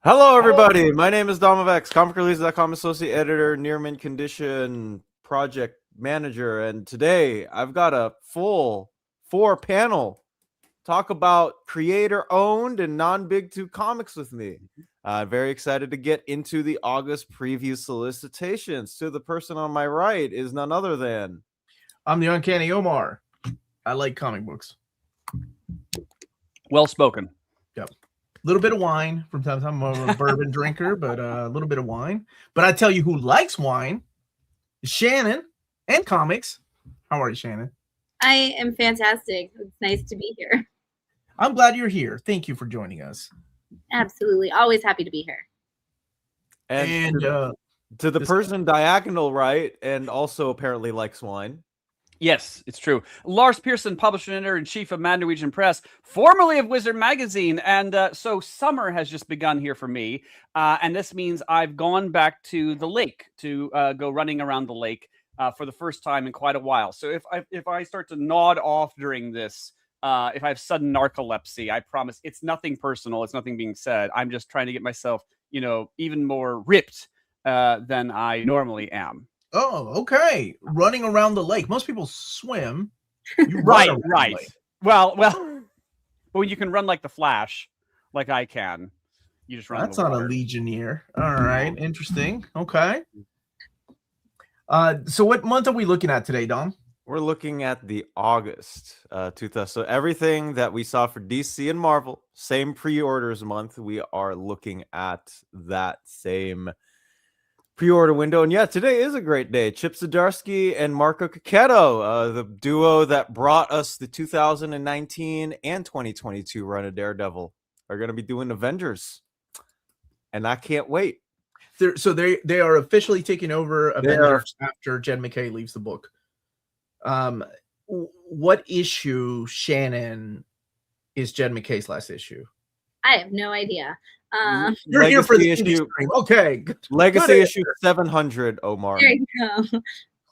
Hello, everybody. My name is Domovex, comicrelease.com associate editor, near mint condition project manager, and today I've got a full 4-panel talk about creator-owned and non-big two comics with me. Very excited to get into the August preview solicitations. To the person on my right is none other than... I'm the Uncanny Omar. I like comic books. Well spoken. Yep. A little bit of wine from time to time. I'm a bourbon drinker, but a little bit of wine. But I tell you who likes wine is Shannon and comics. How are you, Shannon? I am fantastic. It's nice to be here. I'm glad you're here. Thank you for joining us. Absolutely. Always happy to be here. And to the person diagonal right, and also apparently likes wine. Yes, it's true. Lars Pearson, publisher and editor-in-chief of Mad Norwegian Press, formerly of Wizard Magazine. And so summer has just begun here for me. And this means I've gone back to the lake to go running around the lake for the first time in quite a while. So if I start to nod off during this, if I have sudden narcolepsy, I promise it's nothing personal. It's nothing being said. I'm just trying to get myself, even more ripped than I normally am. Oh, okay. Running around the lake. Most people swim. You right. Well, but when you can run like the Flash, like I can, you just run. That's not a Legionnaire. All right, interesting. Okay. So what month are we looking at today, Dom? We're looking at the August 2000. So everything that we saw for DC and Marvel, same pre-orders month. We are looking at that same pre-order window. And yeah, today is a great day. Chip Zdarsky and Marco Cacchetto, the duo that brought us the 2019 and 2022 run of Daredevil, are going to be doing Avengers. And I can't wait. So they are officially taking over Avengers after Jen McKay leaves the book. What issue, Shannon, is Jen McKay's last issue? I have no idea. You're here for the issue. Okay. Legacy issue 700, Omar. There you go.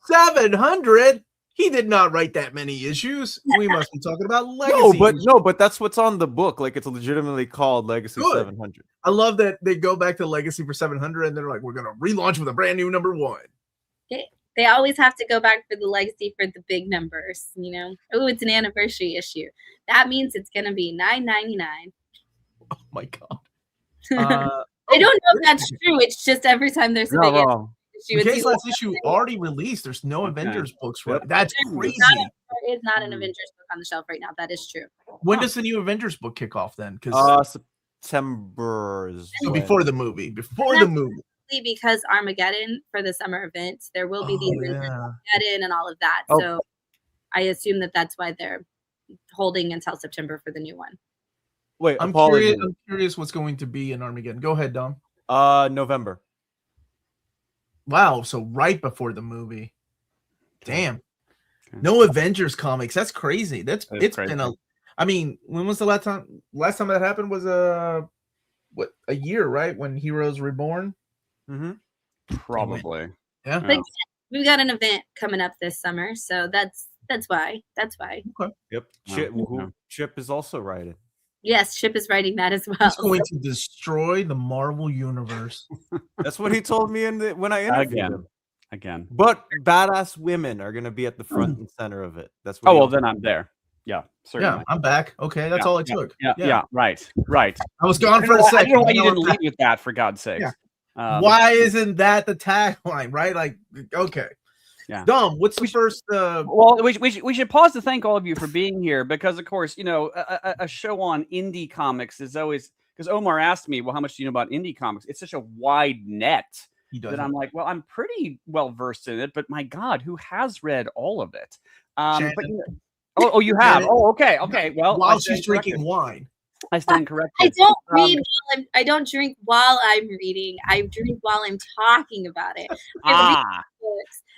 700? He did not write that many issues. We must be talking about Legacy. No, but that's what's on the book. Like, it's legitimately called Legacy 700. I love that they go back to Legacy for 700 and they're like, we're going to relaunch with a brand new number 1. They always have to go back for the Legacy for the big numbers, Oh, it's an anniversary issue. That means it's going to be $9.99. Oh my God. I don't know if that's true. It's just every time there's a big issue. McKay's last issue already released. There's no Avengers books. Right? That's crazy. There is not an Avengers book on the shelf right now. That is true. When does the new Avengers book kick off then? Because September. So before the movie. Before the movie. Because Armageddon for the summer events, there will be the Armageddon and all of that. So I assume that's why they're holding until September for the new one. Wait, I'm curious what's going to be in Armageddon. Go ahead, Dom. November. Wow, so right before the movie. Damn. No Avengers comics. That's crazy. It's crazy. Been when was the last time that happened was a year, right? When Heroes Reborn? Mm-hmm. Probably. Yeah. But we've got an event coming up this summer, so that's why. Okay. Yep. Chip is also writing. Yes, Chip is writing that as well. He's going to destroy the Marvel universe. That's what he told me when I interviewed him. Again. But badass women are going to be at the front and center of it. That's what then I'm there. Yeah, certainly. Yeah, I'm back. Okay, that's all it took. Yeah, right. I was gone for a second. I don't know why you didn't lead with that, for God's sake. Yeah. Why isn't that the tagline, right? Like, okay. Yeah. Dom, what's the first? Well, we should pause to thank all of you for being here because, of course, a show on indie comics is always, because Omar asked me, well, how much do you know about indie comics? It's such a wide net that I'm like, well, I'm pretty well versed in it, but my God, who has read all of it? You have? Oh, okay. Well, while she's drinking wine. I stand corrected. I don't drink while I'm reading. I drink while I'm talking about it.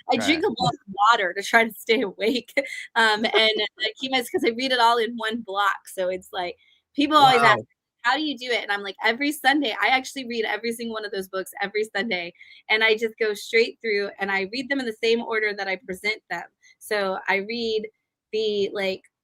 I drink a lot of water to try to stay awake. And I keep because I read it all in one block. So it's like people always ask, how do you do it? And I'm like, every Sunday, I actually read every single one of those books every Sunday. And I just go straight through and I read them in the same order that I present them. So I read the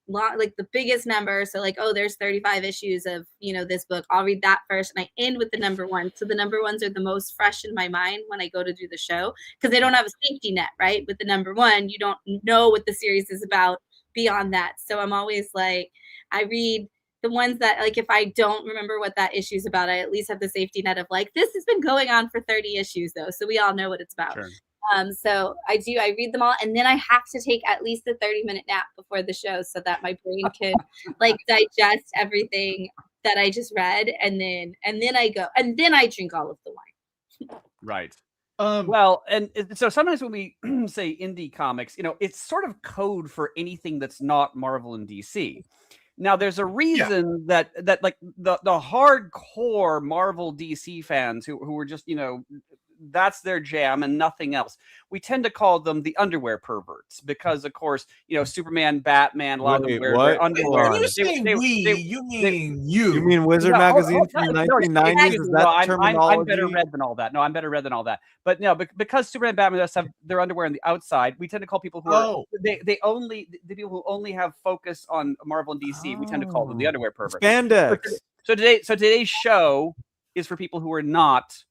like the biggest number. So like, oh, there's 35 issues of, this book. I'll read that first. And I end with the number one. So the number ones are the most fresh in my mind when I go to do the show, because they don't have a safety net, right? With the number one, you don't know what the series is about beyond that. So I'm always like, I read the ones that, like, if I don't remember what that issue is about, I at least have the safety net of like, this has been going on for 30 issues though. So we all know what it's about. Sure. So I read them all, and then I have to take at least a 30-minute nap before the show so that my brain can like digest everything that I just read, and then I go, and then I drink all of the wine. Right. Well, and so sometimes when we say indie comics, it's sort of code for anything that's not Marvel and DC. Now, there's a reason that like the hardcore Marvel DC fans who were just, that's their jam and nothing else. We tend to call them the underwear perverts because, of course, Superman, Batman, a lot of them wear underwear. When you say you mean you. You mean Wizard Magazine from the 1990s? Is that terminology? I'm better read than all that. No, I'm better read than all that. But no, because Superman and Batman have their underwear on the outside, we tend to call people who are the people who only have focus on Marvel and DC. We tend to call them the underwear perverts. Spandex. So today's show is for people who are not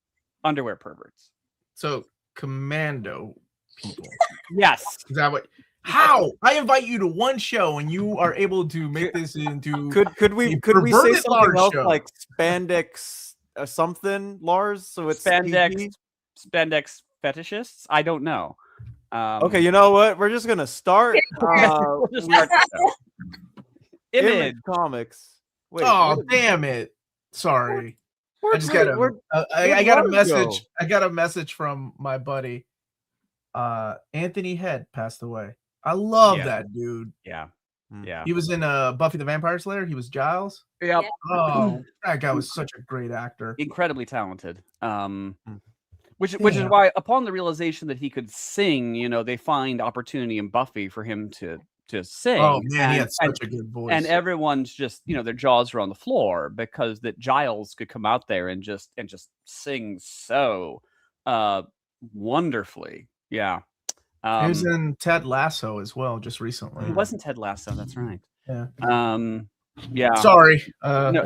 underwear perverts. So commando people. Yes. Is that what? How? I invite you to one show and you are able to make this into could we say something else like spandex something, Lars? So it's spandex fetishists? I don't know. Okay, you know what? We're just gonna start. We'll just start the show. Image Comics. Wait, damn it! Sorry. I just got I got a message. I got a message from my buddy. Anthony Head passed away. I love that dude. Yeah. Yeah. He was in Buffy the Vampire Slayer. He was Giles. Yep. Oh, that guy was such a great actor. Incredibly talented. Which is why upon the realization that he could sing, they find opportunity in Buffy for him to sing. Oh man, he had such a good voice. And everyone's just, their jaws are on the floor because that Giles could come out there and just sing so wonderfully. Yeah. He was in Ted Lasso as well, just recently. He wasn't Ted Lasso, that's right. Yeah. Yeah. Sorry.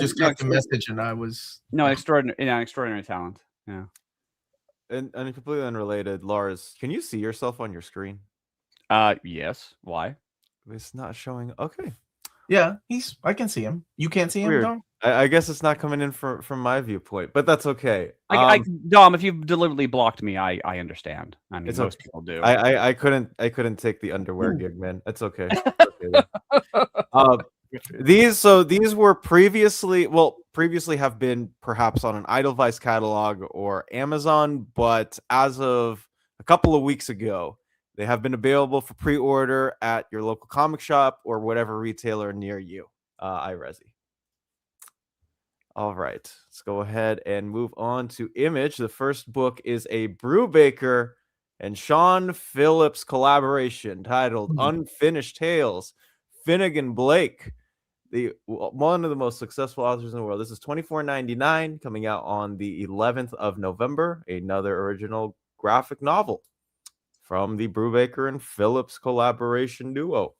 Just got the message and I was extraordinary talent. Yeah. And completely unrelated, Lars, can you see yourself on your screen? Yes. Why? It's not showing. Okay. Yeah, I can see him. You can't see him, Dom? I guess it's not coming in from my viewpoint, but that's okay. Dom, if you've deliberately blocked me, I understand. I mean, most people do. I couldn't take the underwear gig, man. That's okay. These were previously have been perhaps on an Edelweiss catalog or Amazon, but as of a couple of weeks ago, they have been available for pre-order at your local comic shop or whatever retailer near you. iResi. All right, let's go ahead and move on to Image. The first book is a Brubaker and Sean Phillips collaboration titled Unfinished Tales. Finnegan Blake, one of the most successful authors in the world. This is $24.99, coming out on the 11th of November. Another original graphic novel from the Brubaker and Phillips collaboration duo.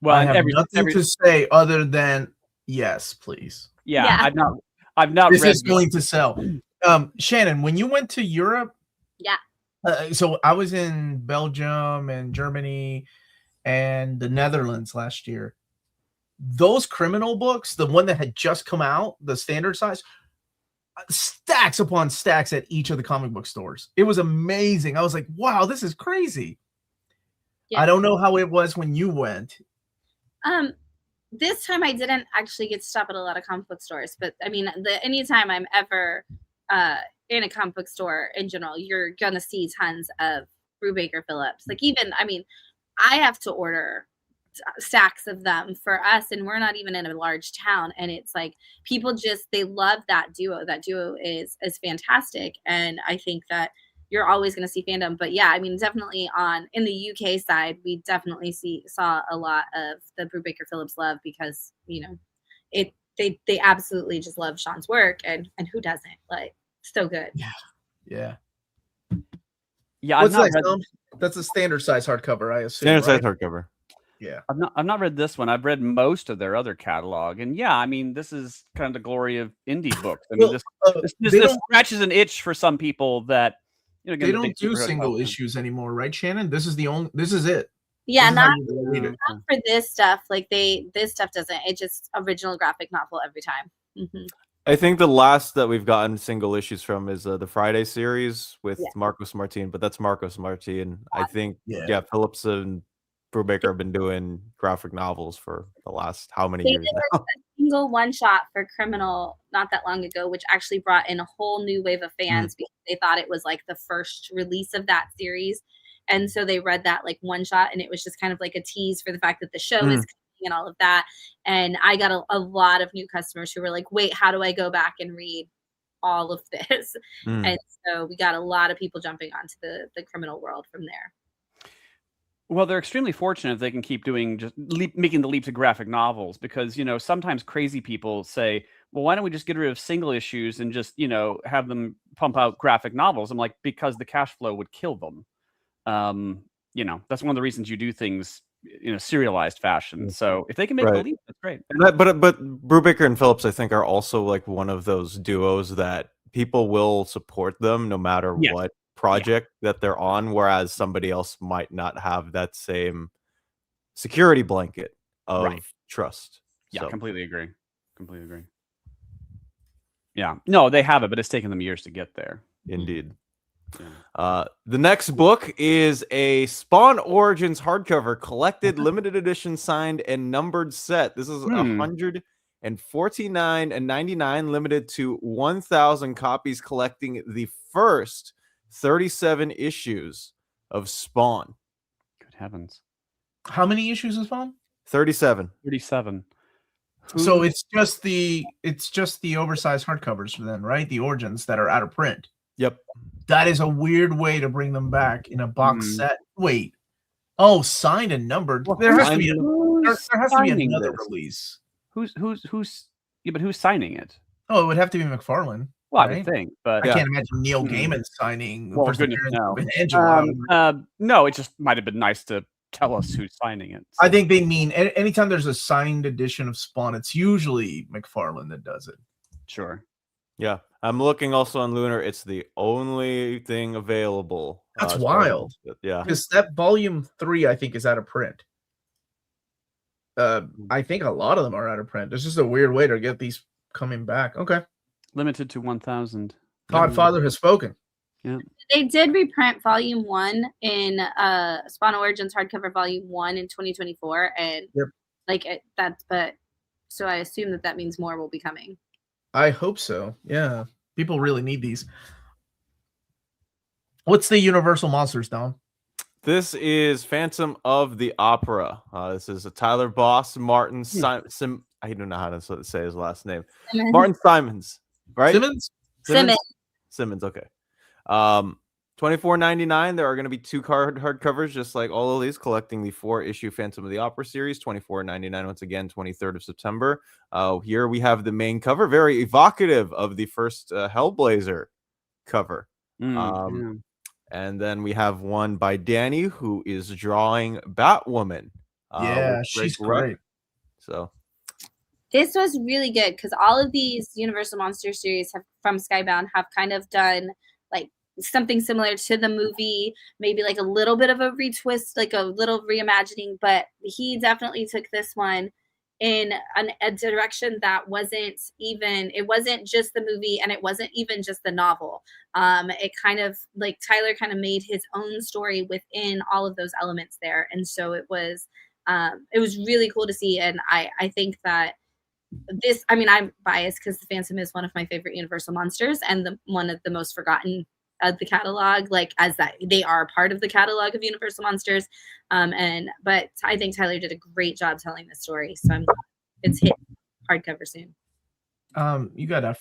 Well, I have nothing to say other than yes, please. Yeah. I've not. This is going to sell. Shannon, when you went to Europe, so I was in Belgium and Germany and the Netherlands last year. Those criminal books, the one that had just come out, the standard size, stacks upon stacks at each of the comic book stores. It was amazing. I was like, wow, this is crazy. I don't know how it was when you went. This time I didn't actually get to stop at a lot of comic book stores, but I mean, anytime I'm ever in a comic book store in general, you're gonna see tons of Brubaker Phillips. Like even, I mean, I have to order stacks of them for us, and we're not even in a large town, and it's like people they love that duo. That duo is fantastic, and I think that you're always going to see fandom. But yeah, I mean, definitely in the UK side, we definitely saw a lot of the Brubaker Phillips love because they absolutely just love Sean's work, and who doesn't? Like, so good. Yeah. Yeah, What's I've not next, read. Tom? That's a standard size hardcover, I assume. Standard size right? hardcover. Yeah. I've not read this one. I've read most of their other catalog, and yeah, I mean, this is kind of the glory of indie books. I mean, Well, this scratches an itch for some people that again, they the don't big do superhero single content. issues anymore, right, Shannon? This is it. Yeah, This is how not, you read it. not for this stuff. Like this stuff doesn't. It just original graphic novel every time. I think the last that we've gotten single issues from is the Friday series with Marcos Martin, but that's Marcos Martin. I think Phillips and Brubaker have been doing graphic novels for the last how many years now? A single one shot for Criminal not that long ago, which actually brought in a whole new wave of fans because they thought it was like the first release of that series. And so they read that like one shot, and it was just kind of like a tease for the fact that the show is coming and all of that. And I got a lot of new customers who were like, wait, how do I go back and read all of this? And so we got a lot of people jumping onto the Criminal world from there. Well, they're extremely fortunate if they can keep doing making the leap to graphic novels, because sometimes crazy people say, well, why don't we just get rid of single issues and just have them pump out graphic novels? I'm like, because the cash flow would kill them. That's one of the reasons you do things serialized fashion. So if they can make the leap, that's great. But Brubaker and Phillips, I think, are also like one of those duos that people will support them no matter what project that they're on, whereas somebody else might not have that same security blanket of trust. Yeah, completely agree. Yeah, no, they have it, but it's taken them years to get there. Indeed. The next book is a Spawn Origins hardcover collected limited edition signed and numbered set. This is 149.99 limited to 1,000 copies, collecting the first 37 issues of Spawn. Good heavens. How many issues of Spawn? 37. So it's just the oversized hardcovers for them, right? The Origins that are out of print. Yep. That is a weird way to bring them back in a box set. Wait. Signed and numbered. Well, there has to be another release. Who's but who's signing it? Oh, it would have to be McFarlane. Well, right? I would think, but I can't imagine Neil Gaiman signing. Well, goodness, no, it just might have been nice to tell us who's signing it. So. I think they mean anytime there's a signed edition of Spawn, it's usually McFarlane that does it. Sure. Yeah, I'm looking also on Lunar. It's the only thing available. That's wild. Yeah, because that volume 3, I think, is out of print. I think a lot of them are out of print. It's just a weird way to get these coming back. Okay. Limited to 1,000. Podfather has spoken. Yeah. They did reprint volume 1 in Spawn Origins hardcover volume 1 in 2024, and so I assume that means more will be coming. I hope so. Yeah, people really need these. What's the Universal Monsters, Dom? This is Phantom of the Opera. This is a Tyler Boss, Martin I don't know how to say his last name. Martin Simons, right? Simmons. Okay. $24.99. There are going to be 2 hardcovers, just like all of these, collecting the 4-issue Phantom of the Opera series. $24.99 once again, 23rd of September. Here we have the main cover, very evocative of the first Hellblazer cover. And then we have one by Danny, who is drawing Batwoman. She's great. So this was really good because all of these Universal Monster series from Skybound have kind of done like something similar to the movie, maybe like a little bit of a retwist, like a little reimagining, but he definitely took this one in a direction that wasn't just the movie, and it wasn't even just the novel. It kind of like Tyler kind of made his own story within all of those elements there. And so it was really cool to see. And I think that this, I mean, I'm biased because the Phantom is one of my favorite Universal monsters and one of the most forgotten of the catalog, like as that they are part of the catalog of Universal monsters. But I think Tyler did a great job telling the story. So I'm glad it's hit hardcover soon. You got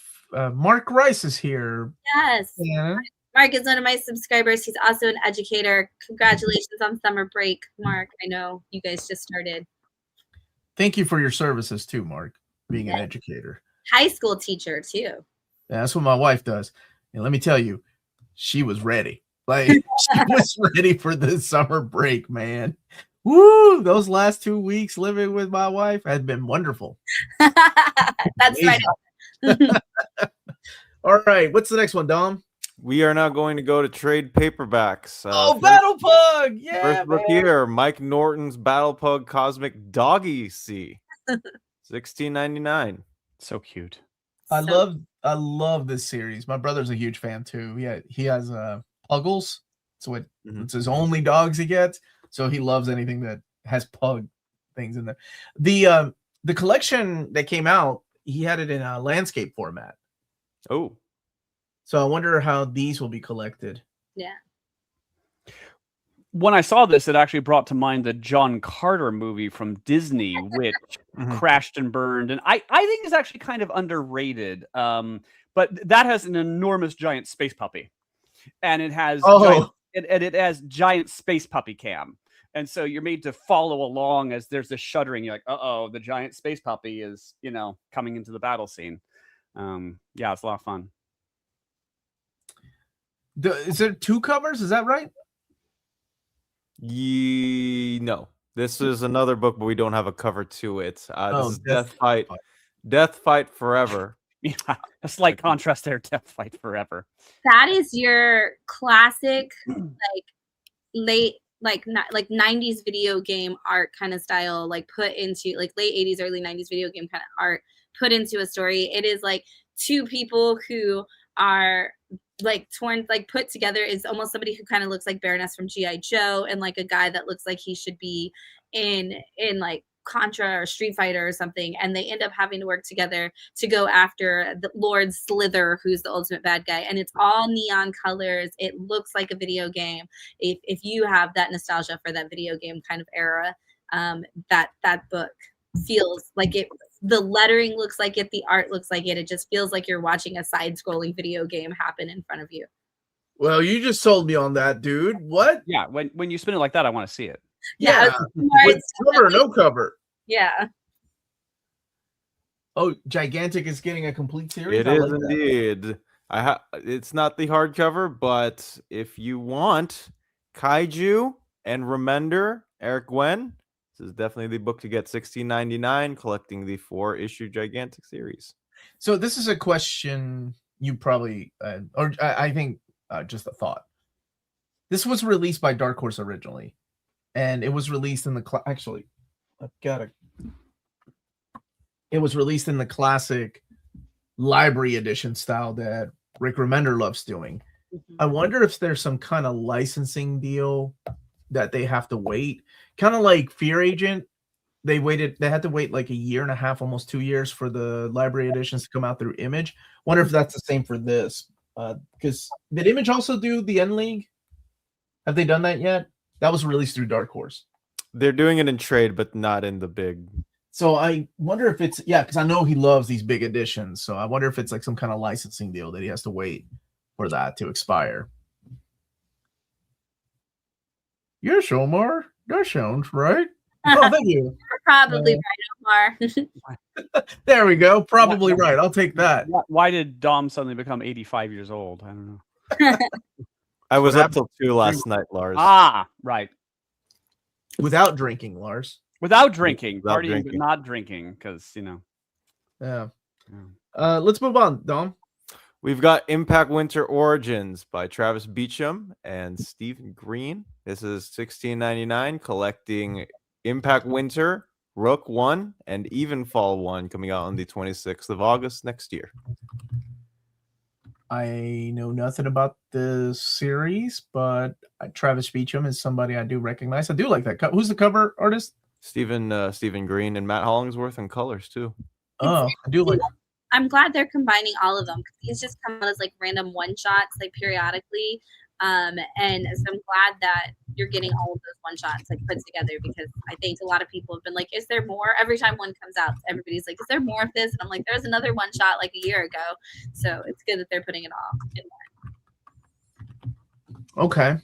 Mark Rice is here. Yes. Yeah. Mark is one of my subscribers. He's also an educator. Congratulations on summer break, Mark. I know you guys just started. Thank you for your services too, Mark, being an educator. High school teacher too. Yeah, that's what my wife does. And let me tell you, she was ready. Like she was ready for the summer break, man. Woo! Those last 2 weeks living with my wife had been wonderful. That's right. All right, what's the next one, Dom? We are now going to go to trade paperbacks. Battle Pug! Yeah, first book here, Mike Norton's Battle Pug Cosmic Doggy C, $16.99. So cute. I love this series. My brother's a huge fan too. He has Puggles. So it's his only dogs he gets. So he loves anything that has pug things in there. The collection that came out, he had it in a landscape format. Oh. So I wonder how these will be collected. Yeah. When I saw this, it actually brought to mind the John Carter movie from Disney, which crashed and burned. And I think is actually kind of underrated. But that has an enormous giant space puppy. And it has it has giant space puppy cam. And so you're made to follow along as there's this shuddering. You're like, uh-oh, the giant space puppy is, coming into the battle scene. Yeah, it's a lot of fun. Is there 2 covers? Is that right? No. This is another book, but we don't have a cover to it. This is Death Fight Forever. Yeah, a slight contrast there. Death Fight Forever. That is your classic, late 90s video game art kind of style, put into late 80s, early 90s video game kind of art put into a story. It is like 2 people who are put together. Is almost somebody who kind of looks like Baroness from G.I. Joe, and a guy that looks like he should be in Contra or Street Fighter or something, and they end up having to work together to go after the Lord Slither, who's the ultimate bad guy, and it's all neon colors. It looks like a video game. If you have that nostalgia for that video game kind of era, that book feels like it. The lettering looks like it. The art looks like it. It just feels like you're watching a side-scrolling video game happen in front of you. Well, you just sold me on that, dude. What? Yeah, when you spin it like that, I want to see it. Yeah. With cover or no cover. Yeah. Oh, Gigantic is getting a complete series. It is indeed. It's not the hardcover, but if you want Kaiju and Remender, Eric Gwen, this is definitely the book to get. $16.99, collecting the 4-issue Gigantic series. So this is a question you probably, or I think just a thought. This was released by Dark Horse originally, and it was released in the It was released in the classic library edition style that Rick Remender loves doing. I wonder if there's some kind of licensing deal that they have to wait. Kind of like Fear Agent. They had to wait like a year and a half, almost 2 years for the library editions to come out through Image. Wonder if that's the same for this. Because did Image also do the End League? Have they done that yet? That was released through Dark Horse. They're doing it in trade, but not in the big. So I wonder if it's, because I know he loves these big editions. So I wonder if it's like some kind of licensing deal that he has to wait for that to expire. Yes, Omar. That sounds right. Oh, thank you. Probably right, Omar. There we go. Probably right. I'll take that. Why did Dom suddenly become 85 years old? I don't know. I was up till 2 last night, Lars. Ah, right. Without drinking, Lars. Without drinking. Without Partying, drinking. but not drinking, because, Yeah. Let's move on, Dom. We've got Impact Winter Origins by Travis Beecham and Stephen Green. This is $16.99, collecting Impact Winter, Rook 1, and Even Fall 1, coming out on the 26th of August next year. I know nothing about the series, but Travis Beecham is somebody I do recognize. I do like that. Who's the cover artist? Stephen Green and Matt Hollingsworth in colors too. Oh, I do like. I'm glad they're combining all of them, because these just come out as random one-shots periodically. And so I'm glad that you're getting all of those one-shots put together, because I think a lot of people have been like, is there more? Every time one comes out, everybody's like, is there more of this? And I'm like, there's another one-shot a year ago. So it's good that they're putting it all in there. Okay.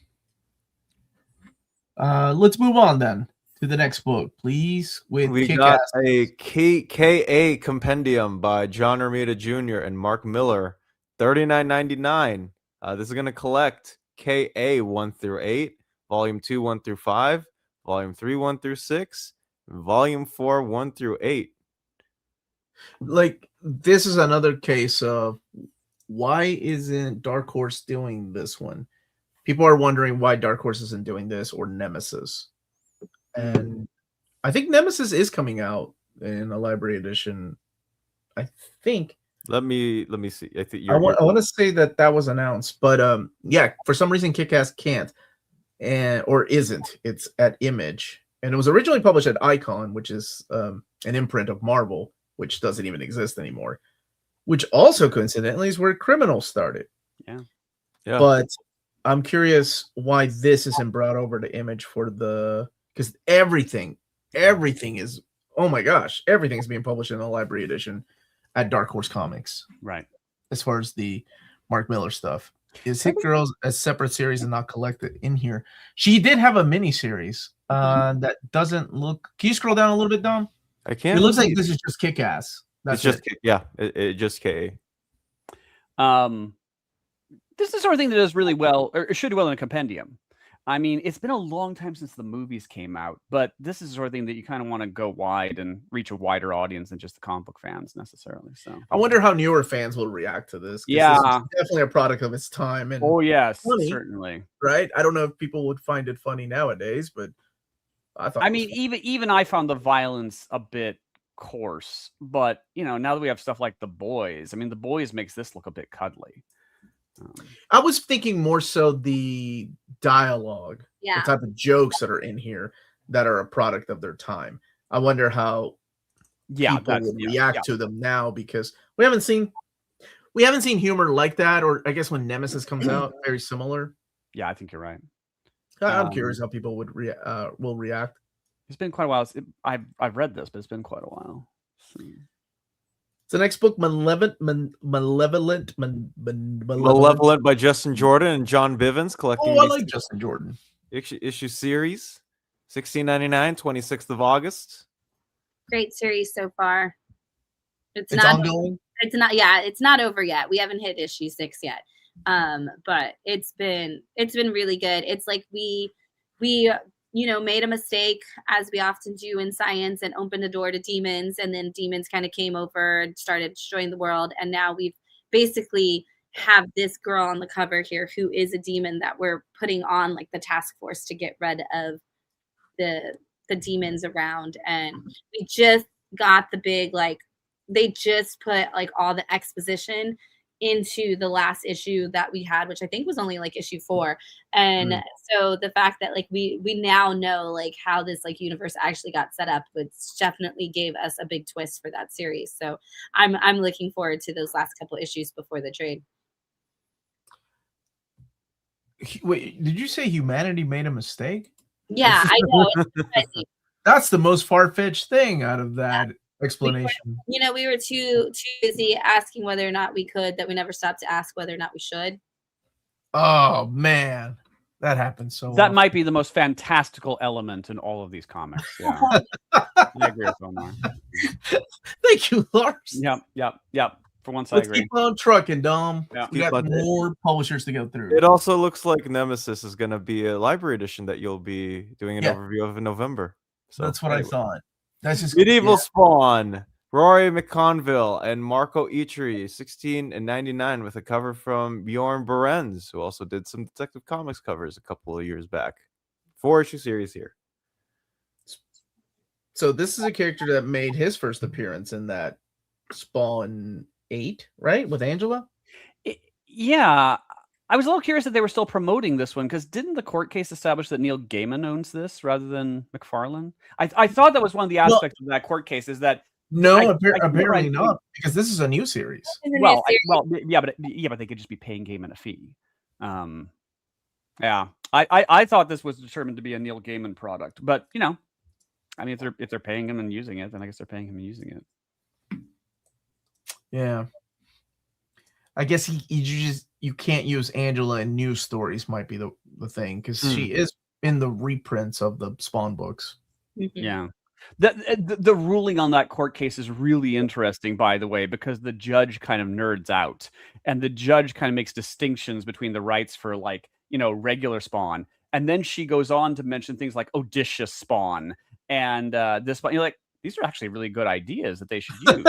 Let's move on then to the next book, please. We got a KA compendium by John Romita Jr. and Mark Miller, $39.99. This is going to collect KA 1 through 8, Volume 2 1 through 5, Volume 3 1 through 6, Volume 4 1 through 8. Like, this is another case of why isn't Dark Horse doing this one? People are wondering why Dark Horse isn't doing this, or Nemesis. And I think Nemesis is coming out in a library edition. I think. Let me see. I think I want to say that was announced, but yeah, for some reason Kick-Ass can't, or isn't. It's at Image, and it was originally published at Icon, which is an imprint of Marvel, which doesn't even exist anymore. Which also coincidentally is where Criminal started. Yeah. But I'm curious why this isn't brought over to Image for because everything is, oh my gosh, everything's being published in a library edition at Dark Horse Comics. Right. As far as the Mark Miller stuff. Is Hit Girls a separate series and not collected in here? She did have a mini series that doesn't look. Can you scroll down a little bit, Dom? I can't. It looks like this is just Kick-Ass. It's just it just KA. This is the sort of thing that does really well, or should do well in a compendium. I mean, it's been a long time since the movies came out, but this is the sort of thing that you kind of want to go wide and reach a wider audience than just the comic book fans necessarily. So I wonder how newer fans will react to this. Yeah, this is definitely a product of its time. And oh yes, funny, certainly. Right? I don't know if people would find it funny nowadays, but I thought. I mean, even I found the violence a bit coarse, but now that we have stuff like The Boys, I mean, The Boys makes this look a bit cuddly. I was thinking more so the dialogue, the type of jokes that are in here that are a product of their time. I wonder how people would react to them now, because we haven't seen humor like that, or I guess when Nemesis comes out, very similar. Yeah, I think you're right. I'm curious how people will react. It's been quite a while. I've read this, but it's been quite a while. The next book, Malevolent by Justin Jordan and John Bivens, collecting. Oh, I like Justin Jordan. Issue series, $16.99, 26th of August. Great series so far. It's not ongoing. It's not. Yeah, it's not over yet. We haven't hit issue 6 yet. But it's been really good. It's like we made a mistake, as we often do in science, and opened a door to demons, and then demons kind of came over and started destroying the world. And now we've basically have this girl on the cover here who is a demon that we're putting on like the task force to get rid of the demons around. And we just got the big, they just put all the exposition into the last issue that we had, which I think was only issue 4. And so the fact that we now know how this universe actually got set up, which definitely gave us a big twist for that series. So I'm looking forward to those last couple issues before the trade. Wait, did you say humanity made a mistake? Yeah, I know. That's the most far-fetched thing out of that explanation. We were too busy asking whether or not we could, that we never stopped to ask whether or not we should. Oh man, that happens so that often. Might be the most fantastical element in all of these comics. Yeah. I agree with Omar. Thank you, Lars. Yep. For once, Let's I agree. keep on trucking, Dom. Yeah. We got more publishers to go through. It also looks like Nemesis is going to be a library edition that you'll be doing an overview of in November. So that's what I thought. That's just Medieval Spawn, Rory McConville and Marco Itri, $16.99, with a cover from Bjorn Berens, who also did some Detective Comics covers a couple of years back. 4-issue series here. So this is a character that made his first appearance in that Spawn 8, right? With Angela? Yeah. I was a little curious that they were still promoting this one, because didn't the court case establish that Neil Gaiman owns this rather than McFarlane? I thought that was one of the aspects of that court case, is that apparently not, because this is a new series. But they could just be paying Gaiman a fee. I thought this was determined to be a Neil Gaiman product, but I mean, if they're paying him and using it, then I guess they're paying him and using it. Yeah, I guess you can't use Angela in news stories, might be the thing, because she is in the reprints of the Spawn books. Yeah. The ruling on that court case is really interesting, by the way, because the judge kind of nerds out, and the judge kind of makes distinctions between the rights for regular Spawn. And then she goes on to mention things like Odysseus Spawn and this Spawn. You're like, these are actually really good ideas that they should use.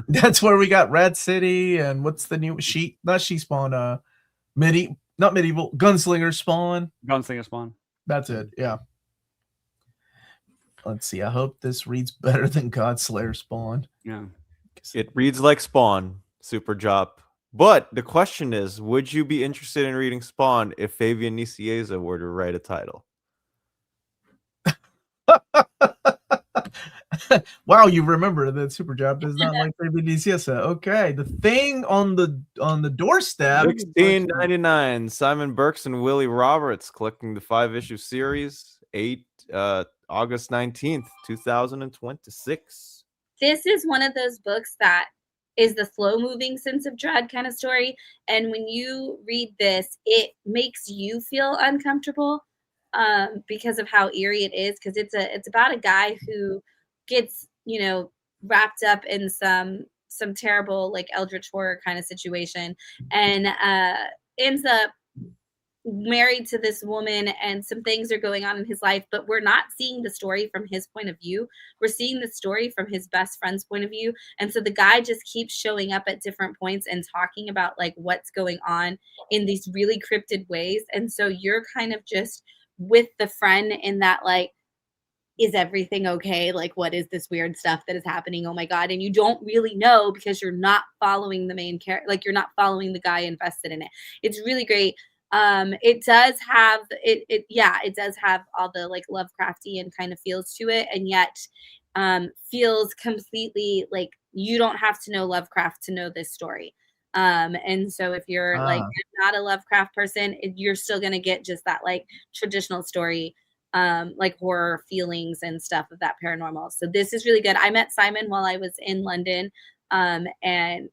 That's where we got Red City and what's the new not She Spawn, not medieval, Gunslinger Spawn. Gunslinger Spawn. That's it. Yeah. Let's see. I hope this reads better than Godslayer Spawn. Yeah. It reads like Spawn, super job. But the question is, would you be interested in reading Spawn if Fabian Nicieza were to write a title? Wow, you remember that Super Job does not like Fabian Nicieza. Okay, the thing on the doorstep. $16.99. Simon Burks and Willie Roberts collecting the 5-issue series. August 19th, 2026. This is one of those books that is the slow-moving Sense of Dread kind of story. And when you read this, it makes you feel uncomfortable because of how eerie it is. Because it's about a guy who gets, wrapped up in some terrible, like, eldritch horror kind of situation, and ends up married to this woman, and some things are going on in his life, but we're not seeing the story from his point of view. We're seeing the story from his best friend's point of view. And so the guy just keeps showing up at different points and talking about like what's going on in these really cryptid ways. And so you're kind of just with the friend in that, like, is everything okay? Like, what is this weird stuff that is happening? Oh my God. And you don't really know because you're not following the main character. Like, you're not following the guy invested in it. It's really great. It does have it does have all the like Lovecraftian kind of feels to it, and yet feels completely like you don't have to know Lovecraft to know this story. And so if you're like not a Lovecraft person, you're still gonna get just that like traditional story, like horror feelings and stuff of that paranormal. So this is really good. I met Simon while I was in London, and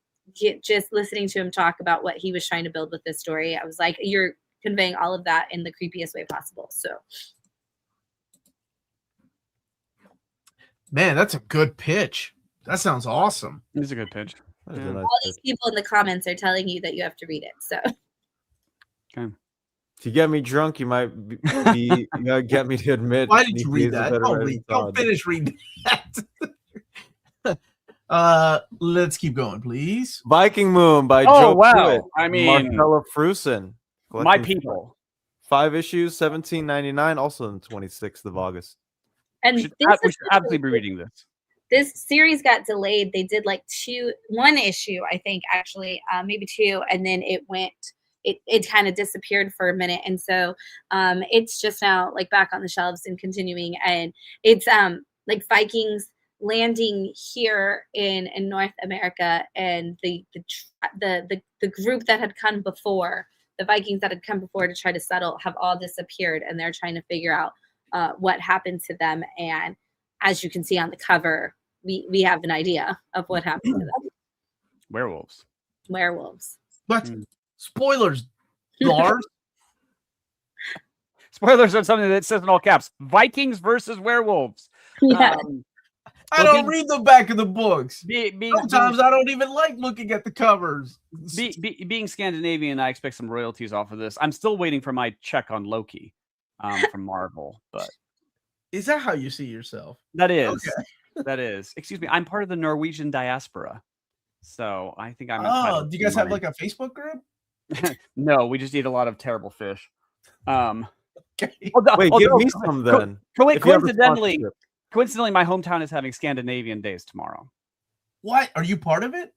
just listening to him talk about what he was trying to build with this story, I was like, you're conveying all of that in the creepiest way possible. So, man, that's a good pitch. That sounds awesome. It's a good pitch. Yeah. All these people in the comments are telling you that you have to read it. So, okay. If you get me drunk, you might be get me to admit. Why did you read that? Don't finish reading that. Let's keep going, please. Viking Moon by Joe Pruitt. I mean, Marcella Frusen. My people. 5 issues, $17.99, also on the 26th of August. And we should absolutely be reading this. This series got delayed. They did like one issue, I think, actually, maybe 2, and then it kind of disappeared for a minute. And so it's just now like back on the shelves and continuing. And it's like Vikings landing here in North America, and the group that had come before, the Vikings that had come before to try to settle, have all disappeared, and they're trying to figure out what happened to them. And as you can see on the cover, we have an idea of what happened to them. Werewolves. What? Spoilers, Lars. Spoilers are something that says in all caps: Vikings versus werewolves. Yeah. I don't read the back of the books. Sometimes I don't even like looking at the covers. Being Scandinavian, I expect some royalties off of this. I'm still waiting for my check on Loki from Marvel. But is that how you see yourself? That is. Okay. That is. Excuse me. I'm part of the Norwegian diaspora, so I think I'm. Do you guys have like a Facebook group? No, we just eat a lot of terrible fish. Okay. Wait, give me some then. Coincidentally, my hometown is having Scandinavian Days tomorrow. What? Are you part of it?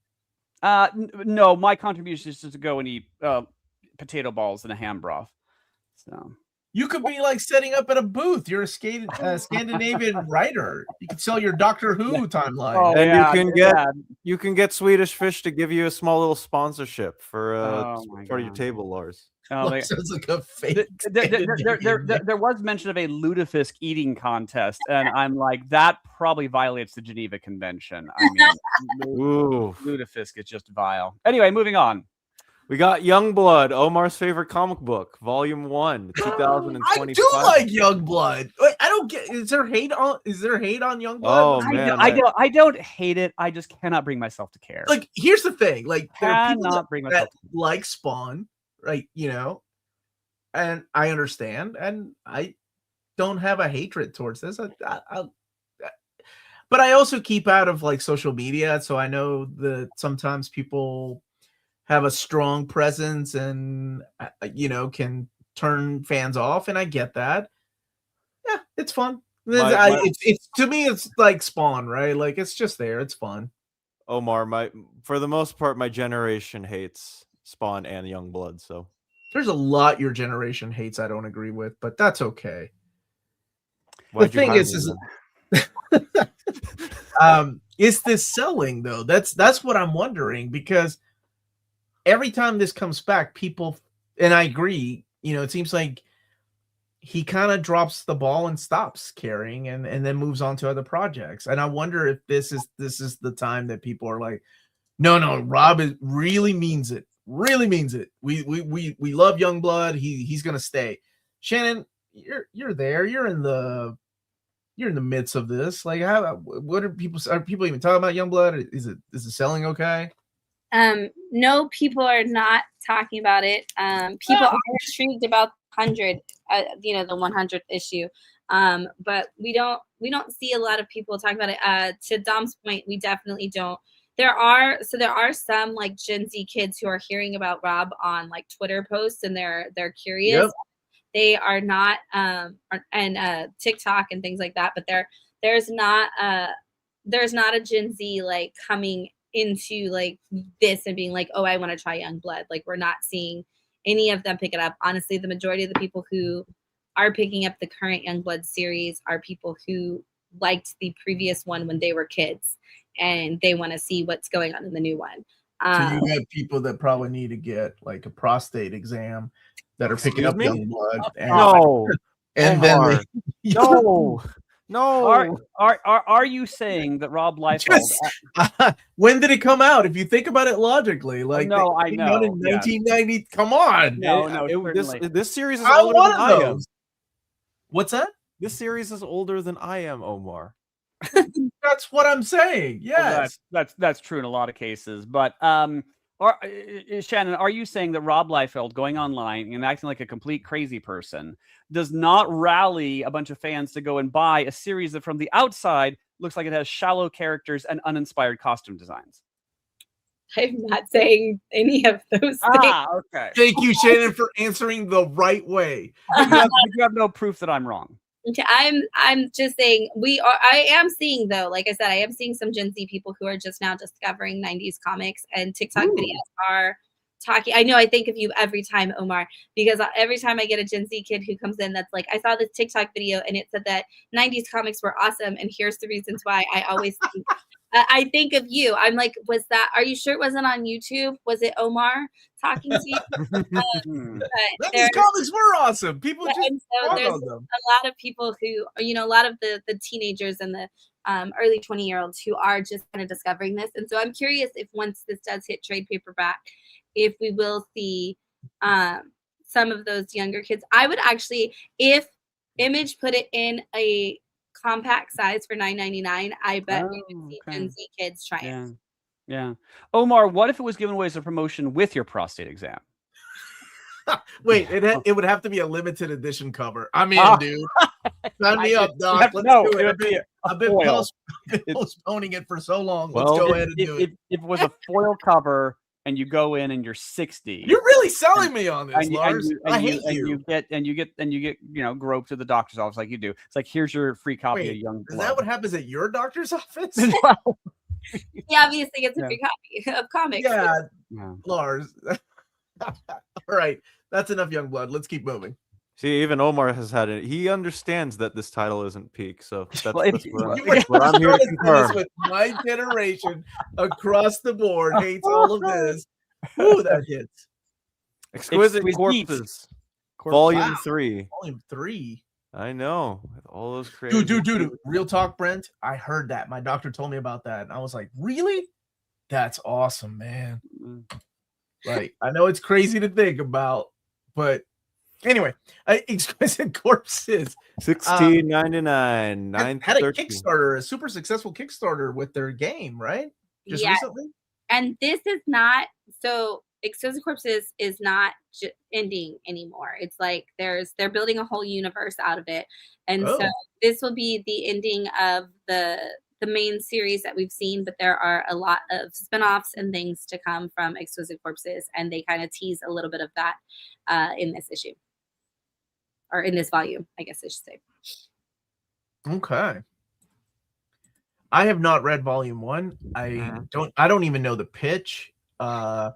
No, my contribution is just to go and eat potato balls and a ham broth. So you could be like setting up at a booth. You're a Scandinavian writer. You can sell your Doctor Who timeline. Oh, and you can get Swedish Fish to give you a small little sponsorship for part of your table, Lars. Sounds like a fake. There was mention of a lutefisk eating contest, and I'm like, that probably violates the Geneva Convention. I mean, lutefisk is just vile. Anyway, moving on. We got Youngblood, Omar's favorite comic book, Volume 1, 2025. I do like Youngblood. Wait, I don't get. Is there hate on Youngblood? Oh man, I don't hate it. I just cannot bring myself to care. Like, here's the thing. Like, there are people bring myself that like Spawn, right? You know, and I understand, and I don't have a hatred towards this. But I also keep out of like social media, so I know that sometimes people have a strong presence and can turn fans off, and I get that. Yeah, it's fun. It's to me, it's like Spawn, right? Like it's just there. It's fun. Omar, for the most part, my generation hates Spawn and Youngblood. So there's a lot your generation hates. I don't agree with, but that's okay. The thing is this selling though? That's what I'm wondering, because every time this comes back, people, and I agree, it seems like he kind of drops the ball and stops caring and then moves on to other projects. And I wonder if this is the time that people are like, no, Rob really means it. Really means it. We love Youngblood. He's gonna stay. Shannon, you're there. You're in the midst of this. Like, what are people even talking about Youngblood? Is it selling okay? No, people are not talking about it. People are intrigued about 100, the 100th issue. But we don't see a lot of people talking about it. To Dom's point, we definitely don't. There are some like Gen Z kids who are hearing about Rob on like Twitter posts, and they're curious. Yep. They are not and TikTok and things like that, but there's not a Gen Z like coming into like this and being like, oh, I want to try Youngblood. Like, we're not seeing any of them pick it up. Honestly, the majority of the people who are picking up the current Youngblood series are people who liked the previous one when they were kids, and they want to see what's going on in the new one. So you got people that probably need to get like a prostate exam that are picking up Youngblood. And then No. Are you saying that Rob Liefeld? When did it come out? If you think about it logically, like I know. In 1990. Come on. This series is older than I am. What's that? This series is older than I am, Omar. That's what I'm saying. Yes, well, that's true in a lot of cases. But Shannon, are you saying that Rob Liefeld going online and acting like a complete crazy person does not rally a bunch of fans to go and buy a series that from the outside looks like it has shallow characters and uninspired costume designs? I'm not saying any of those things. Okay. Thank you, Shannon, for answering the right way. You have no proof that I'm wrong. Okay, I'm just saying I am seeing, though, like I said, I am seeing some Gen Z people who are just now discovering 90s comics, and TikTok videos are talking. I know I think of you every time, Omar, because every time I get a Gen Z kid who comes in that's like, I saw this TikTok video and it said that 90s comics were awesome, and here's the reasons why. I always think I think of you. I'm like, are you sure it wasn't on YouTube? Was it Omar talking to you? These comics were awesome. People just there's them. A lot of people who, a lot of the teenagers and the early 20-year-olds who are just kind of discovering this. And so I'm curious if once this does hit trade paperback, if we will see some of those younger kids. I would actually, if Image put it in a compact size for $9.99, I bet we would see Gen Z kids try it. Yeah. Omar, what if it was given away as a promotion with your prostate exam? Wait, it would have to be a limited edition cover. I'm in, dude. Sign me up, Doc. Let's do it. I've been postponing it for so long. Let's go ahead and do it. If it was a foil cover and you go in and you're 60, you're really selling me on this, Lars. I hate you. You get groped to the doctor's office like you do. It's like, here's your free copy of Youngblood. Is that what happens at your doctor's office? He obviously gets a free copy of comics. Yeah. Lars. All right, that's enough Youngblood. Let's keep moving. See, even Omar has had it. He understands that this title isn't peak, so that's what I'm here to confirm. With my generation across the board hates all of this. Ooh, that hits. Exquisite Corpses, Volume 3. Volume 3. I know. With all those crazy. Dude. Real talk, Brent. I heard that. My doctor told me about that, and I was like, really? That's awesome, man. Like, I know it's crazy to think about, but anyway, Exquisite Corpses, $16.99. Had a Kickstarter, a super successful Kickstarter with their game, right? Just recently. And this is not so. Exquisite Corpses is not ending anymore. It's like they're building a whole universe out of it, and so this will be the ending of the main series that we've seen. But there are a lot of spinoffs and things to come from Exquisite Corpses, and they kind of tease a little bit of that in this issue, or in this volume, I guess I should say. Okay. I have not read volume 1. I don't even know the pitch. But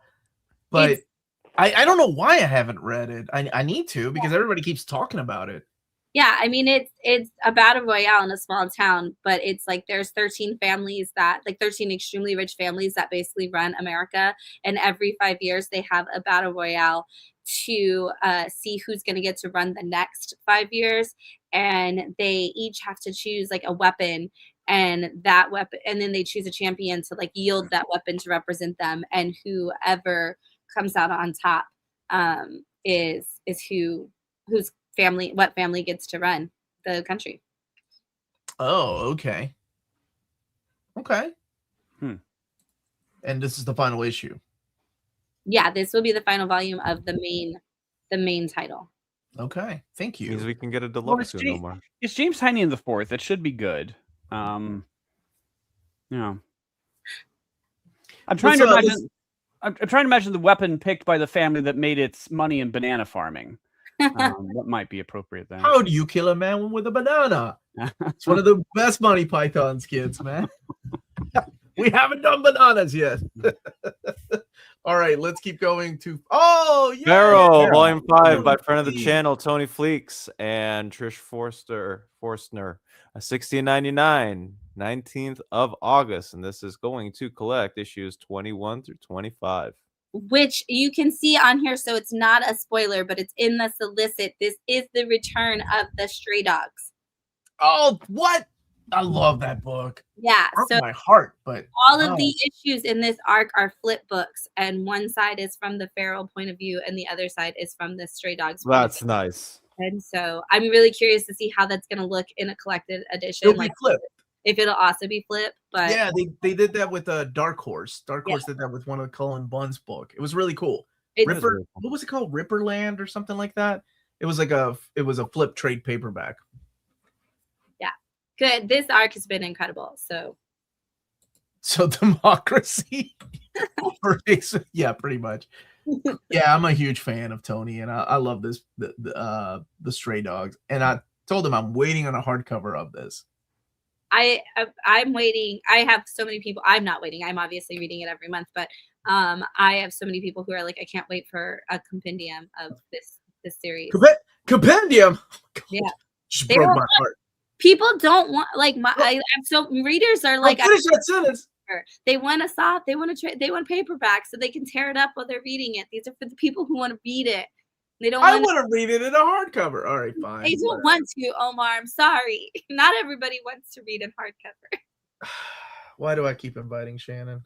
I don't know why I haven't read it. I need to, because everybody keeps talking about it. Yeah, I mean it's a battle royale in a small town, but it's like there's 13 families that 13 extremely rich families that basically run America, and every 5 years they have a battle royale to see who's going to get to run the next 5 years, and they each have to choose like a weapon, and that weapon, and then they choose a champion to like yield that weapon to represent them, and whoever comes out on top is who's what family gets to run the country. Oh, okay. And this is the final issue. Yeah, this will be the final volume of the main title. Okay, thank you. Means we can get a deluxe soon, Omar. It's James Tynion in the 4th. It should be good. I'm trying to imagine. I'm trying to imagine the weapon picked by the family that made its money in banana farming. That might be appropriate then. How do you kill a man with a banana? It's one of the best Monty Python skits, man. We haven't done bananas yet. All right, let's keep going to Barrel, Volume 5 by friend of the channel, Tony Fleeks and Trish Forstner, $16.99, 19th of August, and this is going to collect issues 21 through 25. Which you can see on here, so it's not a spoiler, but it's in the solicit. This is the return of the Stray Dogs. Oh, what? I love that book. Yeah, so my heart, but all of the issues in this arc are flip books, and one side is from the feral point of view, and the other side is from the Stray Dogs. That's nice. And so I'm really curious to see how that's going to look in a collected edition. It'll be flip. If it'll also be flip, but yeah, they did that with Dark Horse. Dark Horse did that with one of Cullen Bunn's book. It was really cool. Ripper, what was it called? Ripperland or something like that. It was a flip trade paperback. Yeah, good. This arc has been incredible. So democracy. Yeah, pretty much. Yeah, I'm a huge fan of Tony, and I love this the Stray Dogs. And I told him I'm waiting on a hardcover of this. I'm waiting. I have so many people. I'm not waiting. I'm obviously reading it every month, but I have so many people who are like, I can't wait for a compendium of this series. Compendium. Yeah, just broke my heart. People don't want so readers are like, finish that sentence. They want a soft. They want paperback so they can tear it up while they're reading it. These are for the people who want to read it. They don't. I want to read it in a hardcover. All right, fine. They don't want to, Omar. I'm sorry. Not everybody wants to read in hardcover. Why do I keep inviting Shannon?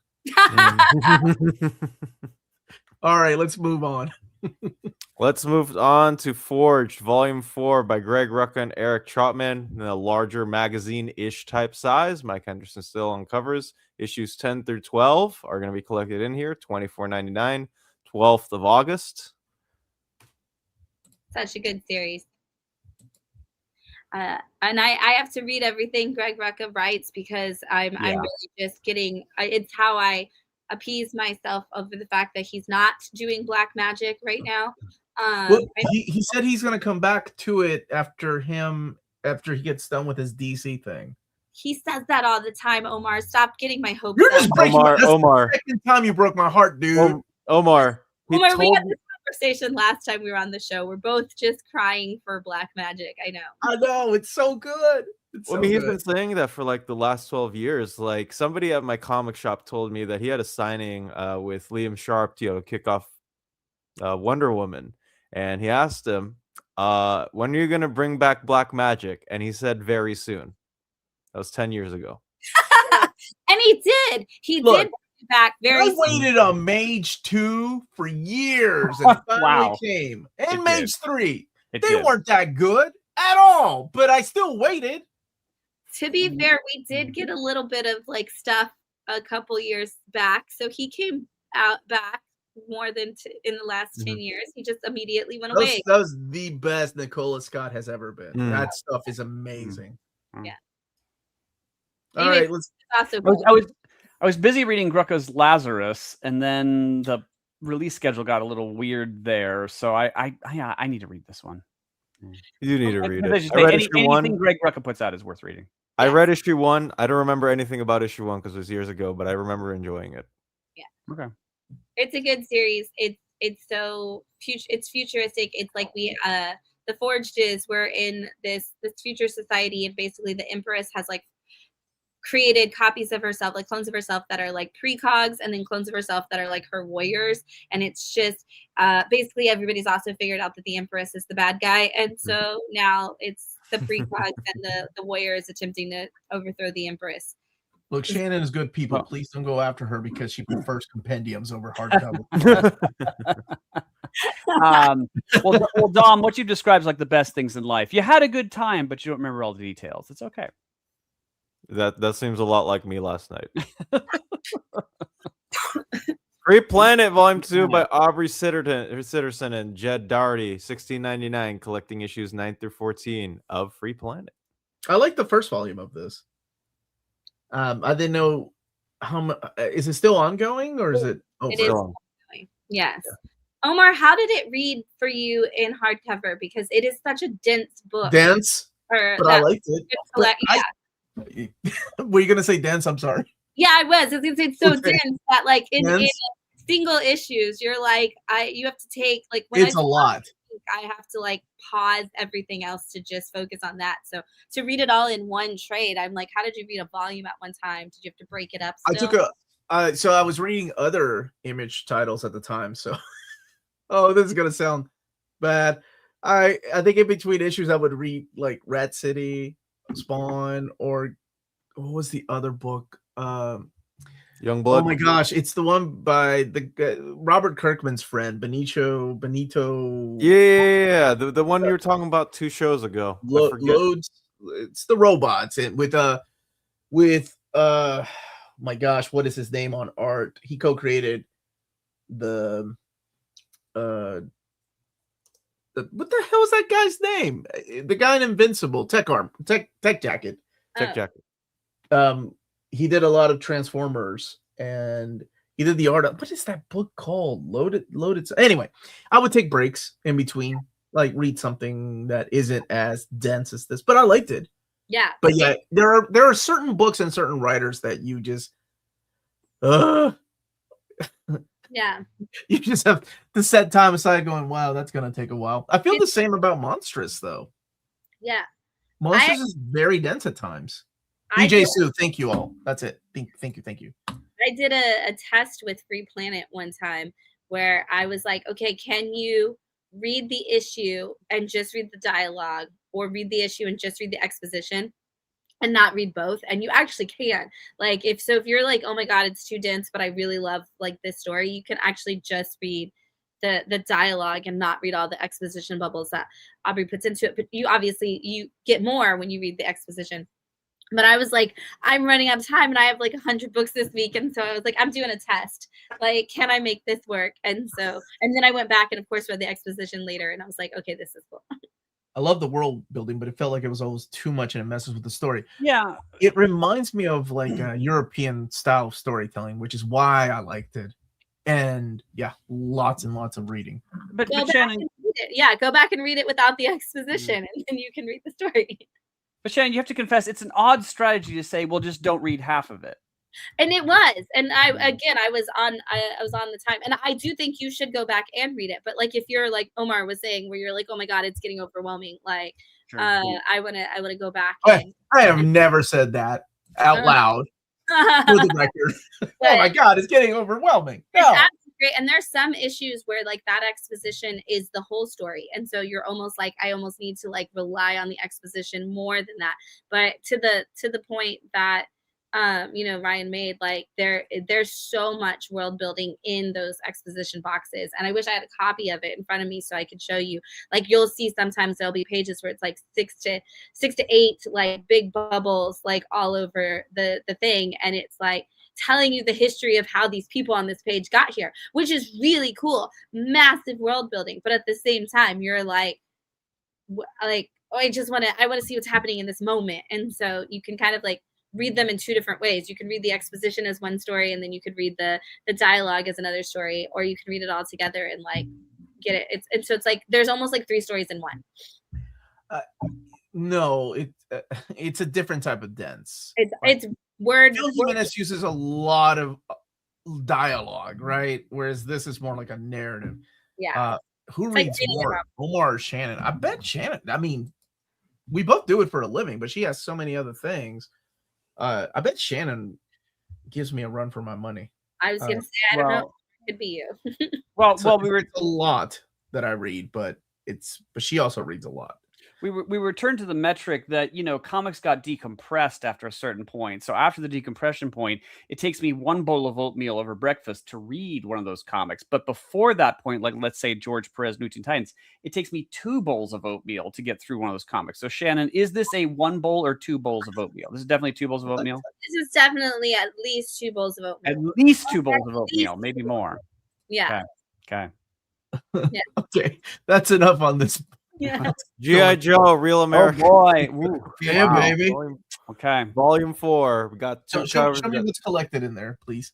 All right, let's move on. Let's move on to Forged, Volume 4 by Greg Rucka and Eric Trotman in a larger magazine-ish type size. Mike Henderson still on covers. Issues 10 through 12 are going to be collected in here, $24.99, 12th of August. Such a good series. And I have to read everything Greg Rucka writes because I'm really just getting, it's how I appease myself over the fact that he's not doing black magic right now. Well, he said he's going to come back to it after he gets done with his DC thing. He says that all the time, Omar. Stop getting my hopes You're just breaking Omar. The second time you broke my heart, dude. Omar, we had this conversation last time we were on the show. We're both just crying for black magic. I know. It's so good. He's been saying that for like the last 12 years. Like somebody at my comic shop told me that he had a signing with Liam Sharp to kick off Wonder Woman, and he asked him, "When are you going to bring back black magic?" And he said, "Very soon." That was 10 years ago. And he did. He did back very soon. I waited on Mage 2 for years, and it finally came. And Mage 3. They weren't that good at all, but I still waited. To be fair, we did get a little bit of like stuff a couple years back. So he came out back more than in the last 10 years. He just immediately went That away. was the best Nicola Scott has ever been. That stuff is amazing. Yeah. All Anyway, right, let's. also cool. I was busy reading Grucka's Lazarus, and then the release schedule got a little weird there. So I need to read this one. You need to read it. I read anything Greg Rucka puts out is worth reading. I read issue 1. I don't remember anything about issue 1 because it was years ago, but I remember enjoying it. Yeah. Okay. It's a good series. It's so it's futuristic. It's like the Forged is we're in this future society, and basically the Empress has like created copies of herself, like clones of herself that are like precogs, and then clones of herself that are like her warriors. And it's just basically everybody's also figured out that the Empress is the bad guy, and so now it's the precogs and the warriors attempting to overthrow the Empress. Look, Shannon is good people. Please don't go after her because she prefers compendiums over hardcover. Well, Dom, what you describe is like the best things in life. You had a good time, but you don't remember all the details. It's okay. That seems a lot like me last night. Free Planet Volume 2 by Aubrey Sitterson and Jed Doherty, $16.99, collecting issues 9 through 14 of Free Planet. I like the first volume of this. I didn't know how much. Is it still ongoing, or is it? Oh, it is ongoing. Yes. Yeah. Omar, how did it read for you in hardcover? Because it is such a dense book. Dense, but I liked it. Were you gonna say dense? I'm sorry. Yeah, I was. It's so dense that like in single issues, you're like you have to take like when it's a lot. I have to like pause everything else to just focus on that. So to read it all in one trade, I'm like, how did you read a volume at one time? Did you have to break it up still? So I was reading other Image titles at the time. So, this is gonna sound bad. I think in between issues I would read like Rat City, Spawn, or what was the other book? Youngblood. Oh my gosh, it's the one by the Robert Kirkman's friend, Benito. Yeah, the one you were talking about 2 shows ago. Loads. It's the robots and with my gosh, what is his name on art? He co-created the what the hell is that guy's name? The guy in Invincible, Tech Jacket. Tech Jacket. He did a lot of Transformers, and he did the art of, what is that book called? Loaded. Anyway, I would take breaks in between, like read something that isn't as dense as this, but I liked it. Yeah. But yeah, there are certain books and certain writers that you just yeah. You just have to set time aside going, wow, that's gonna take a while. I feel the same about Monstrous though. Yeah. Monstrous is very dense at times. DJ Sue, thank you all. That's it. Thank you. I did a test with Free Planet one time where I was like, okay, can you read the issue and just read the dialogue, or read the issue and just read the exposition and not read both? And you actually can. Like if you're like, oh my God, it's too dense, but I really love like this story, you can actually just read the dialogue and not read all the exposition bubbles that Aubrey puts into it. But you get more when you read the exposition. But I was like, I'm running out of time and I have like 100 books this week. And so I was like, I'm doing a test. Like, can I make this work? And then I went back and of course read the exposition later. And I was like, okay, this is cool. I love the world building, but it felt like it was always too much and it messes with the story. Yeah. It reminds me of like a European style of storytelling, which is why I liked it. And yeah, lots and lots of reading. But Shannon, go back and read it without the exposition and then you can read the story. But Shannon, you have to confess, it's an odd strategy to say, well, just don't read half of it. And it was, and I was on the time, and I do think you should go back and read it. But like, if you're like Omar was saying, where you're like, oh my God, it's getting overwhelming. Like, sure. I want to go back. I have never said that out loud. For the record. Oh my God, it's getting overwhelming. No. Great. And there's some issues where like that exposition is the whole story. And so you're almost like, I almost need to like rely on the exposition more than that. But to the point that, Ryan made, like there's so much world building in those exposition boxes. And I wish I had a copy of it in front of me so I could show you. Like you'll see sometimes there'll be pages where it's like 6 to 8 like big bubbles like all over the thing. And it's like telling you the history of how these people on this page got here, which is really cool. Massive world building. But at the same time, you're like, oh, I want to see what's happening in this moment. And so you can kind of like read them in two different ways. You can read the exposition as one story, and then you could read the dialogue as another story, or you can read it all together and like get it. So it's like there's almost like 3 stories in one. No, it's a different type of dense. It's word. Phil Jimenez uses a lot of dialogue, right? Whereas this is more like a narrative. Yeah. Who reads more, Omar or Shannon? I bet Shannon. I mean, we both do it for a living, but she has so many other things. I bet Shannon gives me a run for my money. I was gonna say, I don't know. It could be you. well, we were a lot that I read, but she also reads a lot. We returned to the metric that, you know, comics got decompressed after a certain point. So after the decompression point, it takes me 1 bowl of oatmeal over breakfast to read one of those comics. But before that point, like let's say George Perez, New Teen Titans, it takes me 2 bowls of oatmeal to get through one of those comics. So Shannon, is this a 1 bowl or 2 bowls of oatmeal? This is definitely 2 bowls of oatmeal. This is definitely at least 2 bowls of oatmeal. At least 2 bowls of oatmeal, maybe more. Yeah. Okay. Yeah. Okay, that's enough on this. Yeah. G.I. Joe, Real America. Oh boy. Ooh, yeah, wow. baby. Volume 4. We got 2 covers. Show me what's collected in there, please.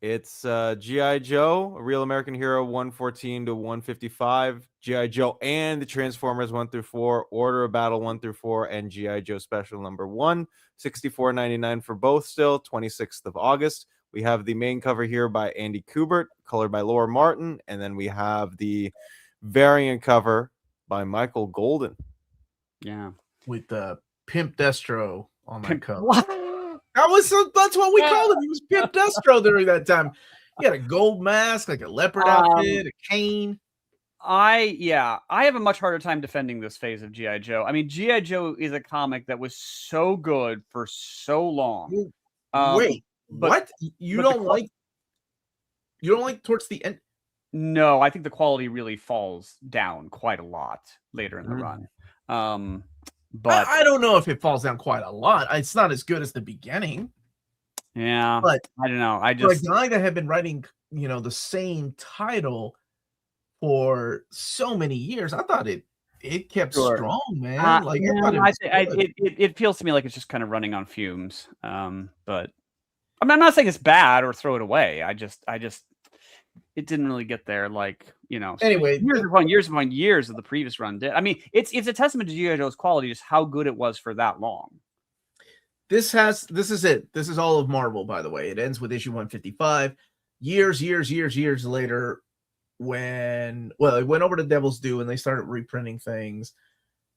It's G.I. Joe, A Real American Hero 114 to 155, G.I. Joe and the Transformers 1 through 4, Order of Battle 1 through 4, and G.I. Joe Special number 1, $64.99 for both still, 26th of August. We have the main cover here by Andy Kubert, colored by Laura Martin, and then we have the variant cover by Michael Golden. Yeah. With the Pimp Destro on that cover. What? That's what we called him. He was Pimp Destro during that time. He had a gold mask, like a leopard outfit, a cane. I have a much harder time defending this phase of G.I. Joe. I mean, G.I. Joe is a comic that was so good for so long. Wait, what? You don't like towards the end? No, I think the quality really falls down quite a lot later in the run. But I don't know if it falls down quite a lot. It's not as good as the beginning. Yeah, but I don't know. For a guy that had been writing, you know, the same title for so many years, I thought it kept strong, man. It feels to me like it's just kind of running on fumes. But I mean, I'm not saying it's bad or throw it away. I just it didn't really get there, like, you know. Anyway, years upon years of the previous run did. I mean, it's a testament to G.I. Joe's quality, just how good it was for that long. This is it. This is all of Marvel, by the way. It ends with issue 155. Years later, it went over to Devil's Due and they started reprinting things.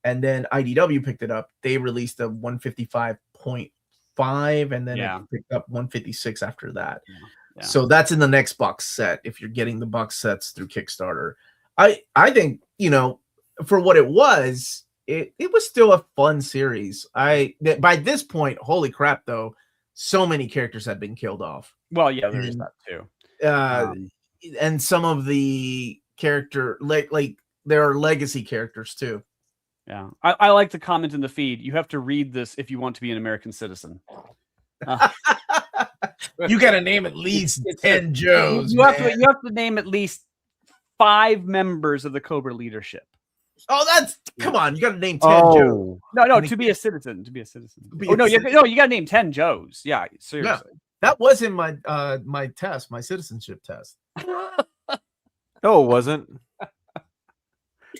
And then IDW picked it up. They released a 155.5, and then it picked up 156 after that. Yeah. So that's in the next box set if you're getting the box sets through Kickstarter. I think, you know, for what it was, it was still a fun series. By this point, holy crap, though, so many characters had been killed off. Well, yeah, there is that too. And some of the character, like there are legacy characters too. Yeah, I like the comment in the feed. You have to read this if you want to be an American citizen. You got to name at least 10 Joes. You have to name at least 5 members of the Cobra leadership. Oh, come on! You got to name 10 Joes. No, to be a citizen. You got to name 10 Joes. Yeah, seriously. Yeah, that was in my my test, my citizenship test. No, it wasn't.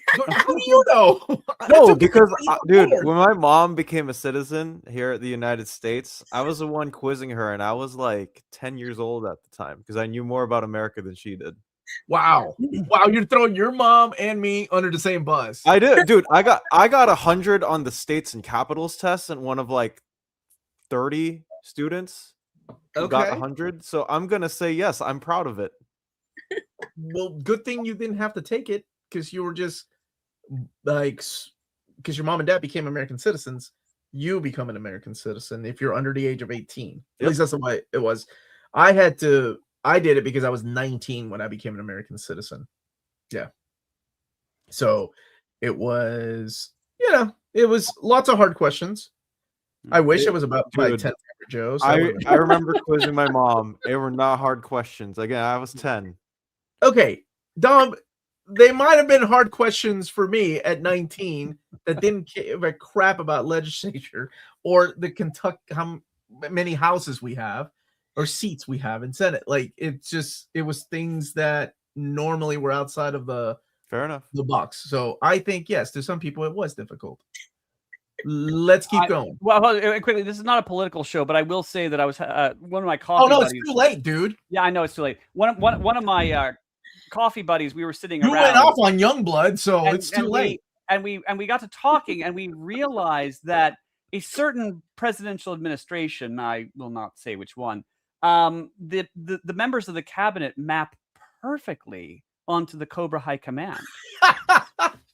How do you know? No, because dude, when my mom became a citizen here at the United States, I was the one quizzing her, and I was like 10 years old at the time because I knew more about America than she did. Wow, you're throwing your mom and me under the same bus. I did, dude. I got 100 on the states and capitals test, and one of like 30 students got 100. So I'm gonna say yes. I'm proud of it. Well, good thing you didn't have to take it because you were just like, because your mom and dad became American citizens. You become an American citizen if you're under the age of 18. At least that's the way it was. I did it because I was 19 when I became an American citizen. Yeah. So it was, it was lots of hard questions. I wish it was about my 10th Joe. So I remember quizzing my mom. They were not hard questions. Again, I was 10. Okay, Dom, they might have been hard questions for me at 19 that didn't give a crap about legislature or the Kentucky, how many houses we have or seats we have in Senate. Like, it was things that normally were outside of the Fair enough. The box. So I think, yes, to some people it was difficult. Let's keep going. Well, quickly, this is not a political show, but I will say that I was one of my coffee. Oh no, buddies, it's too late, dude. Yeah, I know it's too late. One of my coffee buddies, we were sitting you around. went off on Youngblood, so it's too late. We got to talking, and we realized that a certain presidential administration, I will not say which one, the members of the cabinet map perfectly onto the Cobra High Command.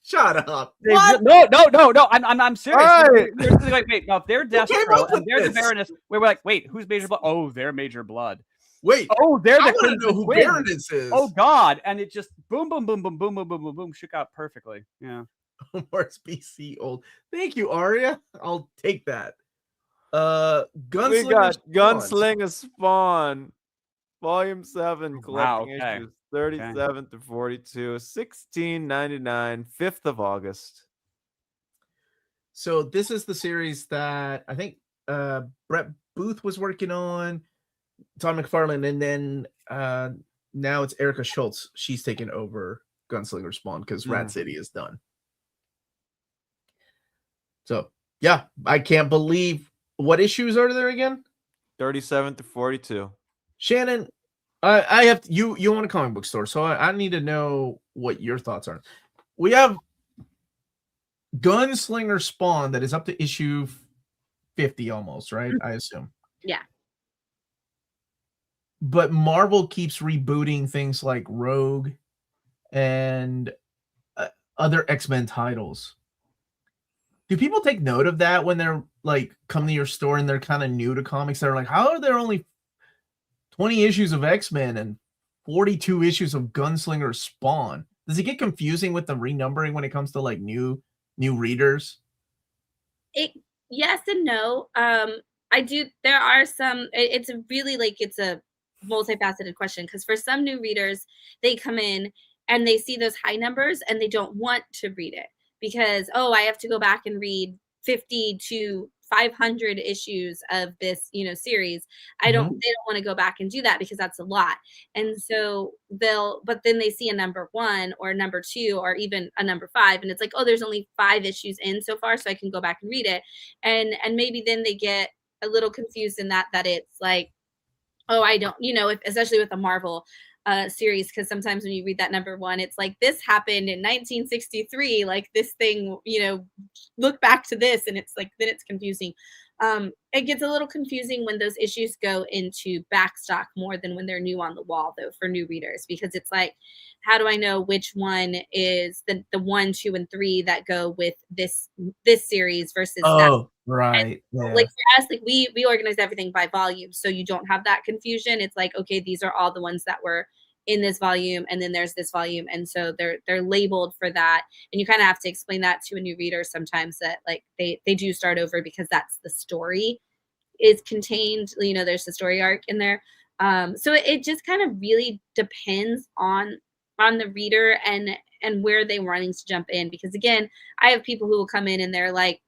Shut up! No. I'm serious. Right. Wait, no, if they're Destro and they're the Baroness, we're like, wait, who's Major Blood? Oh, they're Major Blood. Wait, oh, they're I the want to know who Twins. Baroness is. Oh God! And it just boom, boom, boom, boom, boom, boom, boom, boom, boom, shook out perfectly. Yeah. Morris BC old. Thank you, Aria. I'll take that. Gunslinger. We got Gunslinger Spawn, Volume 7, collecting issues 37 to 42, $16.99, 5th of August. So this is the series that I think Brett Booth was working on, Todd McFarlane, and then now it's Erica Schultz. She's taken over Gunslinger Spawn because Rat City is done. So yeah, I can't believe. What issues are there again? 37 to 42. Shannon, I have you own a comic book store, so I need to know what your thoughts are. We have Gunslinger Spawn that is up to issue 50 almost, right? I assume. Yeah. But Marvel keeps rebooting things like Rogue and other X-Men titles. Do people take note of that when they're like come to your store and they're kind of new to comics? They're like, how are there only 20 issues of X-Men and 42 issues of Gunslinger Spawn? Does it get confusing with the renumbering when it comes to like new readers? Yes and no. I do. There are some. It's a really it's a multifaceted question because for some new readers, they come in and they see those high numbers and they don't want to read it because I have to go back and read 50 to 500 issues of this series. They don't want to go back and do that because that's a lot, and so but then they see a number 1 or number 2 or even a number 5 and it's like, there's only 5 issues in so far, so I can go back and read it, and maybe then they get a little confused in that it's like, I don't, especially with a Marvel series, because sometimes when you read that number 1, it's like, this happened in 1963, like this thing, look back to this, and it's like, then it's confusing. It gets a little confusing when those issues go into backstock more than when they're new on the wall, though, for new readers, because it's like, how do I know which one is the 1, 2, and 3 that go with this series versus that? Right. Yeah. Like for us, like we organize everything by volume, so you don't have that confusion. It's like, okay, these are all the ones that were in this volume, and then there's this volume, and so they're labeled for that, and you kind of have to explain that to a new reader sometimes, that like they do start over because that's the story is contained, there's the story arc in there. So it just kind of really depends on the reader and where they wanting to jump in, because again, I have people who will come in and they're like,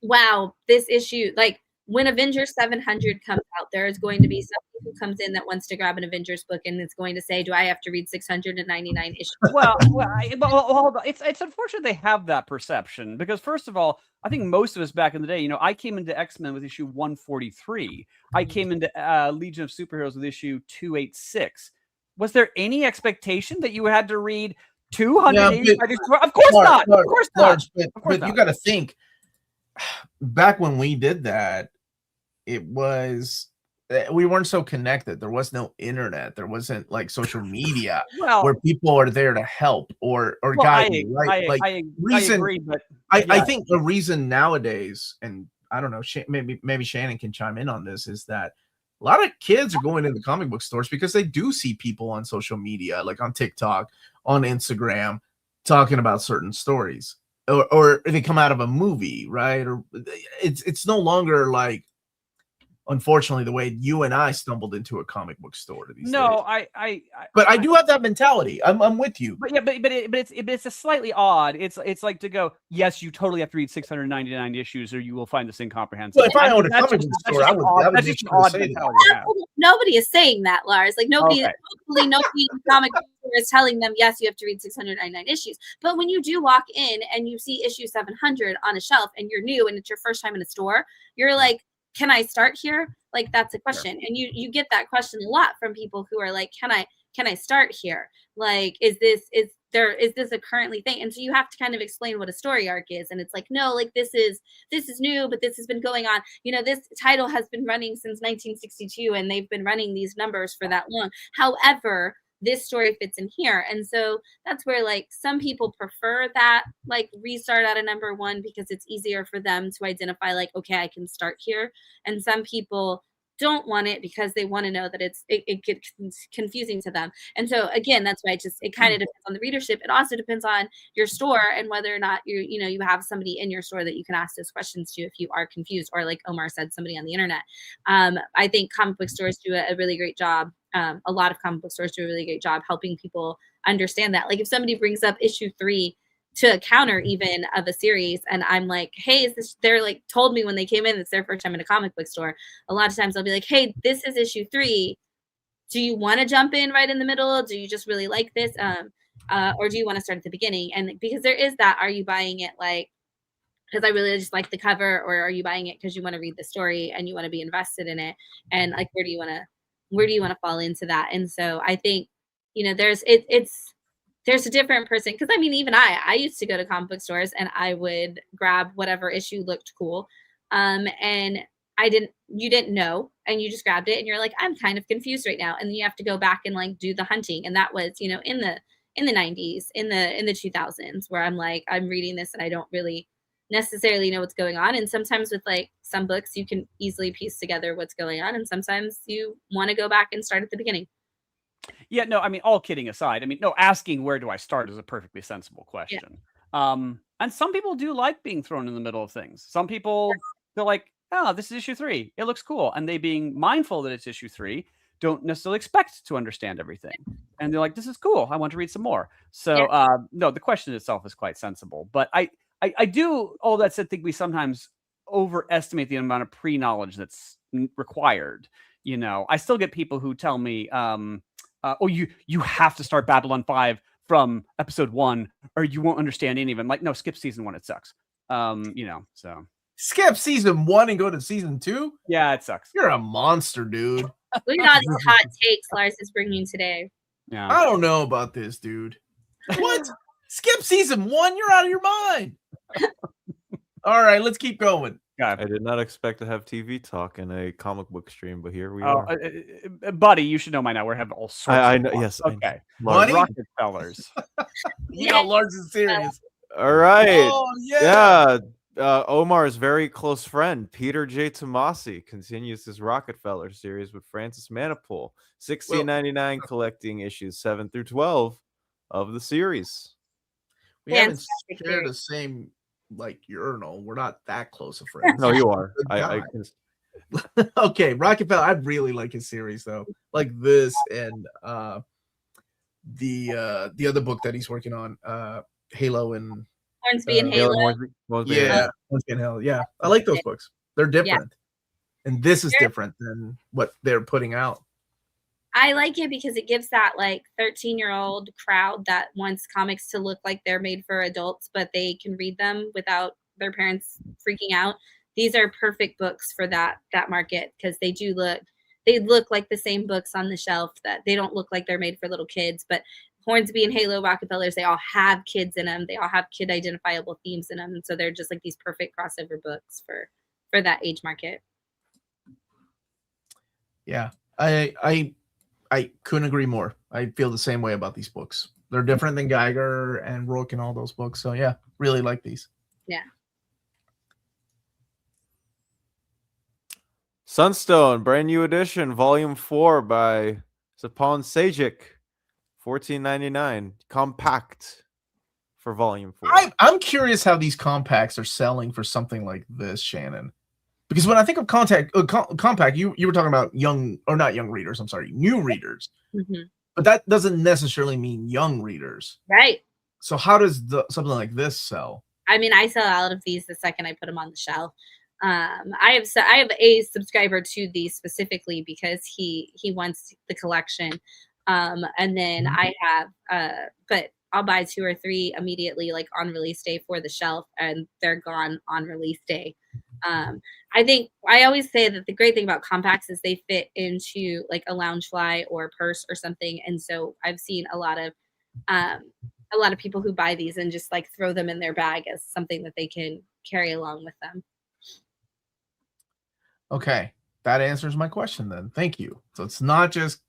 wow, this issue, like when Avengers 700 comes out, there is going to be somebody who comes in that wants to grab an Avengers book and it's going to say, do I have to read 699 issues? Well, hold on. It's unfortunate they have that perception, because first of all, I think most of us back in the day, I came into X-Men with issue 143. I came into Legion of Superheroes with issue 286. Was there any expectation that you had to read 285 issues? Of course not. Of course not. But you got to think, back when we did that, we weren't so connected. There was no internet. There wasn't like social media where people are there to help or guide you, right? I agree, but I think the reason nowadays, and I don't know, maybe Shannon can chime in on this, is that a lot of kids are going into comic book stores because they do see people on social media, like on TikTok, on Instagram, talking about certain stories. Or they come out of a movie, right? Or it's no longer like unfortunately, the way you and I stumbled into a comic book store these No, days. But I do have that mentality. I'm with you. But yeah, but it's a slightly odd. It's like to go, yes, you totally have to read 699 issues, or you will find this incomprehensible. Well, if I owned a comic book store, I would that's just an odd mentality to have. Nobody is saying that, Lars. Like nobody, Okay. hopefully nobody in the comic book store is telling them, yes, you have to read 699 issues. But when you do walk in and you see issue 700 on a shelf and you're new and it's your first time in a store, you're like, can I start here? Like that's a question. And you get that question a lot from people who are like, can I start here? Like, is this a currently thing? And so you have to kind of explain what a story arc is. And it's like, no, like this is new, but this has been going on. You know, this title has been running since 1962 and they've been running these numbers for that long. However, this story fits in here. And so that's where like some people prefer that like restart at a number 1 because it's easier for them to identify like, okay, I can start here. And some people don't want it because they want to know that it gets confusing to them. And so again, that's why it kind of depends on the readership. It also depends on your store and whether or not you have somebody in your store that you can ask those questions to if you are confused, or like Omar said, somebody on the internet. I think comic book stores do a really great job. A lot of comic book stores do a really great job helping people understand that. Like if somebody brings up issue 3 to a counter even of a series and I'm like, hey, is this, they're like told me when they came in it's their first time in a comic book store. A lot of times I'll be like, hey, this is issue 3. Do you want to jump in right in the middle? Do you just really like this? Or do you want to start at the beginning? And because there is that, are you buying it like because I really just like the cover, or are you buying it because you want to read the story and you want to be invested in it? And like where do you want to fall into that? And so I think, there's a different person, because I mean, even I used to go to comic book stores and I would grab whatever issue looked cool. And you didn't know, and you just grabbed it and you're like, I'm kind of confused right now. And then you have to go back and like do the hunting. And that was, in the 90s, in the 2000s, where I'm like, I'm reading this and I don't really necessarily know what's going on. And sometimes with like some books, you can easily piece together what's going on. And sometimes you want to go back and start at the beginning. Yeah, no, I mean, all kidding aside, I mean, no, asking where do I start is a perfectly sensible question. Yeah. And some people do like being thrown in the middle of things. Some people, they're like, oh, this is issue 3. It looks cool. And they, being mindful that it's issue 3, don't necessarily expect to understand everything. And they're like, this is cool. I want to read some more. So, no, the question itself is quite sensible. But I do, all that said, think we sometimes overestimate the amount of pre-knowledge that's required. I still get people who tell me, you have to start Babylon 5 from episode 1 or you won't understand any of it. I'm like, no, skip season 1. It sucks. So skip season 1 and go to season 2. Yeah, it sucks. You're a monster, dude. Look at all these hot takes Lars is bringing today. Yeah, I don't know about this, dude. What? Skip season 1? You're out of your mind. All right, let's keep going. I did not expect to have TV talk in a comic book stream, but here we are. Buddy, you should know by now. We're having all sorts. I know. Yes. Okay. Rockefellers. Yeah, Lars is serious. All right. Oh yeah. Omar's very close friend Peter J. Tomasi continues his Rockefeller series with Francis Manipool. $16.99, collecting issues 7 through 12 of the series. We haven't shared the same like urinal. We're not that close of friends. No, you are. Okay, Rockefeller. I really like his series though, like this and the other book that he's working on, Halo and Hornsby and Halo. Hornsby and Halo. Yeah, I like those books. They're different, and this is different than what they're putting out. I like it because it gives that like 13-year-old crowd that wants comics to look like they're made for adults, but they can read them without their parents freaking out. These are perfect books for that market, because they look like the same books on the shelf, that they don't look like they're made for little kids. But Hornsby and Halo, Rockefellers, they all have kids in them. They all have kid identifiable themes in them. And so they're just like these perfect crossover books for that age market. Yeah, I couldn't agree more. I feel the same way about these books. They're different than Geiger and Rook and all those books. So yeah, really like these. Yeah. Sunstone, brand new edition, volume 4 by Sapon Sajic. $14.99, compact for volume 4. I'm curious how these compacts are selling for something like this, Shannon. Because when I think of compact, you were talking about not young readers. I'm sorry, new readers. But that doesn't necessarily mean young readers, right? So how does something like this sell? I mean, I sell out of these the second I put them on the shelf. I have a subscriber to these specifically because he wants the collection, and then I have but I'll buy 2 or 3 immediately, like on release day for the shelf, and they're gone on release day. I think I always say that the great thing about compacts is they fit into like a lounge fly or purse or something, and so I've seen a lot of people who buy these and just like throw them in their bag as something that they can carry along with them. Okay, that answers my question then. Thank you. So it's not just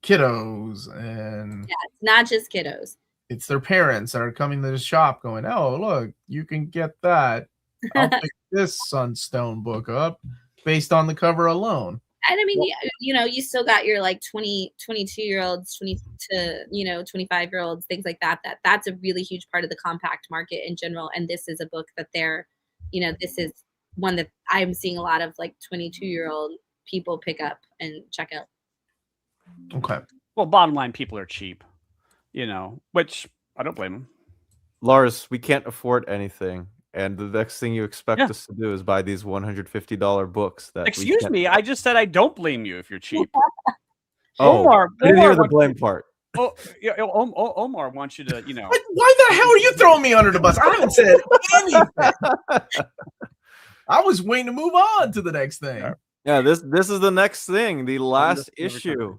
kiddos, and it's not just kiddos. It's their parents that are coming to the shop going, "Oh, look, you can get that. I'll pick this Sunstone book up based on the cover alone." And I mean, you still got your like 22-year-olds, 20 to 25-year-olds, things like that. That's a really huge part of the compact market in general. And this is a book that this is one that I'm seeing a lot of like 22-year-old people pick up and check out. Okay. Well, bottom line, people are cheap, which I don't blame them. Lars, we can't afford anything. And the next thing you expect us to do is buy these $150 books. Excuse me, I just said I don't blame you if you're cheap. Omar I didn't hear the blame part. Omar wants you to, Why the hell are you throwing me under the bus? I haven't said anything. I was waiting to move on to the next thing. Yeah, this is the next thing. The last issue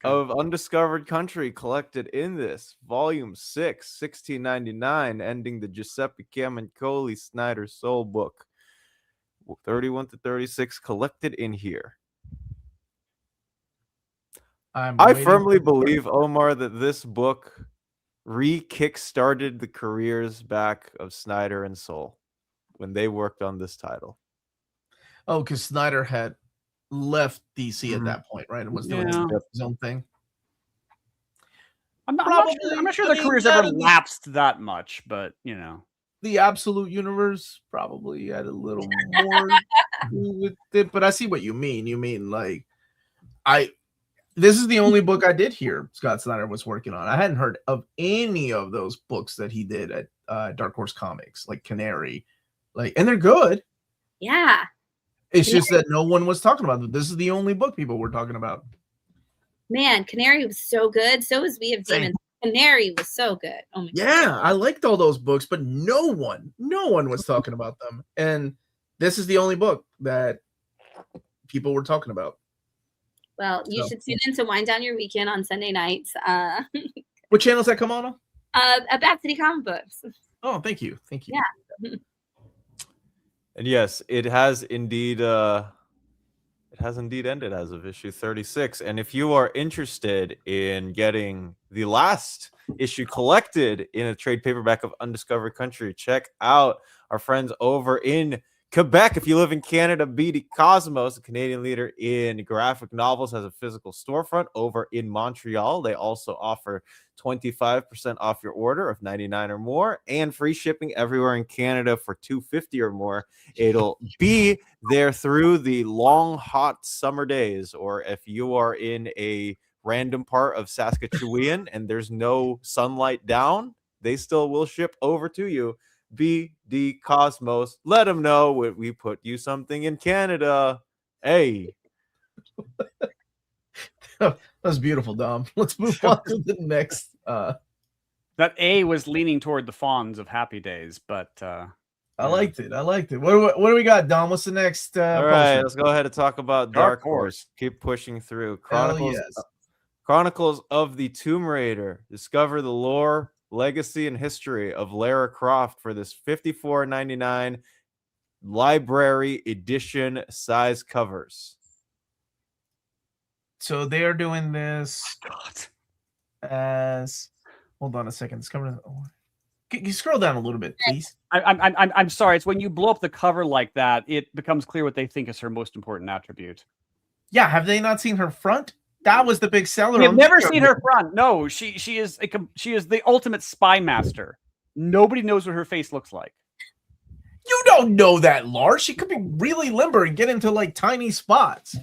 of Undiscovered Country collected in this volume 6, 1699, ending the Giuseppe Camuncoli Snyder Soul book, 31 to 36, collected in here. I firmly believe, Omar, that this book re-kickstarted the careers back of Snyder and Soul when they worked on this title. Oh, because Snyder had left DC at that point, right? And was doing his own thing. I'm not sure their careers ever lapsed that much, but the Absolute Universe probably had a little more with it. But I see what you mean. You mean like this is the only book I did hear Scott Snyder was working on. I hadn't heard of any of those books that he did at Dark Horse Comics, like Canary, and they're good. Yeah. It's just that no one was talking about it. This is the only book people were talking about. Man, Canary was so good. So was We Have Demons. Canary was so good. Oh my God. I liked all those books, but no one was talking about them. And this is the only book that people were talking about. Well, you should tune in to Wind Down Your Weekend on Sunday nights. What channels that come on? Bat City Comic Books. Oh, thank you. Yeah. And yes, it has indeed ended as of issue 36. And if you are interested in getting the last issue collected in a trade paperback of Undiscovered Country, check out our friends over in Quebec. If you live in Canada, BD Cosmos, a Canadian leader in graphic novels, has a physical storefront over in Montreal. They also offer 25% off your order of $99 or more and free shipping everywhere in Canada for $250 or more. It'll be there through the long, hot summer days, or if you are in a random part of Saskatchewan and there's no sunlight down, they still will ship over to you. BD Cosmos, let them know we put you something in Canada. Hey. That was beautiful, Dom. Let's move on to the next. That A was leaning toward the fawns of Happy Days, but I liked it. What do we got, Dom? What's the next? All right, let's go ahead and talk about Dark Horse. Keep pushing through. Chronicles of the Tomb Raider. Discover the lore, legacy, and history of Lara Croft for this $54.99 library edition size covers. So they are doing this as. Hold on a second. It's coming. Can you scroll down a little bit, please? I'm sorry. It's when you blow up the cover like that, it becomes clear what they think is her most important attribute. Yeah. Have they not seen her front? That was the big seller. We've never seen her front. No, she is the ultimate spy master. Nobody knows what her face looks like. You don't know that, Lars. She could be really limber and get into like tiny spots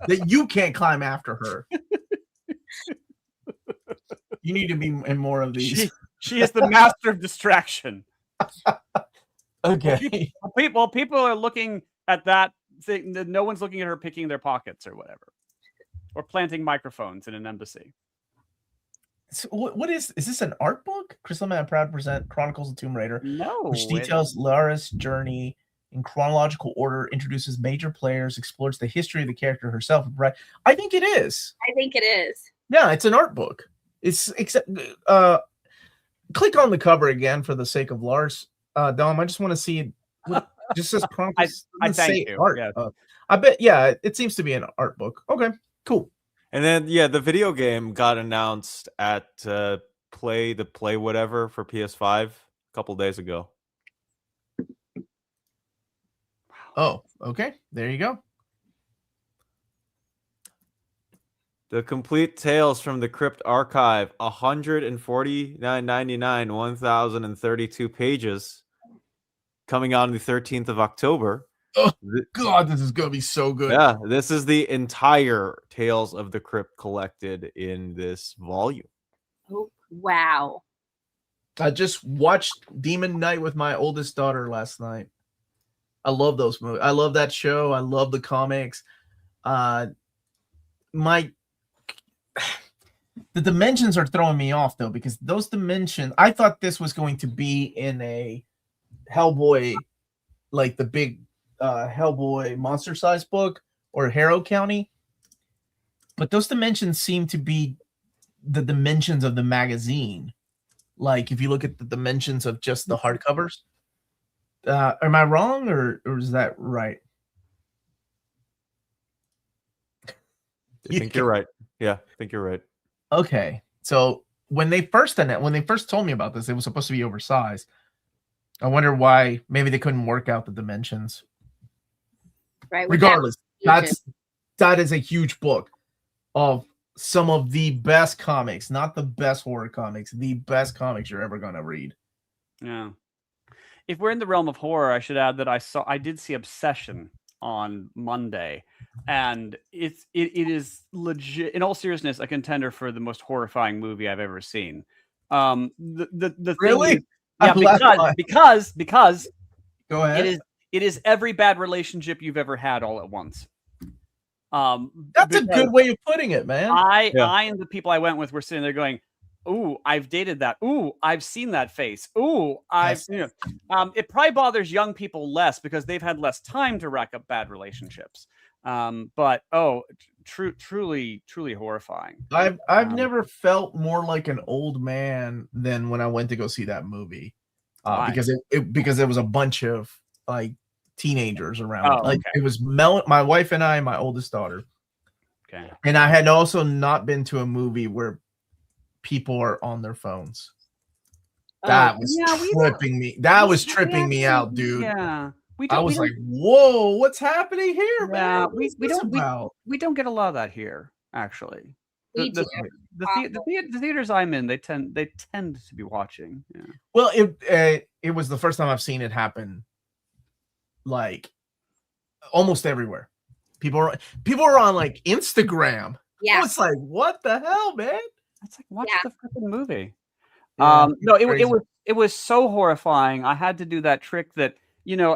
that you can't climb after her. You need to be in more of these. She is the master of distraction. Okay. People are looking at that thing. No one's looking at her picking their pockets or whatever, or planting microphones in an embassy. So what is this an art book? Crystal Man proud to present Chronicles of Tomb Raider, No, which details Lara's journey in chronological order, introduces major players, explores the history of the character herself. Right? I think it is. I think it is. Yeah, it's an art book. It's except click on the cover again for the sake of Lars. Dom, I just want to see it. Just says Chronicles. I thank you. Art. Yeah. I bet. Yeah, it seems to be an art book. Okay, cool. And then the video game got announced at Play Whatever for PS5 a couple days ago. Oh, okay. There you go. The complete Tales from the Crypt archive, 149.99, 1,032 pages, coming out on the 13th of October. Oh God, this is gonna be so good. Yeah, this is the entire Tales of the Crypt collected in this volume. Oh wow! I just watched Demon Knight with my oldest daughter last night. I love those movies. I love that show. I love the comics. The dimensions are throwing me off though, because those dimensions. I thought this was going to be in a Hellboy, like the big Hellboy monster size book or Harrow County, but those dimensions seem to be the dimensions of the magazine. Like if you look at the dimensions of just the hardcovers, am I wrong or is that right? I think you're right. Yeah, I think you're right. Okay, so when they first told me about this, it was supposed to be oversized. I wonder why. Maybe they couldn't work out the dimensions. Right. Regardless, that is a huge book of some of the best comics, not the best horror comics, the best comics you're ever gonna read. Yeah. If we're in the realm of horror, I should add that I did see Obsession on Monday, and it is legit, in all seriousness, a contender for the most horrifying movie I've ever seen. The Really? thing is, yeah, because Go ahead. It is every bad relationship you've ever had all at once. That's a good way of putting it, man. I and the people I went with were sitting there going, "Ooh, I've dated that. Ooh, I've seen that face. Ooh, it probably bothers young people less because they've had less time to rack up bad relationships. But truly horrifying. I've never felt more like an old man than when I went to go see that movie, because it was a bunch of like teenagers around. Oh, like okay. It was my wife and I, and my oldest daughter. Okay. And I had also not been to a movie where people are on their phones. That was tripping me. That was tripping me out, dude. Yeah. I was like, whoa, what's happening here, man? We don't get a lot of that here, actually. The theaters I'm in, they tend to be watching. Yeah. Well, it was the first time I've seen it happen, like almost everywhere. People are on like Instagram. Yeah, It's like, what the hell, man? It's like, watch the freaking movie. Yeah, no, it was so horrifying. I had to do that trick that,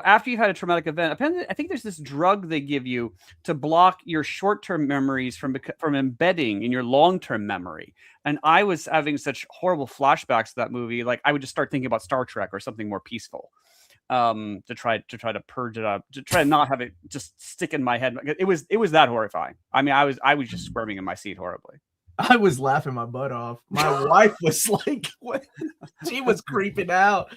after you've had a traumatic event, apparently, I think there's this drug they give you to block your short-term memories from embedding in your long-term memory. And I was having such horrible flashbacks to that movie, like I would just start thinking about Star Trek or something more peaceful, to try to purge it up, to try to not have it just stick in my head. It was that horrifying. I mean, I was just squirming in my seat horribly. I was laughing my butt off. My wife was like, what? She was creeping out.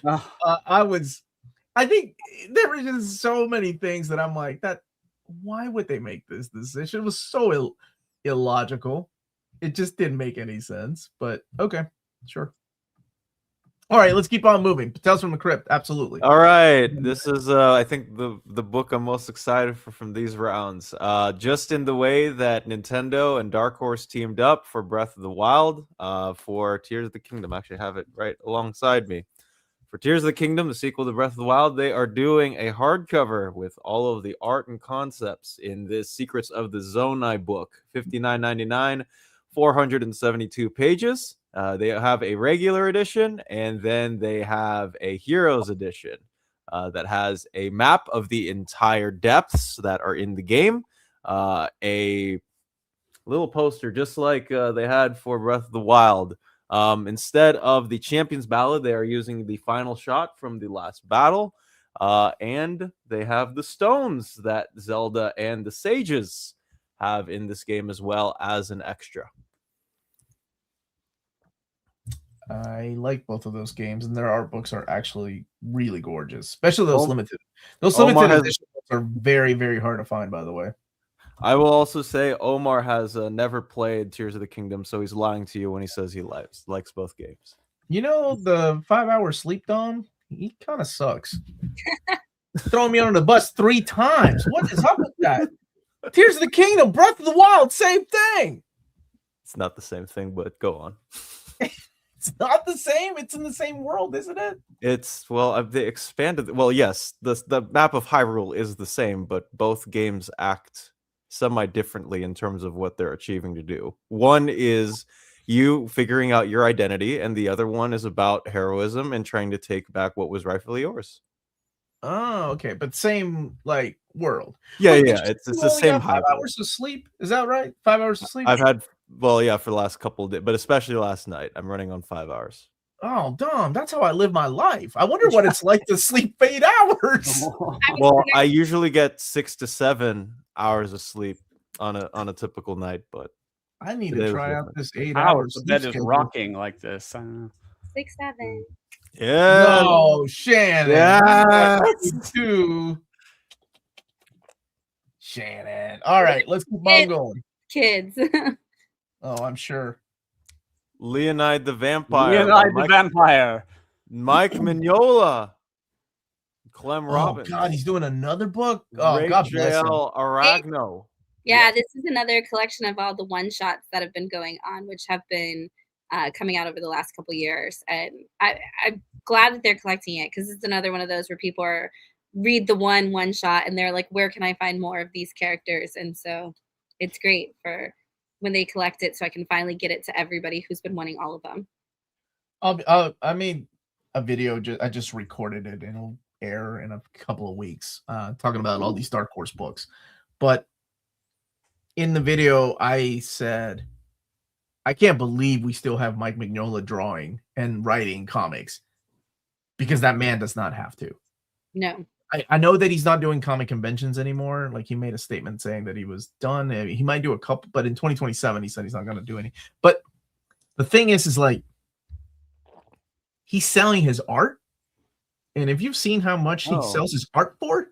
I think there were just so many things that I'm like, why would they make this decision? It was so illogical. It just didn't make any sense. But okay, sure. All right, let's keep on moving. Tales from the Crypt, absolutely. All right, this is I think the book I'm most excited for from these rounds. Just in the way that Nintendo and Dark Horse teamed up for Breath of the Wild, for Tears of the Kingdom. I actually have it right alongside me. For Tears of the Kingdom, the sequel to Breath of the Wild, they are doing a hardcover with all of the art and concepts in this Secrets of the Zonai book, $59.99, 472 pages. They have a regular edition, and then they have a Heroes edition that has a map of the entire depths that are in the game, a little poster just like they had for Breath of the Wild. Instead of the Champion's Ballad, they are using the final shot from the last battle. And they have the stones that Zelda and the sages have in this game as well as an extra. I like both of those games, and their art books are actually really gorgeous, especially those limited. Those limited editions are very, very hard to find, by the way. I will also say Omar has never played Tears of the Kingdom, so he's lying to you when he says he likes both games. You know, the 5-hour sleep Dom, he kind of sucks. Throwing me under the bus 3 times. What is up with that? Tears of the Kingdom, Breath of the Wild, same thing. It's not the same thing, but go on. It's not the same. It's in the same world, isn't it? It's, well, they expanded. Well, yes, the map of Hyrule is the same, but both games act semi-differently in terms of what they're achieving to do. One is you figuring out your identity, and the other one is about heroism and trying to take back what was rightfully yours. Oh, okay, but same like world. Yeah, Wait, yeah, it's the same. 5 hours of sleep, is that right? 5 hours of sleep. I've had, well, yeah, for the last couple of days, but especially last night, I'm running on 5 hours. Oh, Dom, that's how I live my life. I wonder what it's like to sleep 8 hours. Well, I usually get 6 to 7 hours of sleep on a typical night, but I need to try out this 8 How hours. the bed is rocking like this. I don't know. 6, 7. yeah. No, Shannon. Yeah. Two. Shannon. All right, let's keep on going. Kids. Oh, I'm sure. Leonide the Vampire. Leonide the Vampire. Mike Mignola. Clem Robbins. Oh, God, he's doing another book? Oh, God bless him. Aragno. Yeah, this is another collection of all the one-shots that have been going on, which have been coming out over the last couple years. And I'm glad that they're collecting it, because it's another one of those where people read the one shot and they're like, where can I find more of these characters? And so it's great for when they collect it, so I can finally get it to everybody who's been wanting all of them. I made a video. I just recorded it, and it'll air in a couple of weeks, talking about all these Dark Horse books. But in the video, I said, I can't believe we still have Mike Mignola drawing and writing comics, because that man does not have to. No. I know that he's not doing comic conventions anymore. Like, he made a statement saying that he was done. He might do a couple, but in 2027, he said he's not going to do any. But the thing is like, he's selling his art. And if you've seen how much he sells his art for,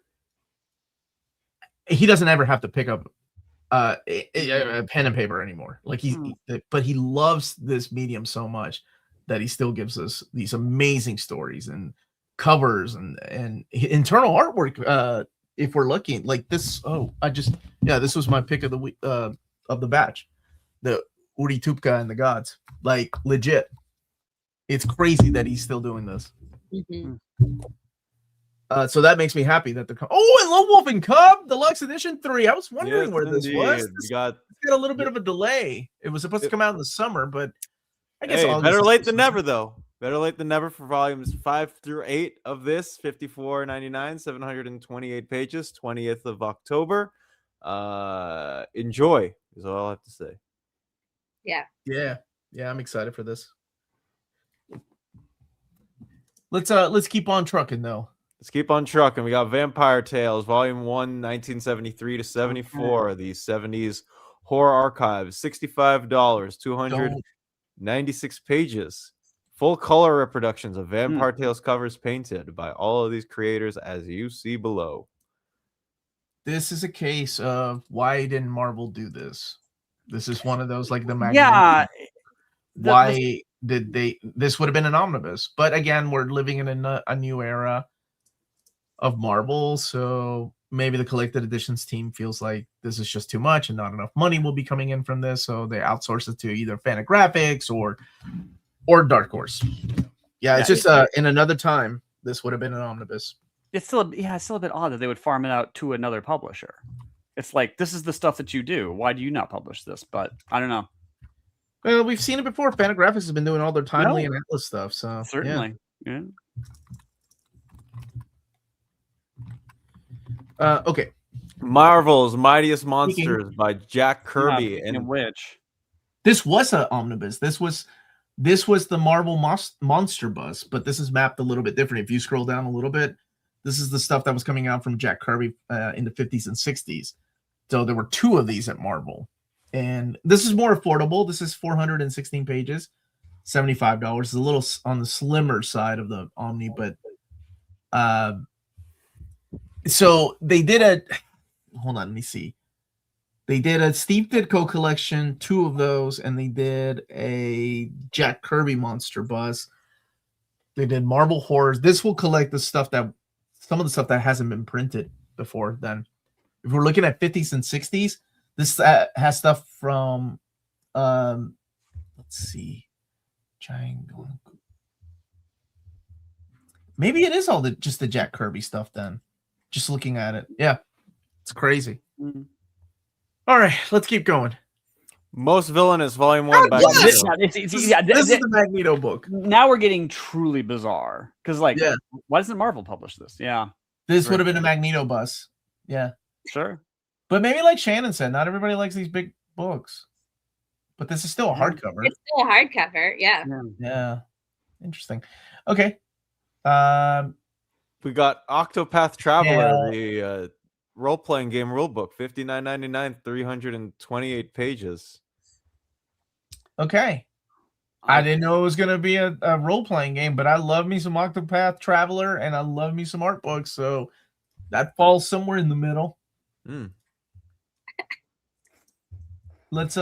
he doesn't ever have to pick up a pen and paper anymmer. Like, but he loves this medium so much that he still gives us these amazing stories and covers and internal artwork. If we're looking like this, this was my pick of the week, of the batch, the Uri Tupka and the Gods. Like, legit, it's crazy that he's still doing this. So that makes me happy that they're and Lone Wolf and Cub Deluxe Edition 3. I was wondering where this was. It's got a little bit of a delay. It was supposed to come out in the summer, but I guess better late than never, though. Better late than never for volumes 5 through 8 of this. $54.99, 728 pages, 20th of October. Enjoy is all I have to say. Yeah. I'm excited for this. Let's keep on trucking though. Let's keep on trucking. We got Vampire Tales, Volume 1, 1973 to 74. The 70s horror archives, $65, 296 pages. Full color reproductions of Vampire Tales covers painted by all of these creators, as you see below. This is a case of, why didn't Marvel do this? This is one of those, like, the magazine. Yeah. Why did they? This would have been an omnibus, but again, we're living in a new era of Marvel, so maybe the collected editions team feels like this is just too much and not enough money will be coming in from this, so they outsource it to either Fantagraphics or Dark Horse. Yeah, it's just in another time, this would have been an omnibus. It's still a bit odd that they would farm it out to another publisher. It's like, this is the stuff that you do. Why do you not publish this? But I don't know. Well, we've seen it before. Fantagraphics has been doing all their timely and Atlas stuff. So certainly, yeah. Okay. Marvel's Mightiest Monsters by Jack Kirby, and which this was an omnibus. This was the Marvel Monster Bus, but this is mapped a little bit different. If you scroll down a little bit, this is the stuff that was coming out from Jack Kirby in the 50s and 60s. So there were 2 of these at Marvel, and this is more affordable. This is 416 pages, $75. It's a little on the slimmer side of the Omni, but so they did a. Hold on, let me see. They did a Steve Ditko collection, 2 of those, and they did a Jack Kirby Monster Bus. They did Marvel Horrors. This will collect the stuff that some of the stuff that hasn't been printed before then. If we're looking at 50s and 60s, this has stuff from let's see. Maybe it is all just the Jack Kirby stuff then. Just looking at it. Yeah. It's crazy. Mm-hmm. All right, let's keep going. Most Villainous, Volume 1 by this is the Magneto book. Now we're getting truly bizarre. Because, like, why doesn't Marvel publish this? Yeah. This would have been a Magneto bus. Yeah. Sure. But maybe like Shannon said, not everybody likes these big books. But this is still a hardcover. It's still a hardcover, yeah. Yeah. Interesting. Okay. We got Octopath Traveler, the role-playing game rulebook, $59.99, 328 pages. Okay. I didn't know it was going to be a role-playing game, but I love me some Octopath Traveler, and I love me some art books, so that falls somewhere in the middle. Let's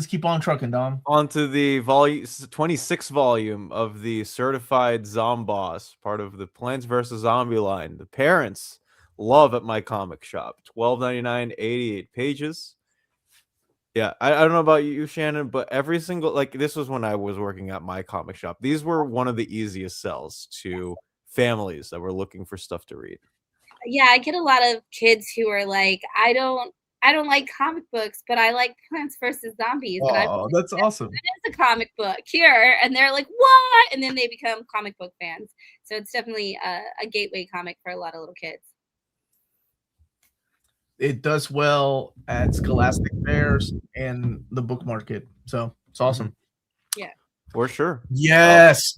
keep on trucking, Dom. On to the 26th volume of the Certified Zomboss, part of the Plants vs. Zombie line. The parents love at my comic shop. $12.99, 88 pages. Yeah, I don't know about you, Shannon, but every single, like, this was when I was working at my comic shop. These were one of the easiest sells to families that were looking for stuff to read. Yeah, I get a lot of kids who are like, I don't like comic books, but I like Plants vs. Zombies. Oh, that's awesome. It is a comic book here. And they're like, what? And then they become comic book fans. So it's definitely a gateway comic for a lot of little kids. It does well at Scholastic fairs and the book market. So it's awesome. Yeah. For sure. Yes.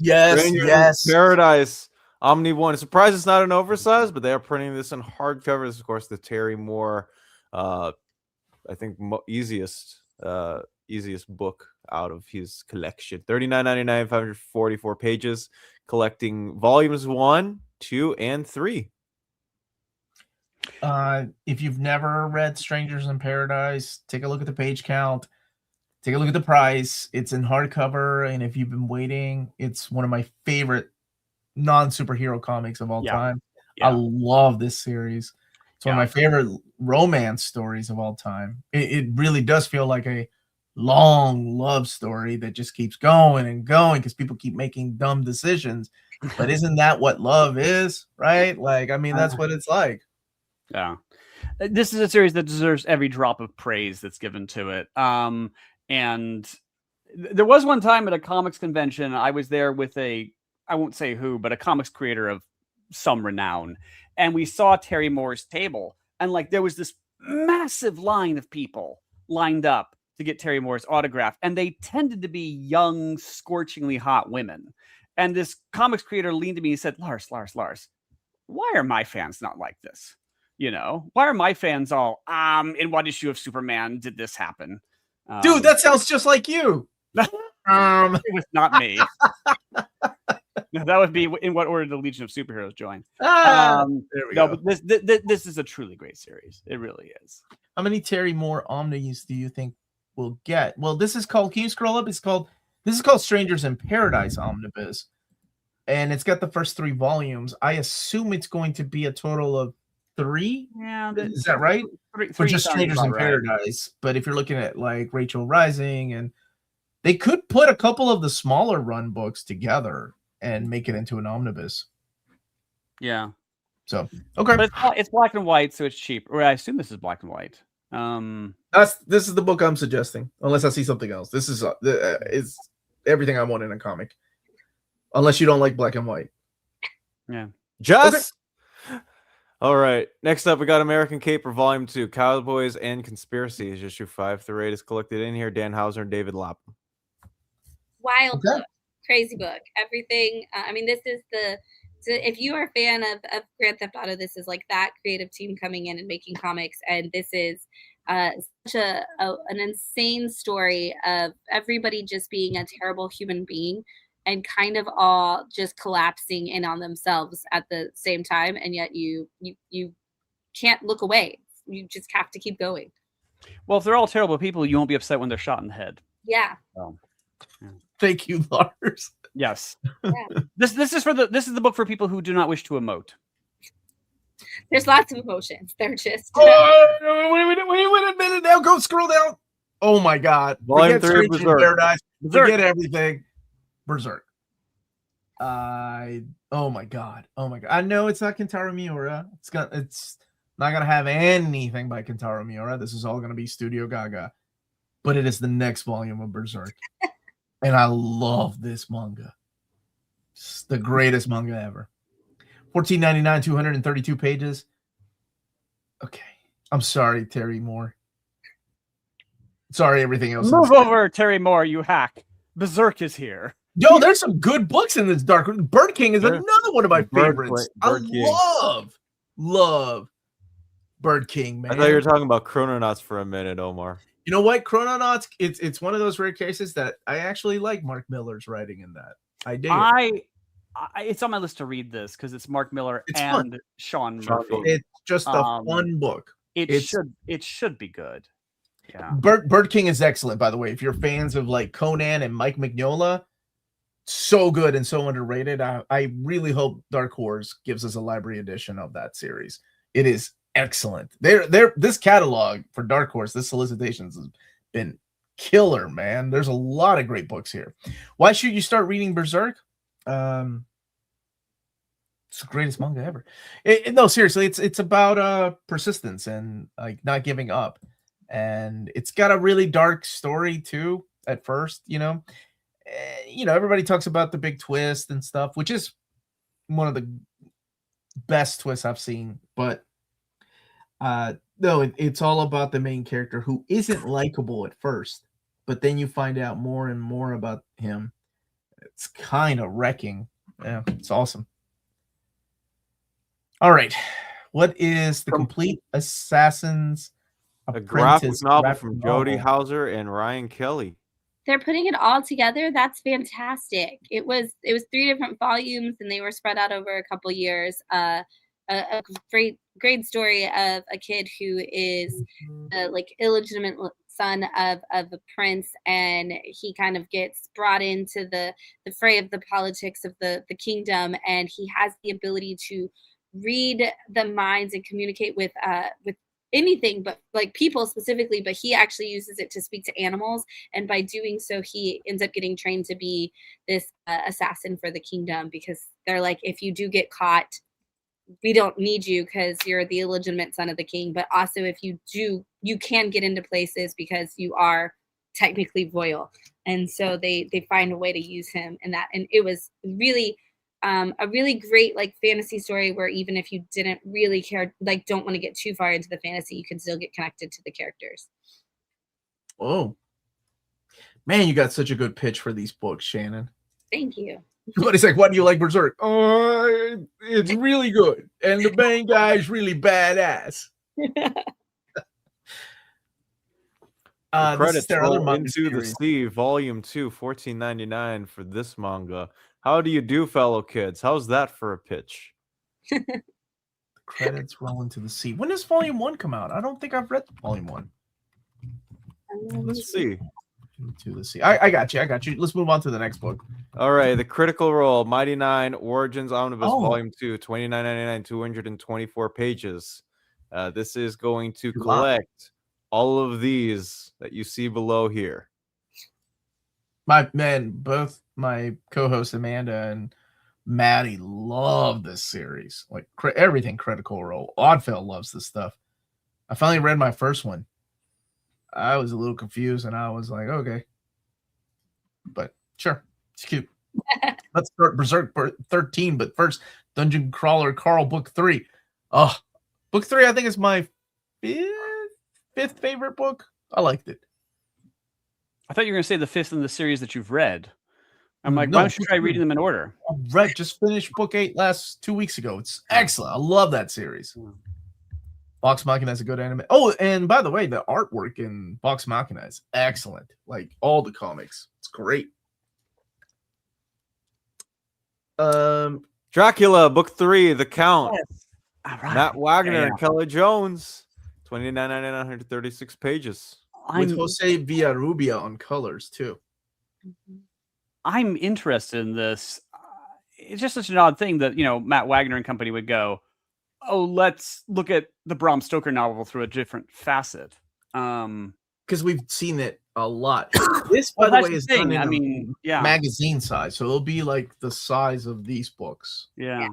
Paradise. Omni 1. Surprised it's not an oversized, but they are printing this in hardcover. This is, of course, the Terry Moore, I think, easiest book out of his collection. $39.99, 544 pages, collecting volumes 1, 2, and 3. If you've never read Strangers in Paradise, take a look at the page count. Take a look at the price. It's in hardcover, and if you've been waiting, it's one of my favorite non-superhero comics of all time. I love this series. It's one of my favorite romance stories of all time. It really does feel like a long love story that just keeps going and going because people keep making dumb decisions. But isn't that what love is, right? Like, I mean, that's what it's like. Yeah. This is a series that deserves every drop of praise that's given to it. And there was one time at a comics convention, I was there with I won't say who, but a comics creator of some renown. And we saw Terry Moore's table. And like, there was this massive line of people lined up to get Terry Moore's autograph. And they tended to be young, scorchingly hot women. And this comics creator leaned to me and said, Lars, why are my fans not like this? You know, why are my fans all, in what issue of Superman did this happen? Dude, that sounds just like you. It was not me. No, that would be in what order the Legion of Superheroes join. There we go. But this is a truly great series. It really is. How many Terry Moore omnis do you think we'll get? Well, this is called, can you scroll up? This is called Strangers in Paradise Omnibus. And it's got the first 3 volumes. I assume it's going to be a total of 3. Yeah. Is that right? For just Strangers in Paradise. But if you're looking at like Rachel Rising, and they could put a couple of the smaller run books together and make it into an omnibus. Yeah. So okay, but it's black and white, so it's cheap. Or I assume this is black and white. This is the book I'm suggesting, unless I see something else. This is everything I want in a comic, unless you don't like black and white. Yeah. Just all right. Next up, we got American Caper Volume 2, Cowboys and Conspiracies, issue 5-8 is collected in here. Dan Hauser and David Lapham. Wild book, crazy book. Everything. I mean, this is if you are a fan of Grand Theft Auto, this is like that creative team coming in and making comics, and this is such an insane story of everybody just being a terrible human being and kind of all just collapsing in on themselves at the same time, and yet you can't look away. You just have to keep going. Well, if they're all terrible people, you won't be upset when they're shot in the head. Yeah. Thank you, Lars. Yes. Yeah. This is the book for people who do not wish to emote. There's lots of emotions. They're just. Wait a minute now. Go scroll down. Oh my God! Volume 3 of Berserk. Paradise. Forget everything. Berserk. Oh my God. I know it's not Kentaro Miura. It's not gonna have anything by Kentaro Miura. This is all gonna be Studio Gaga, but it is the next volume of Berserk, and I love this manga. It's the greatest manga ever. $14.99, 232 pages. Okay, I'm sorry, Terry Moore. Sorry, everything else. Move over, Terry Moore, you hack. Berserk is here. Yo, there's some good books in this dark. Bird King is another one of my favorites. Bird I love Bird King, man. I thought you were talking about Chrononauts for a minute, Omar. You know what? Chrononauts, it's one of those rare cases that I actually like Mark Miller's writing in that. I dig it's on my list to read this because it's Mark Miller and fun. Sean Murphy. It's just a fun book. It should be good. Yeah. Bird King is excellent, by the way. If you're fans of like Conan and Mike Mignola, so good and so underrated. I really hope Dark Horse gives us a library edition of that series. It is excellent. This catalog for Dark Horse, this solicitations has been killer, man. There's a lot of great books here. Why should you start reading Berserk? It's the greatest manga ever. No, seriously, it's about persistence and like not giving up. And it's got a really dark story too at first, everybody talks about the big twist and stuff, which is one of the best twists I've seen. But no, it's all about the main character who isn't likable at first, but then you find out more and more about him. It's kind of wrecking. Yeah, it's awesome. All right. What is the Complete Assassins A graphic novel from Jody Hauser and Ryan Kelly. They're putting it all together. That's fantastic. It was 3 different volumes, and they were spread out over a couple years. A great story of a kid who is like illegitimate son of a prince, and he kind of gets brought into the fray of the politics of the kingdom, and he has the ability to read the minds and communicate with anything but like people specifically, but he actually uses it to speak to animals, and by doing so he ends up getting trained to be this assassin for the kingdom, because they're like, if you do get caught, we don't need you because you're the illegitimate son of the king, but also if you do, you can get into places because you are technically royal. And so they find a way to use him in that, and it was really a really great like fantasy story where even if you didn't really care, like don't want to get too far into the fantasy, you could still get connected to the characters. Oh man, you got such a good pitch for these books, Shannon. Thank you. Everybody's like, why do you like Berserk? Oh, it's really good, and the main guy is really badass. Credits roll Into the Sea, Volume 2, $14.99 for this manga. How do you do, fellow kids? How's that for a pitch? Credits roll into the sea. When does Volume 1 come out? I don't think I've read Volume 1. Let's see. Into the sea. I got you. Let's move on to the next book. All right, the Critical Role, Mighty Nine, Origins Omnibus, Volume 2, $29.99, 224 pages. This is going to collect all of these that you see below here. Both my co-host Amanda and Maddie loved this series. Like everything Critical Role. Oddfell loves this stuff. I finally read my first one. I was a little confused, and I was like, okay. But sure, it's cute. Let's start Berserk 13, but first, Dungeon Crawler Carl, Book 3. Oh, Book 3, I think is my fifth favorite book. I liked it. I thought you were going to say the fifth in the series that you've read. I'm like, why don't you try reading them in order? Just finished Book 8 2 weeks ago. It's excellent. I love that series. Vox Machina is a good anime. Oh, and by the way, the artwork in Vox Machina is excellent. Like all the comics. It's great. Dracula, Book 3, The Count. Yes. Right. Matt Wagner and Kelly Jones. 29.99, 136 pages. With Jose Villarrubia on colors, too. I'm interested in this. It's just such an odd thing that, Matt Wagner and company would go, oh, let's look at the Bram Stoker novel through a different facet. Because we've seen it a lot. This, by the way, is done in magazine size, so it'll be like the size of these books. Yeah.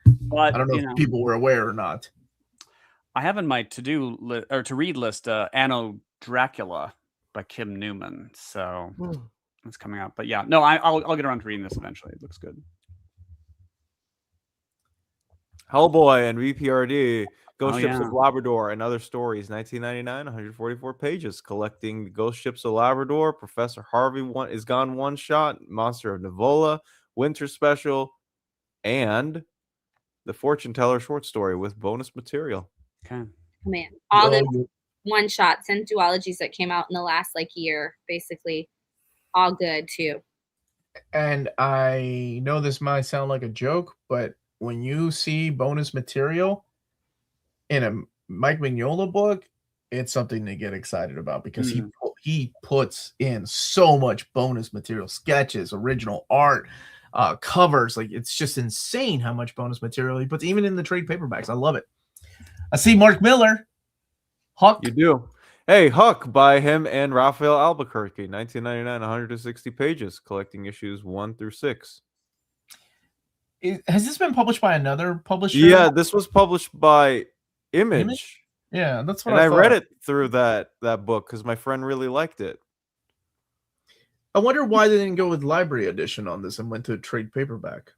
But I don't know if people were aware or not. I have in my to read list Anno Dracula by Kim Newman, so it's coming out. But yeah, no, I'll get around to reading this eventually. It looks good. Hellboy and VPRD, Ghost Ships of Labrador and Other Stories, 1999, 144 pages, collecting Ghost Ships of Labrador, Professor Harvey is Gone one shot, Monster of Nivola, Winter Special, and the Fortune Teller short story with bonus material. Okay. Man, all the one shots and duologies that came out in the last year, basically, all good too. And I know this might sound like a joke, but when you see bonus material in a Mike Mignola book, it's something to get excited about because he puts in so much bonus material, sketches, original art, covers. Like, it's just insane how much bonus material he puts, even in the trade paperbacks. I love it. I see Mark Miller. Huck. You do. Hey, Huck by him and Raphael Albuquerque, 1999, 160 pages, collecting issues 1 through 6. Has this been published by another publisher? Yeah, this was published by Image. Yeah, that's what I thought. read it through that book because my friend really liked it. I wonder why they didn't go with library edition on this and went to trade paperback.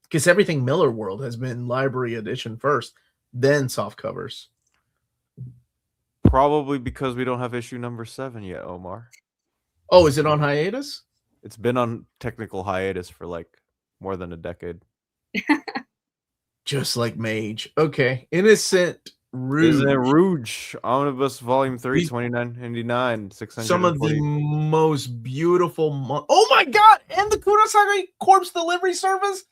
Because everything Miller World has been library edition first, then soft covers. Probably because we don't have issue number 7 yet, Omar. Oh, is it on hiatus? It's been on technical hiatus for more than a decade. Just like Mage. Okay. Innocent Rouge. Innocent Rouge. Omnibus Volume 3, 29.99, 600. Some of the most beautiful. Oh my God! And the Kurosaki Corpse Delivery Service.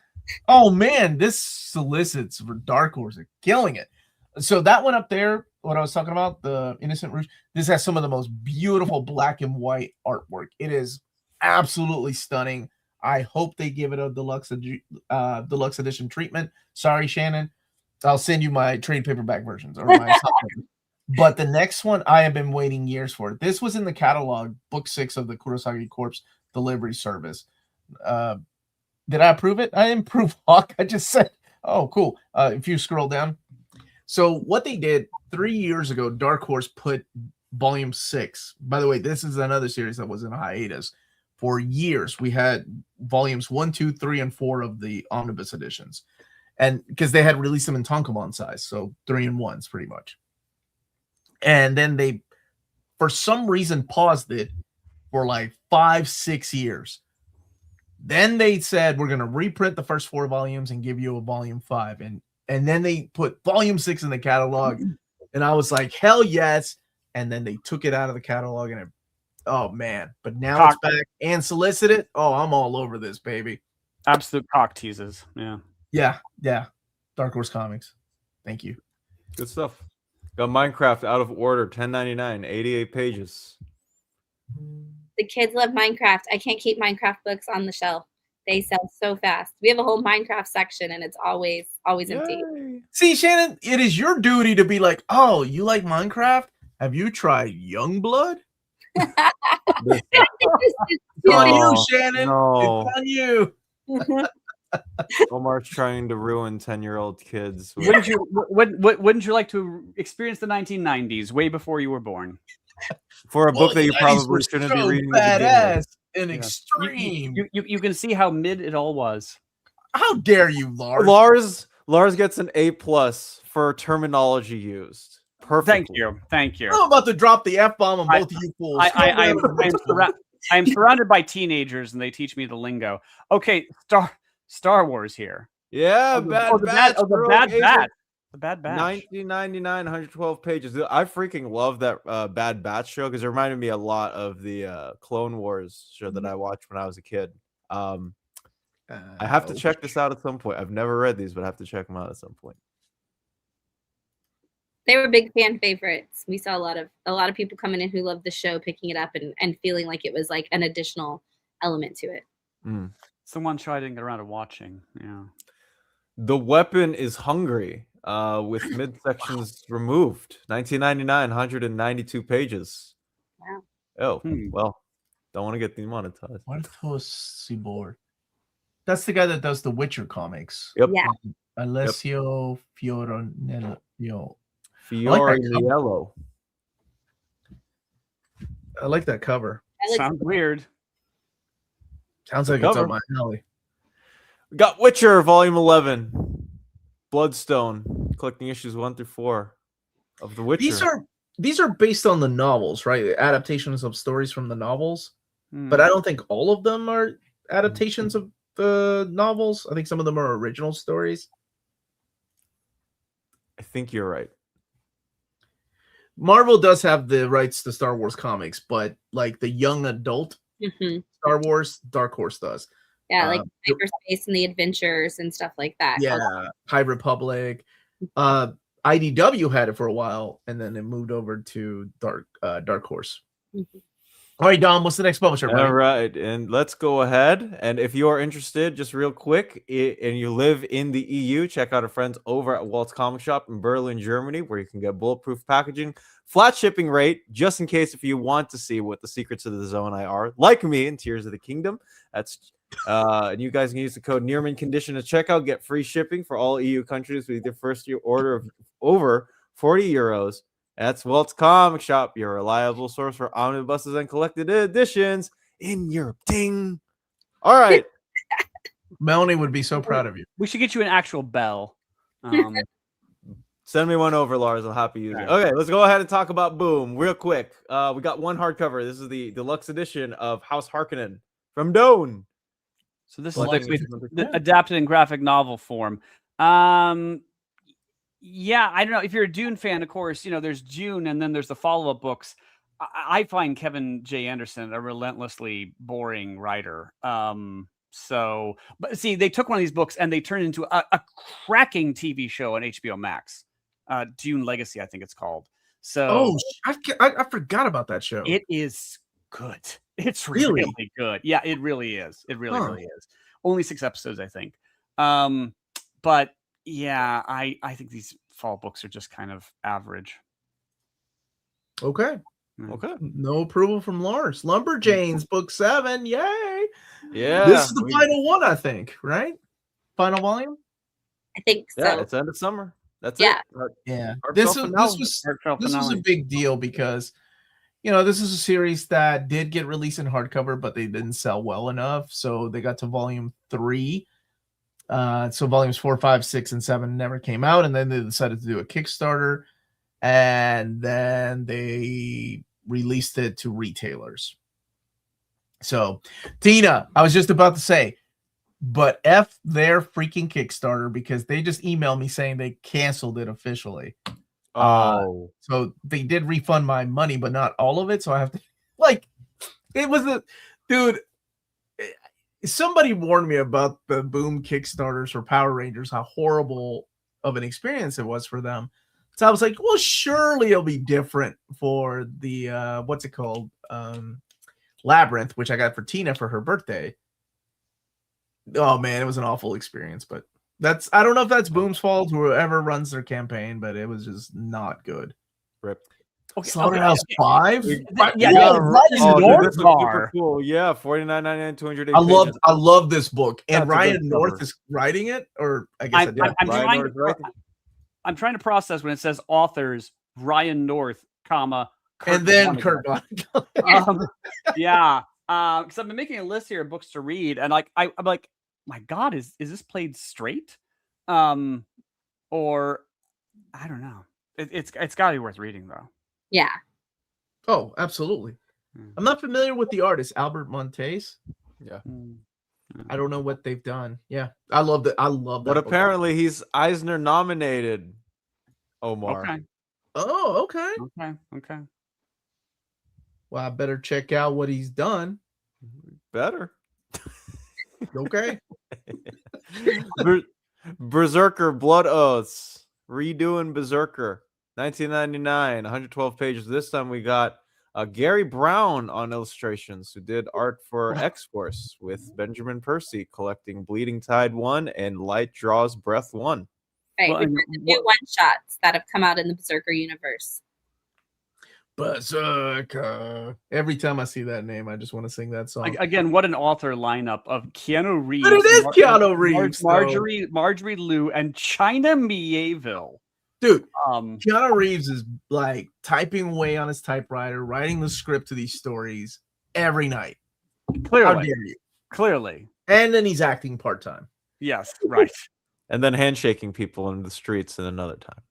Oh man, this solicits for Dark Horse are killing it. So that one up there, what I was talking about, the Innocent Rouge, this has some of the most beautiful black and white artwork. It is absolutely stunning. I hope they give it a deluxe edition treatment. Sorry, Shannon. I'll send you my trade paperback versions. But the next one, I have been waiting years for. This was in the catalog, book 6 of the Kurosaki Corpse Delivery Service. Did I approve it? I didn't approve Hawk. I just said, oh, cool. If you scroll down. So what they did 3 years ago, Dark Horse put volume 6. By the way, this is another series that was in a hiatus. For years, we had volumes 1, 2, 3, and 4 of the omnibus editions. And because they had released them in Tankobon size, so 3-in-1s pretty much. And then they, for some reason, paused it for 5-6 years. Then they said, we're going to reprint the first 4 volumes and give you a volume 5. And then they put volume 6 in the catalog. And I was like, hell yes. And then they took it out of the catalog and oh man. But now it's back and solicited. Oh, I'm all over this, baby. Absolute cock teases. Yeah. Yeah. Dark Horse Comics. Thank you. Good stuff. Got Minecraft Out of Order, 10.99, 88 pages. The kids love Minecraft. I can't keep Minecraft books on the shelf. They sell so fast. We have a whole Minecraft section, and it's always empty. See, Shannon, it is your duty to be like, oh, you like Minecraft? Have you tried Youngblood? It's on you, Shannon. No. It's on you. Omar's trying to ruin 10-year-old kids. Wouldn't you like to experience the 1990s way before you were born? For a book that you probably were shouldn't be so reading to begin with. badass and extreme. You can see how mid it all was. How dare you, Lars? Lars gets an A+ for terminology used. Perfect. Thank you. I'm about to drop the F-bomb on both of you fools. I am surrounded by teenagers, and they teach me the lingo. Okay, Star Wars here. Yeah, The Bad Batch. The Bad Batch. 1999, 112 pages. I freaking love that Bad Batch show because it reminded me a lot of the Clone Wars show that I watched when I was a kid. I have to check this out at some point. I've never read these, but I have to check them out at some point. They were big fan favorites. We saw a lot of people coming in who loved the show, picking it up and feeling like it was like an additional element to it. It's the one show I didn't get around to watching. Yeah. The Weapon is Hungry, with midsections removed. 1999, 192 pages. Wow. Oh, well, don't want to get demonetized. Seaboard. That's the guy that does the Witcher comics. Yep. Yeah. Alessio Fioranello. Fiorello. I like that cover. Sounds weird. Sounds like it's up my alley. We got Witcher, Volume 11. Bloodstone, collecting issues 1 through 4 of The Witcher. These are based on the novels, right? Adaptations of stories from the novels. But I don't think all of them are adaptations of the novels. I think some of them are original stories. I think you're right. Marvel does have the rights to Star Wars comics, but like the young adult Star Wars, Dark Horse does. Yeah, like Hyperspace and the Adventures and stuff like that. Yeah, High Republic. IDW had it for a while, and then it moved over to Dark Horse. All right, Dom, what's the next publisher? Buddy? All right, and let's go ahead. And if you are interested, just real quick, and you live in the EU, check out our friends over at Walt's Comic Shop in Berlin, Germany, where you can get bulletproof packaging, flat shipping rate, just in case if you want to see what the secrets of the Zone are, like me in Tears of the Kingdom. That's and you guys can use the code NearmintCondition at checkout, get free shipping for all EU countries with your first year order of over 40 euros. That's Walt's Comic Shop, your reliable source for omnibuses and collected editions in Europe. Ding. All right. Melanie would be so proud of you. We should get you an actual bell. Send me one over, Lars. I'll happy use it. Okay, let's go ahead and talk about Boom real quick. We got one hardcover. This is the deluxe edition of House Harkonnen from Doan. So this is like adapted in graphic novel form. Yeah, I don't know. If you're a Dune fan, of course, you know, there's Dune and then there's the follow-up books. I find Kevin J. Anderson a relentlessly boring writer. But see, they took one of these books and they turned it into a cracking TV show on HBO Max. Dune Legacy, I think it's called. So I forgot about that show. It is good. It's really good. Yeah, it really is. It really is. Only 6 episodes, I think. But yeah, I think these fall books are just kind of average. Okay. Okay. No approval from Lars. Lumberjanes, book 7. Yay. Yeah. This is the final one, I think, right? Final volume? I think so. Yeah, it's end of summer. That's it. Yeah. This was a big deal because, you know, this is a series that did get released in hardcover, but they didn't sell well enough. So they got to volume 3. So volumes 4, 5, 6, and 7 never came out. And then they decided to do a Kickstarter. And then they released it to retailers. So, Tina, I was just about to say, but F their freaking Kickstarter because they just emailed me saying they canceled it officially. So they did refund my money, but not all of it. So I have to, it was dude. Somebody warned me about the Boom Kickstarters for Power Rangers, how horrible of an experience it was for them. So I was like, well, surely it'll be different for the what's it called? Labyrinth, which I got for Tina for her birthday. Oh man, it was an awful experience, but I don't know if that's Boom's fault, whoever runs their campaign, but it was just not good. Rip. Slaughterhouse 5. North bar. Cool. Yeah, 49.99, 208 pages. I love this book, and That's Ryan North is writing it, or I guess I'm trying to process when it says authors Ryan North, comma, and then Kurt Vonnegut. Yeah, because I've been making a list here of books to read, and like I'm like, my God, is this played straight, or I don't know. It's got to be worth reading though. Yeah. Oh, absolutely. I'm not familiar with the artist Albert Montes. Yeah. I don't know what they've done. Yeah, I love that. I love that. But apparently, he's Eisner nominated. Omar. Okay. Oh, okay. Okay. Well, I better check out what he's done. Better. Okay. Berserker Blood Oaths. Redoing Berserker. 1999, 112 pages. This time we got Gary Brown on illustrations, who did art for X-Force with Benjamin Percy, collecting Bleeding Tide 1 and Light Draws Breath 1. Right, Well, the new one-shots that have come out in the Berserker universe. Berserker. Every time I see that name, I just want to sing that song. Again, what an author lineup of Keanu Reeves. But it is Keanu Reeves. Marjorie Liu, and China Mieville. Dude, Keanu Reeves is like typing away on his typewriter, writing the script to these stories every night. Clearly. How dare you? Clearly. And then he's acting part-time. Yes, right. And then handshaking people in the streets in another time.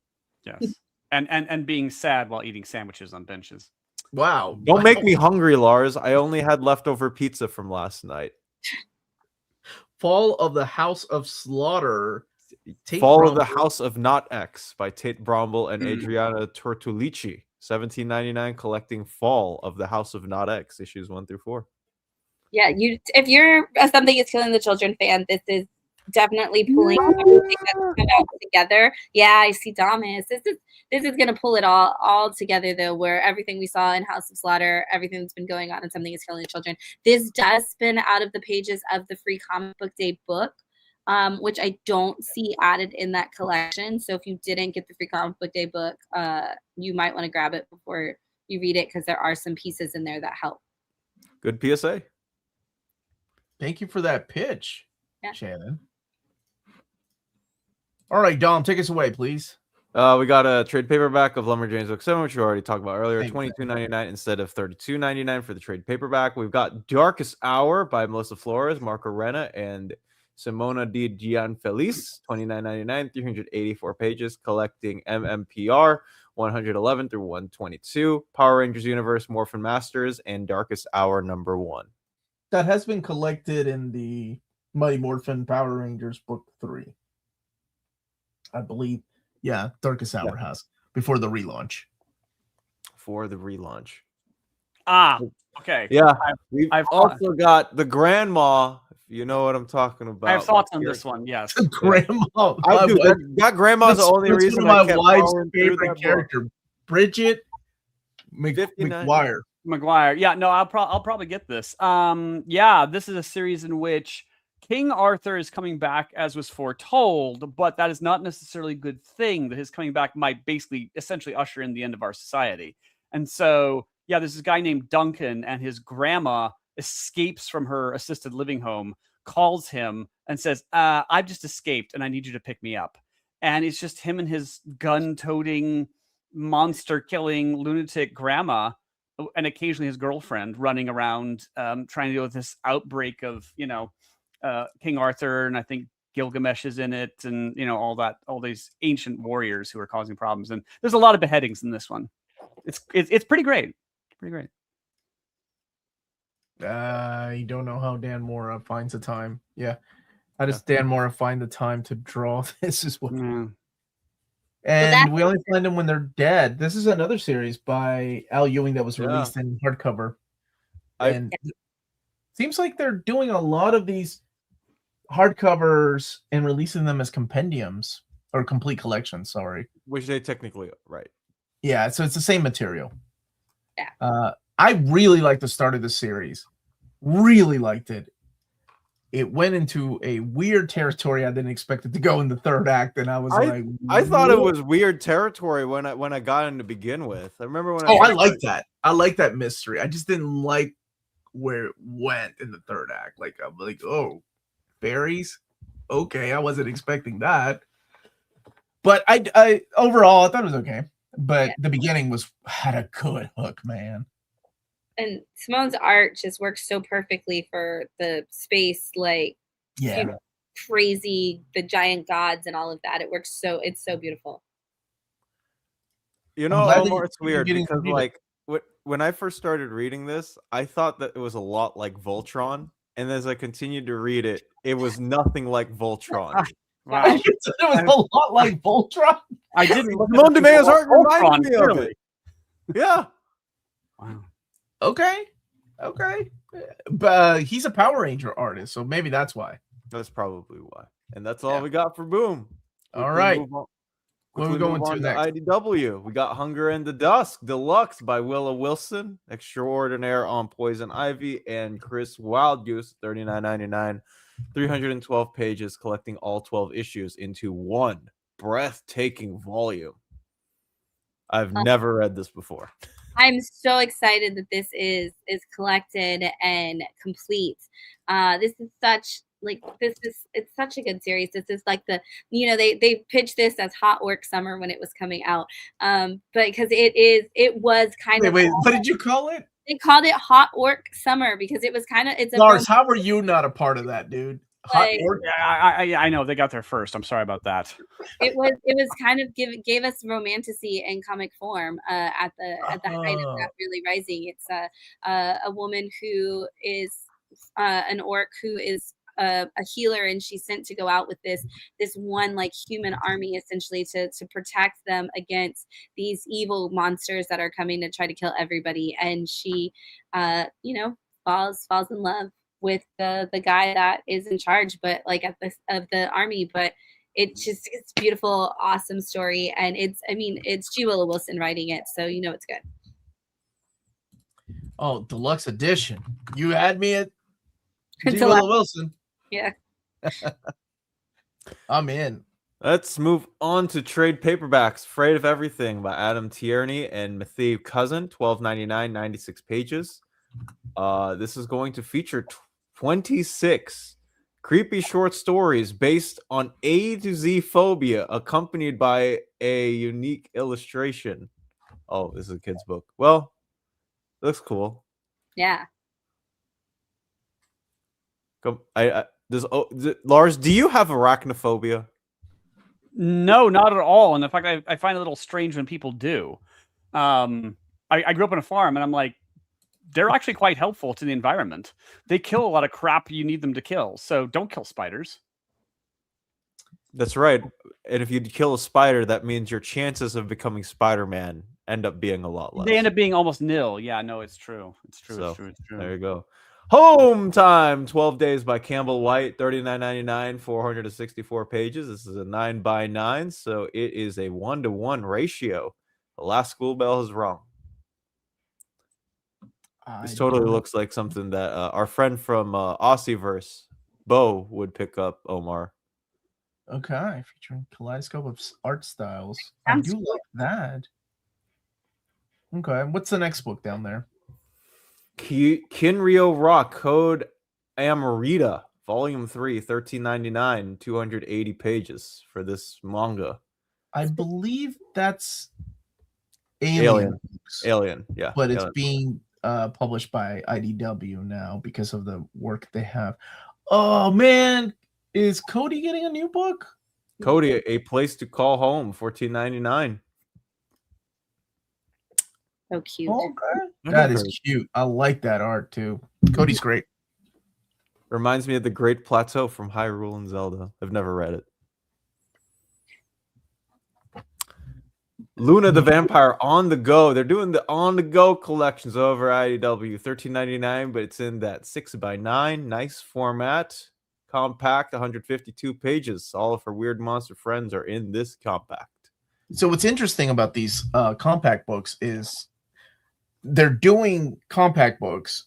Yes. And being sad while eating sandwiches on benches. Wow. Don't make me hungry, Lars. I only had leftover pizza from last night. Fall of the House of Slaughter. Fall of the House of Not X by Tate Bromble and Adriana Tortulici. 17.99, collecting Fall of the House of Not X, issues 1 through 4. Yeah, if you're a Something Is Killing the Children fan, this is definitely pulling everything that's come out together. Yeah, I see Thomas. This is gonna pull it all together though, where everything we saw in House of Slaughter, everything that's been going on in Something Is Killing the Children. This does spin out of the pages of the Free Comic Book Day book, which I don't see added in that collection. So if you didn't get the Free Comic Book Day book, you might want to grab it before you read it, because there are some pieces in there that help. Good PSA. Thank you for that pitch, yeah. Shannon. All right, Dom, take us away, please. We got a trade paperback of Lumberjanes Book 7, which we already talked about earlier. $22.99 instead of $32.99 for the trade paperback. We've got Darkest Hour by Melissa Flores, Marco Renna, and Simona Di Gianfelice. $29.99, 384 pages, collecting MMPR 111 through 122. Power Rangers Universe, Morphin Masters, and Darkest Hour #1. That has been collected in the Mighty Morphin Power Rangers Book 3. I believe. Yeah, Darkest Hour has, before the relaunch. For the relaunch. Okay. Yeah. I've also got the Grandma, if you know what I'm talking about. I have thoughts on this one, yes. Grandma. I do. That Grandma's the only reason my I kept wife's favorite character, Bridget McGuire. Yeah, no, I'll probably get this. Yeah, this is a series in which King Arthur is coming back as was foretold, but that is not necessarily a good thing. That his coming back might essentially usher in the end of our society. And so, yeah, there's this guy named Duncan, and his grandma escapes from her assisted living home, calls him and says, I've just escaped and I need you to pick me up. And it's just him and his gun-toting, monster-killing, lunatic grandma, and occasionally his girlfriend, running around trying to deal with this outbreak of, King Arthur, and I think Gilgamesh is in it, and all these ancient warriors who are causing problems. And there's a lot of beheadings in this one. It's pretty great. Pretty great. I don't know how Dan Mora finds the time. Yeah. How does Dan Mora find the time to draw this as well? Yeah. And we only find them when they're dead. This is another series by Al Ewing that was released in hardcover. And it seems like they're doing a lot of these hardcovers and releasing them as compendiums or complete collections, sorry. Which they technically right. Yeah, so it's the same material. Yeah. I really liked the start of the series. Really liked it. it went into a weird territory I didn't expect it to go in the third act, and I was I thought it was weird territory when I got in to begin with. I remember when I like that. I like that mystery. I just didn't like where it went in the third act. Like I'm like, oh, berries? Okay, I wasn't expecting that. But I overall I thought it was okay. But the beginning had a good hook, man. And Simone's art just works so perfectly for the space, like crazy, the giant gods and all of that. It works it's so beautiful. You know, Omar, it's weird because like when I first started reading this, I thought that it was a lot like Voltron, and as I continued to read it, it was nothing like Voltron. Wow. It was a lot like Voltron. I didn't look Simone DeMeo's art reminded me of it. Yeah. Wow. Okay. But he's a Power Ranger artist, so maybe that's why. That's probably why. And that's all we got for Boom. All right. What are we going to next? IDW. We got Hunger in the Dusk Deluxe by Willa Wilson, Extraordinaire on Poison Ivy, and Chris Wildgoose, $39.99, 312 pages, collecting all 12 issues into one breathtaking volume. I've never read this before. I'm so excited that this is collected and complete. This is such it's such a good series. This is like they pitched this as Hot Work Summer when it was coming out. But because it was kind of wait, what did you call it? They called it Hot Work Summer because it was kind of Lars, how were you not a part of that, dude? I know they got there first. I'm sorry about that. It was kind of gave us romantasy in comic form at the height of that really rising. It's a woman who is an orc who is a healer, and she's sent to go out with this one like human army essentially to protect them against these evil monsters that are coming to try to kill everybody. And she falls in love with the guy that is in charge, but like of the army. But it's beautiful, awesome story, and it's G. Willow Wilson writing it, so it's good. Oh, deluxe edition! You had me at G. Willow Wilson. Yeah, I'm in. Let's move on to trade paperbacks. Afraid of Everything by Adam Tierney and Matthew Cousin, $12.99, 96 pages. This is going to feature 26 creepy short stories based on A to Z phobia, accompanied by a unique illustration. Oh, this is a kid's book. Well, looks cool. Yeah. Lars, do you have arachnophobia? No, not at all. And in fact, I find it a little strange when people do. I grew up on a farm, and I'm like, they're actually quite helpful to the environment. They kill a lot of crap you need them to kill. So don't kill spiders. That's right. And if you kill a spider, that means your chances of becoming Spider-Man end up being a lot less. They end up being almost nil. Yeah, no, it's true. It's true. So, it's true. There you go. Home Time, 12 Days by Campbell White, $39.99, 464 pages. This is a 9x9, so it is a 1-to-1 ratio. The last school bell is wrong. This totally looks like something that our friend from Aussieverse, Bo, would pick up, Omar. Okay, featuring kaleidoscope of art styles. I do like that. Okay, what's the next book down there? Kinryo Rock, Code Amarita, Volume 3, $13.99, 280 pages for this manga. I believe that's Alien, yeah. But it's being published by IDW now because of the work they have. Oh man, is Cody getting a new book? Cody, A Place to Call Home, $14.99. So cute. Okay. That is cute. I like that art too. Cody's great. Reminds me of the Great Plateau from Hyrule and Zelda. I've never read it. Luna the Vampire on the Go. They're doing the on the go collections over IDW. $13.99, but it's in that 6x9. Nice format. Compact, 152 pages. All of her Weird Monster friends are in this compact. So what's interesting about these compact books is they're doing compact books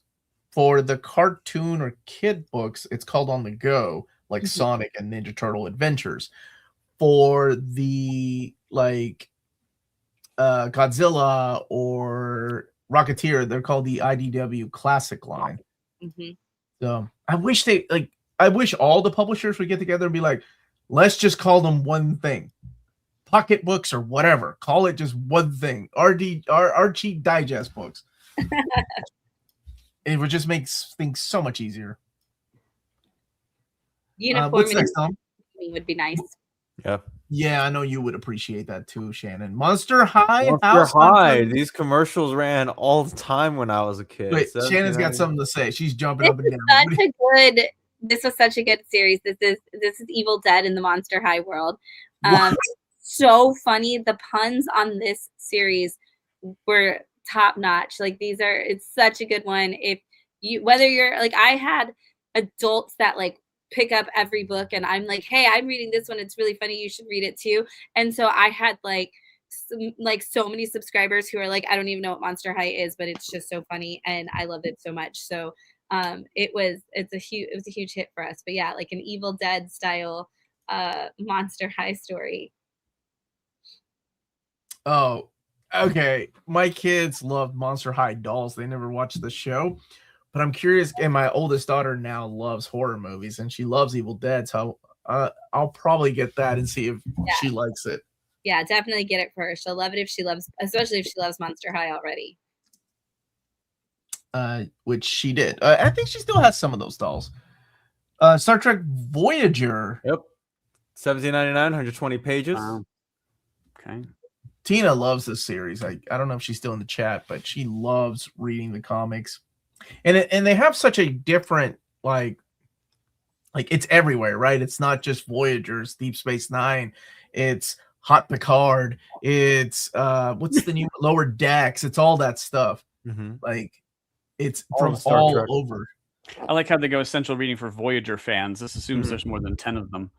For the cartoon or kid books, it's called On the Go, like Sonic and Ninja Turtle Adventures. For the Godzilla or Rocketeer, they're called the IDW Classic line. So I wish all the publishers would get together and be like, let's just call them one thing. Pocket books or whatever. Call it just one thing. Archie Digest books. It would just make things so much easier. Uniform next, Tom? would be nice. Yeah, I know you would appreciate that too, Shannon. Monster High. Monster High. These commercials ran all the time when I was a kid. Wait, Shannon's got something to say. She's jumping up and down. This was such a good series. This is Evil Dead in the Monster High world. So funny. The puns on this series were top notch. It's such a good one. Whether you're I had adults that pick up every book and I'm like, hey, I'm reading this one. It's really funny. You should read it too. And so I had so many subscribers who are like, I don't even know what Monster High is, but it's just so funny. And I loved it so much. So it was a huge hit for us. But yeah, like an Evil Dead style Monster High story. Oh, okay. My kids love Monster High dolls. They never watched the show. But I'm curious, and my oldest daughter now loves horror movies, and she loves Evil Dead, so I'll probably get that and see if she likes it. Yeah, definitely get it for her. She'll love it especially if she loves Monster High already. Which she did. I think she still has some of those dolls. Star Trek Voyager. Yep. $17.99, 120 pages. Okay. Tina loves this series. I don't know if she's still in the chat, but she loves reading the comics. And they have such a different it's everywhere, right? It's not just Voyagers, Deep Space Nine. It's Hot Picard. It's what's the new Lower Decks? It's all that stuff. It's from all Trek. Over. I like how they go essential reading for Voyager fans. This assumes there's more than 10 of them.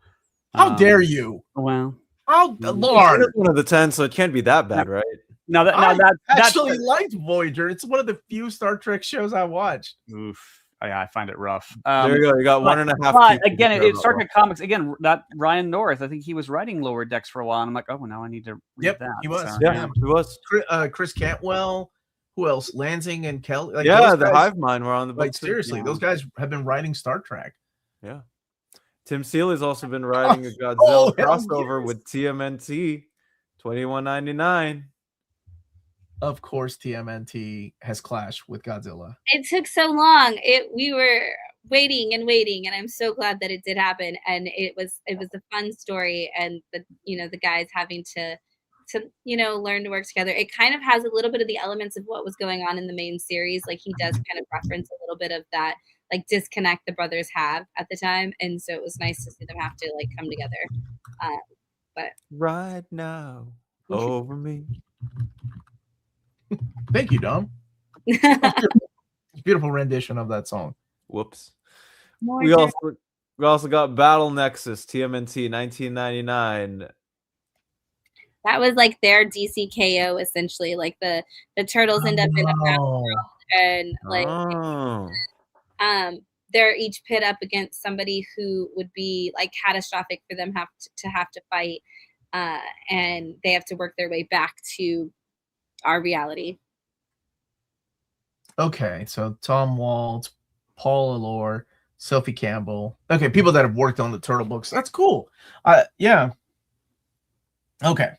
How dare you? Well, Lord, one of the 10, so it can't be that bad, right? I actually liked Voyager. It's one of the few Star Trek shows I watched. Oof. Yeah, I find it rough. There you go. You got 1.5. But again, it's Star Trek comics. Again, that Ryan North, I think he was writing Lower Decks for a while. And I'm like, oh, well, now I need to read that. He was. So, yeah, he was. Chris Cantwell. Who else? Lansing and Kelly. The Hive Mind were on the book. Seriously, those guys have been writing Star Trek. Yeah. Tim Seeley's also been writing a Godzilla crossover with TMNT, $21.99. Of course, TMNT has clashed with Godzilla. It took so long. We were waiting, and I'm so glad that it did happen. And it was a fun story, and the guys having to learn to work together. It kind of has a little bit of the elements of what was going on in the main series. Like he does kind of reference a little bit of that disconnect the brothers have at the time, and so it was nice to see them have to come together. But right now, over me. Thank you, Dom. Beautiful rendition of that song. Whoops. We also got Battle Nexus TMNT 1999. That was their DCKO essentially. The turtles end up in a battle world, and they're each pit up against somebody who would be catastrophic for them have to fight, and they have to work their way back to our reality. Okay, so Tom Waltz, Paul Allure, Sophie Campbell. Okay, people that have worked on the Turtle books. That's cool. Yeah. Okay.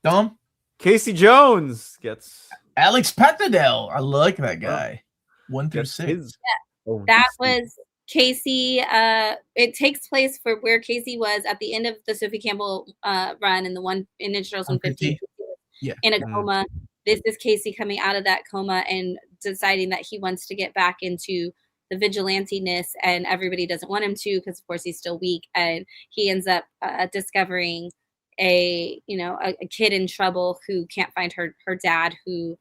Dom? Casey Jones gets Alex Patnadel. I like that guy. 1 through 6. That was Casey. It takes place for where Casey was at the end of the Sophie Campbell run in the one in Ninja Turtles 150. In a coma. This is Casey coming out of that coma and deciding that he wants to get back into the vigilante-ness, and everybody doesn't want him to because of course he's still weak, and he ends up discovering a kid in trouble who can't find her dad, who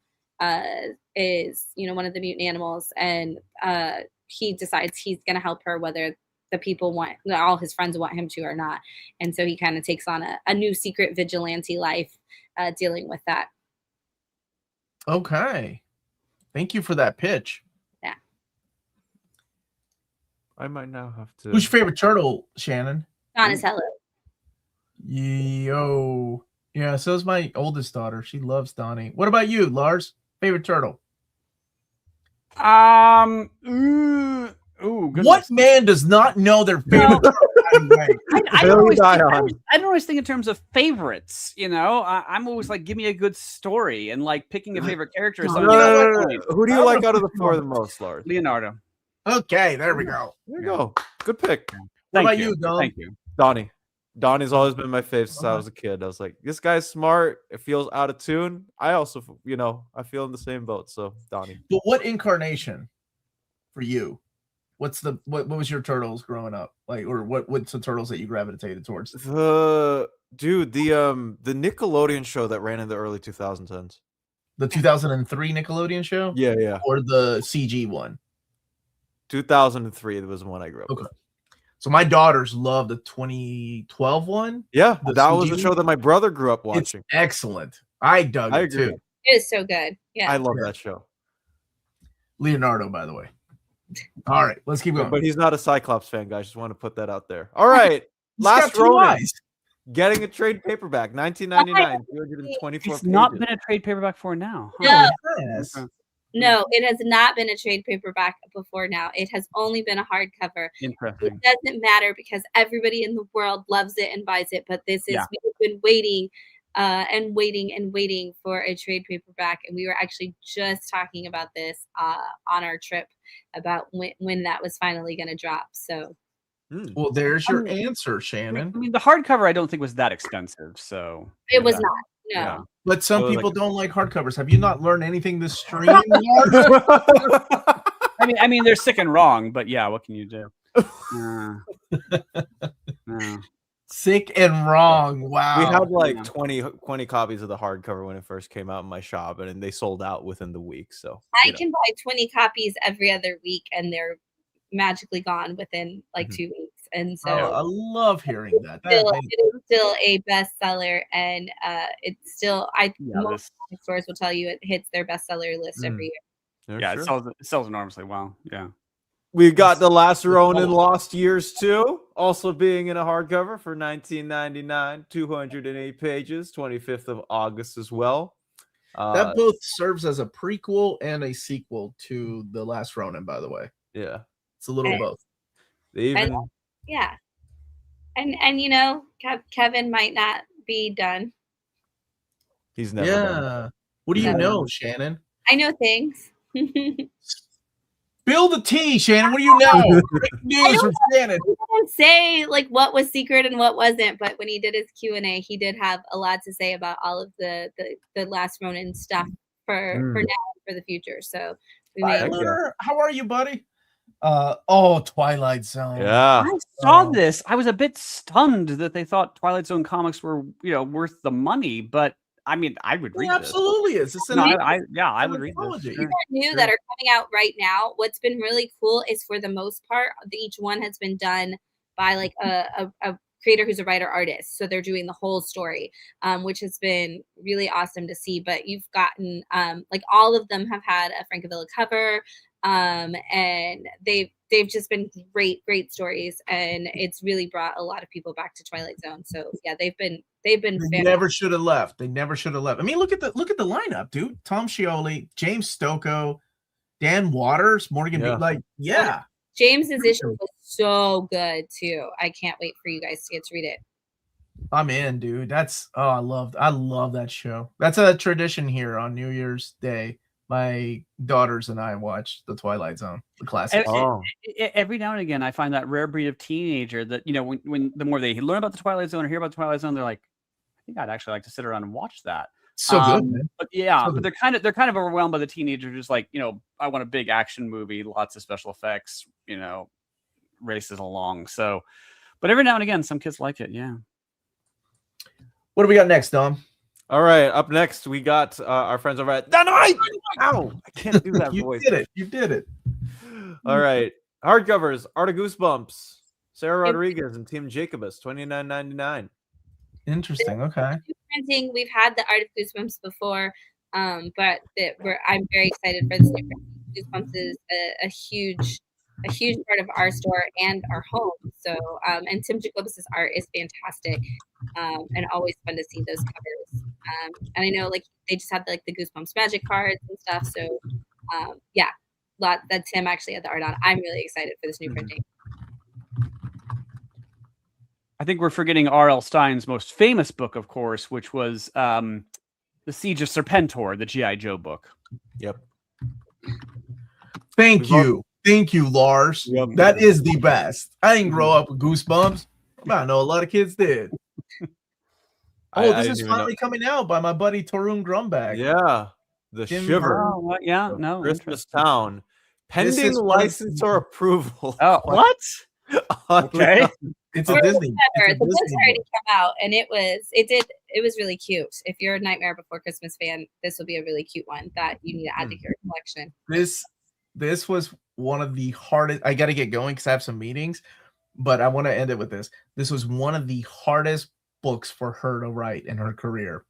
is one of the mutant animals, and he decides he's going to help her whether the people all his friends want him to or not, and so he kind of takes on a new secret vigilante life dealing with that. Okay, thank you for that pitch. Yeah. I might now have to. Who's your favorite turtle, Shannon? Donatello. Yo. Yeah, so is my oldest daughter. She loves Donnie. What about you, Lars? Favorite turtle? Goodness. What man does not know their favorite turtle? I don't always think in terms of favorites. You know, I'm always like, give me a good story, and like picking a favorite character. Is something Who do you like out of the four the most, Lars? Leonardo. Okay, there we go. There you go. Good pick. What about you, Dom? Thank you. Donnie. Donnie's always been my fave since I was a kid. I was like, this guy's smart. It feels out of tune. I also, I feel in the same boat. So Donnie. But what incarnation for you? What was your turtles growing up like, or what's the turtles that you gravitated towards? The Nickelodeon show that ran in the early 2010s. The 2003 Nickelodeon show? Yeah. Or the CG one? 2003 was the one I grew up with. So my daughters love the 2012 one. Yeah, that CG was the show that my brother grew up watching. It's excellent. I dug it agree. too. It is so good. Yeah. I love that show. Leonardo, by the way. All right, let's keep going. But he's not a Cyclops fan, guys. Just want to put that out there. All right. Last Ronin. Getting a trade paperback, 1999, 224 It's not been a trade paperback for now. No. No, it has not been a trade paperback before now. It has only been a hardcover. Interesting. It doesn't matter because everybody in the world loves it and buys it. But this is we've been waiting and waiting for a trade paperback, and we were actually just talking about this on our trip about when that was finally going to drop. So, well, there's your answer, Shannon. I mean, the hardcover I don't think was that expensive, so it was not. No. Yeah. But some people don't like hardcovers. Have you not learned anything this stream? I mean, they're sick and wrong, but yeah, what can you do? Sick and wrong. Wow. We had like 20 copies of the hardcover when it first came out in my shop, and they sold out within the week. So I can buy 20 copies every other week, and they're magically gone within like 2 weeks. And so I love hearing that. It is still a bestseller, and it's still most stores will tell you it hits their bestseller list every year. Yeah, sure. It sells enormously well. Yeah. We got The Last Ronin Lost Years 2, also being in a hardcover for $19.99, 208 pages, 25th of August as well. That both serves as a prequel and a sequel to The Last Ronin, by the way. Yeah. It's a little both. Yeah. And Kevin might not be done. He's never done. What do you know, Shannon? I know things. Spill the tea, Shannon. What do you know? News from Shannon. He didn't say like what was secret and what wasn't, but when he did his Q&A, he did have a lot to say about all of the Last Ronin stuff for now and for the future. So how are you, buddy? Twilight Zone. Yeah. I saw this. I was a bit stunned that they thought Twilight Zone comics were, worth the money, but I mean, I would read this. Absolutely is. I would read this. New that are coming out right now. What's been really cool is for the most part, each one has been done by like a creator who's a writer artist. So they're doing the whole story, which has been really awesome to see. But you've gotten like all of them have had a Frankfort cover. And they've just been great stories, and it's really brought a lot of people back to Twilight Zone. So yeah, they've been They never should have left. I mean, look at the lineup, dude. Tom Scioli, James Stocco, Dan Waters, Morgan. James's issue was so good too. I can't wait for you guys to get to read it. I'm in, dude. I love that show. That's a tradition here on New Year's Day. My daughters and I watch the Twilight Zone, the classic. Every now and again, I find that rare breed of teenager that, when the more they learn about the Twilight Zone or hear about the Twilight Zone, they're like, I think I'd actually like to sit around and watch that. So good, man. But they're kind of overwhelmed by the teenager, just like, I want a big action movie, lots of special effects, races along. So, but every now and again, some kids like it. Yeah. What do we got next, Dom? All right, up next, we got our friends over at Dynamite. Ow, I can't do that voice. You did it. All right, hardcovers, Art of Goosebumps, Sarah Rodriguez and Tim Jacobus, $29.99. Interesting. Okay. Printing. We've had the Art of Goosebumps before, but I'm very excited for this new printing. Goosebumps is a huge a huge part of our store and our home. So, and Tim Jacobus's art is fantastic, and always fun to see those covers. And I know like they just had like the Goosebumps Magic cards and stuff. So, yeah, lot that Tim actually had the art on. I'm really excited for this new printing. I think we're forgetting R.L. Stein's most famous book, of course, which was The Siege of Serpentor, the G.I. Joe book. Yep. Thank you, Lars. Yep. That is the best. I didn't grow up with Goosebumps. I know a lot of kids did. Oh, this is finally coming out by my buddy Tarun Grumbag. Yeah, The Shiver. Oh, what? Yeah, no. Christmas Town. Pending license or approval. Oh, what? Okay. It's a Disney. The book's already come out, and it was really cute. If you're a Nightmare Before Christmas fan, this will be a really cute one that you need to add to your collection. This was one of the hardest. I got to get going because I have some meetings, but I want to end it with this. This was one of the hardest books for her to write in her career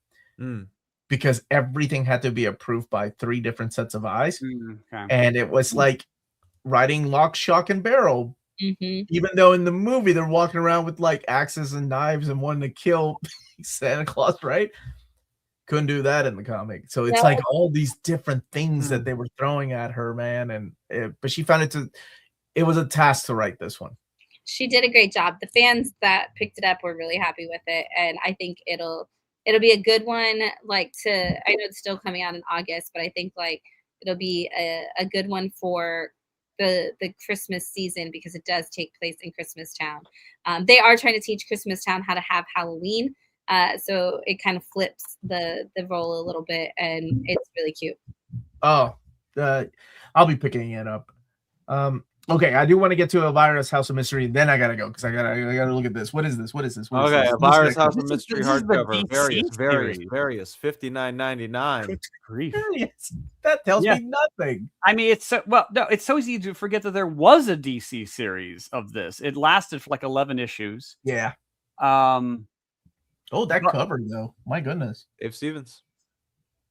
because everything had to be approved by 3 different sets of eyes, and it was like writing Lock, Shock, and Barrel. Even though in the movie they're walking around with like axes and knives and wanting to kill Santa Claus, right? Couldn't do that in the comic. So it's like all these different things that they were throwing at her, man. And but she found it was a task to write this one. She did a great job. The fans that picked it up were really happy with it, and I think it'll be a good one. Like I know it's still coming out in August, but I think like it'll be a good one for the Christmas season because it does take place in Christmas Town. They are trying to teach Christmas Town how to have Halloween, so it kind of flips the role a little bit, and it's really cute. Oh, I'll be picking it up. Okay, I do want to get to Elvira's House of Mystery. Then I gotta go because I gotta look at this. What is this? Okay, Elvira's House of Mystery hardcover. Various. $59.99. Good grief. That tells me nothing. I mean, it's so easy to forget that there was a DC series of this. It lasted for like 11 issues. Yeah. Oh, that cover though. My goodness. Dave Stevens.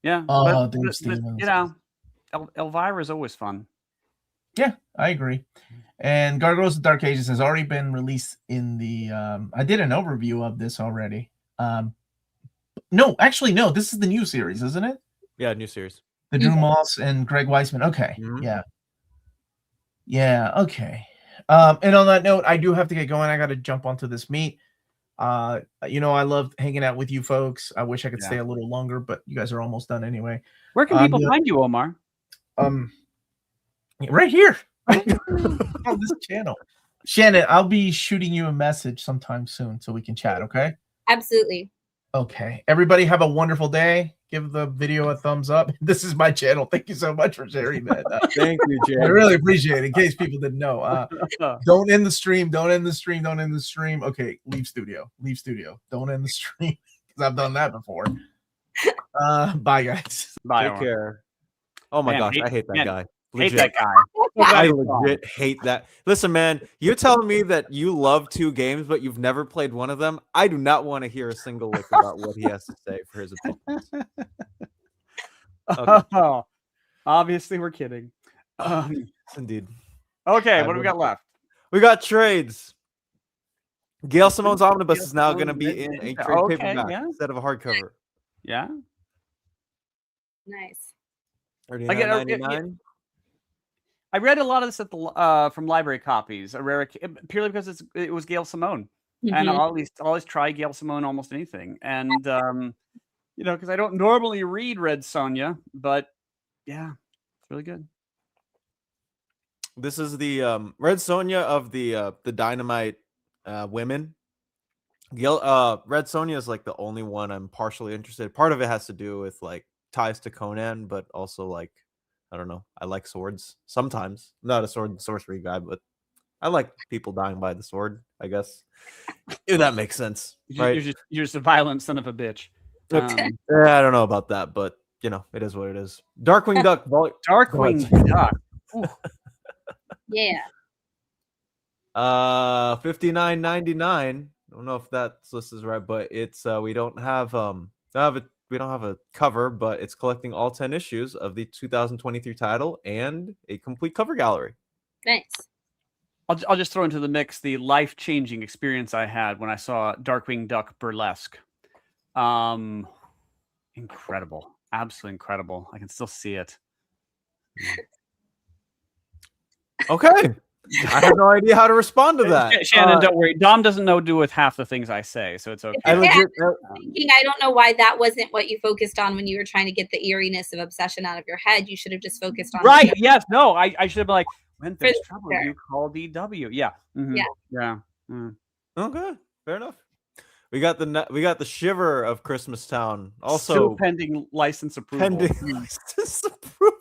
Yeah. Oh, Dave Stevens. You know, Elvira is always fun. Yeah, I agree. And Gargoyles of Dark Ages has already been released in the I did an overview of this already. No, actually, no, this is the new series, isn't it? Yeah, new series. The Drew Moss and Greg Weisman. Okay. Yeah, okay. And on that note, I do have to get going. I gotta jump onto this meet. I love hanging out with you folks. I wish I could stay a little longer, but you guys are almost done anyway. Where can people find you, Omar? Right here on this channel. Shannon, I'll be shooting you a message sometime soon so we can chat, okay? Absolutely. Okay. Everybody have a wonderful day. Give the video a thumbs up. This is my channel. Thank you so much for sharing that. Thank you, Jay. I really appreciate it. In case people didn't know. Don't end the stream. Don't end the stream. Don't end the stream. Okay, leave studio. Leave studio. Don't end the stream because I've done that before. Bye, guys. Bye. Take care. Oh my gosh, I hate that guy. Hate that guy. I legit hate that. Listen, man, you're telling me that you love 2 games, but you've never played one of them. I do not want to hear a single lick about what he has to say for his opinions. Okay. Oh, obviously, we're kidding. Indeed. Okay, what do we got left? We got trades. Gail Simone's Omnibus is now going to be in a trade paperback instead of a hardcover. Yeah. Nice. $39.99. I read a lot of this at the from library copies, purely because it was Gail Simone, and I'll always try Gail Simone almost anything, and because I don't normally read Red Sonja, but yeah, it's really good. This is the Red Sonja of the Dynamite women. Red Sonja is like the only one I'm partially interested. Part of it has to do with like ties to Conan, but also like I don't know. I like swords sometimes. I'm not a sword and sorcery guy, but I like people dying by the sword, I guess. If that makes sense. Right? You're just a violent son of a bitch. I don't know about that, but it is what it is. Darkwing Duck. Darkwing Duck. Yeah. $59.99. I don't know if that list is right, but it's we don't have a cover, but it's collecting all 10 issues of the 2023 title and a complete cover gallery. Nice. I'll just throw into the mix the life-changing experience I had when I saw Darkwing Duck Burlesque. Incredible. Absolutely incredible. I can still see it. Okay. I have no idea how to respond to that. Shannon, don't worry. Dom doesn't know do with half the things I say, so it's okay. I don't know why that wasn't what you focused on when you were trying to get the eeriness of Obsession out of your head. You should have just focused on right. Yes. No. I should have been like, when there's trouble, you call DW. Yeah. Mm-hmm. Yeah. Mm. Okay. Fair enough. We got the shiver of Christmas Town. Also still pending license approval. License approval.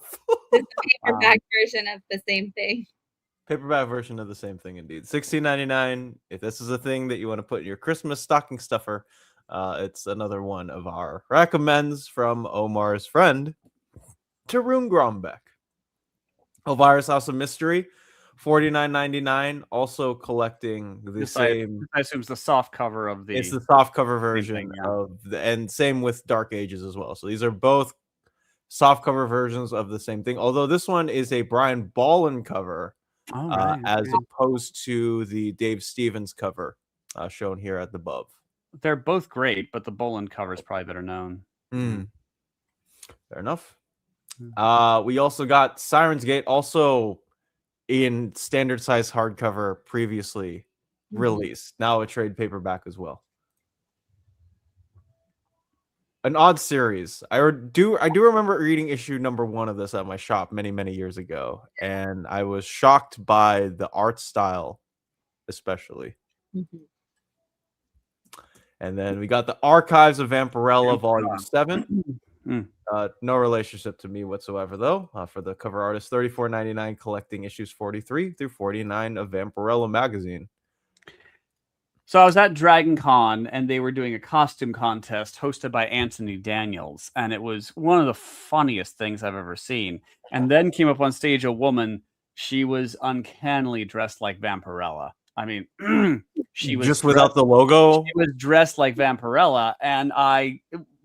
It's a paperback version of the same thing. Paperback version of the same thing, indeed. $16.99. If this is a thing that you want to put in your Christmas stocking stuffer, it's another one of our recommends from Omar's friend, Tarun Grombeck. Elvira's House of Mystery, $49.99. Also collecting the same. I assume it's the soft cover of the. It's the soft cover version of the, and same with Dark Ages as well. So these are both soft cover versions of the same thing. Although this one is a Brian Bolland cover. As opposed to the Dave Stevens cover shown here at the above. They're both great, but the Bolland cover is probably better known. Fair enough. We also got Siren's Gate, also in standard size hardcover previously released. Now a trade paperback as well. An odd series. I do remember reading issue number 1 of this at my shop many years ago, and I was shocked by the art style, especially. And then we got the Archives of Vampirella, Volume 7. No relationship to me whatsoever, though. For the cover artist, $34.99, collecting issues 43 through 49 of Vampirella magazine. So I was at Dragon Con, and they were doing a costume contest hosted by Anthony Daniels, and it was one of the funniest things I've ever seen. And then came up on stage a woman. She was uncannily dressed like Vampirella. I mean, she was just without the logo. She was dressed like Vampirella, and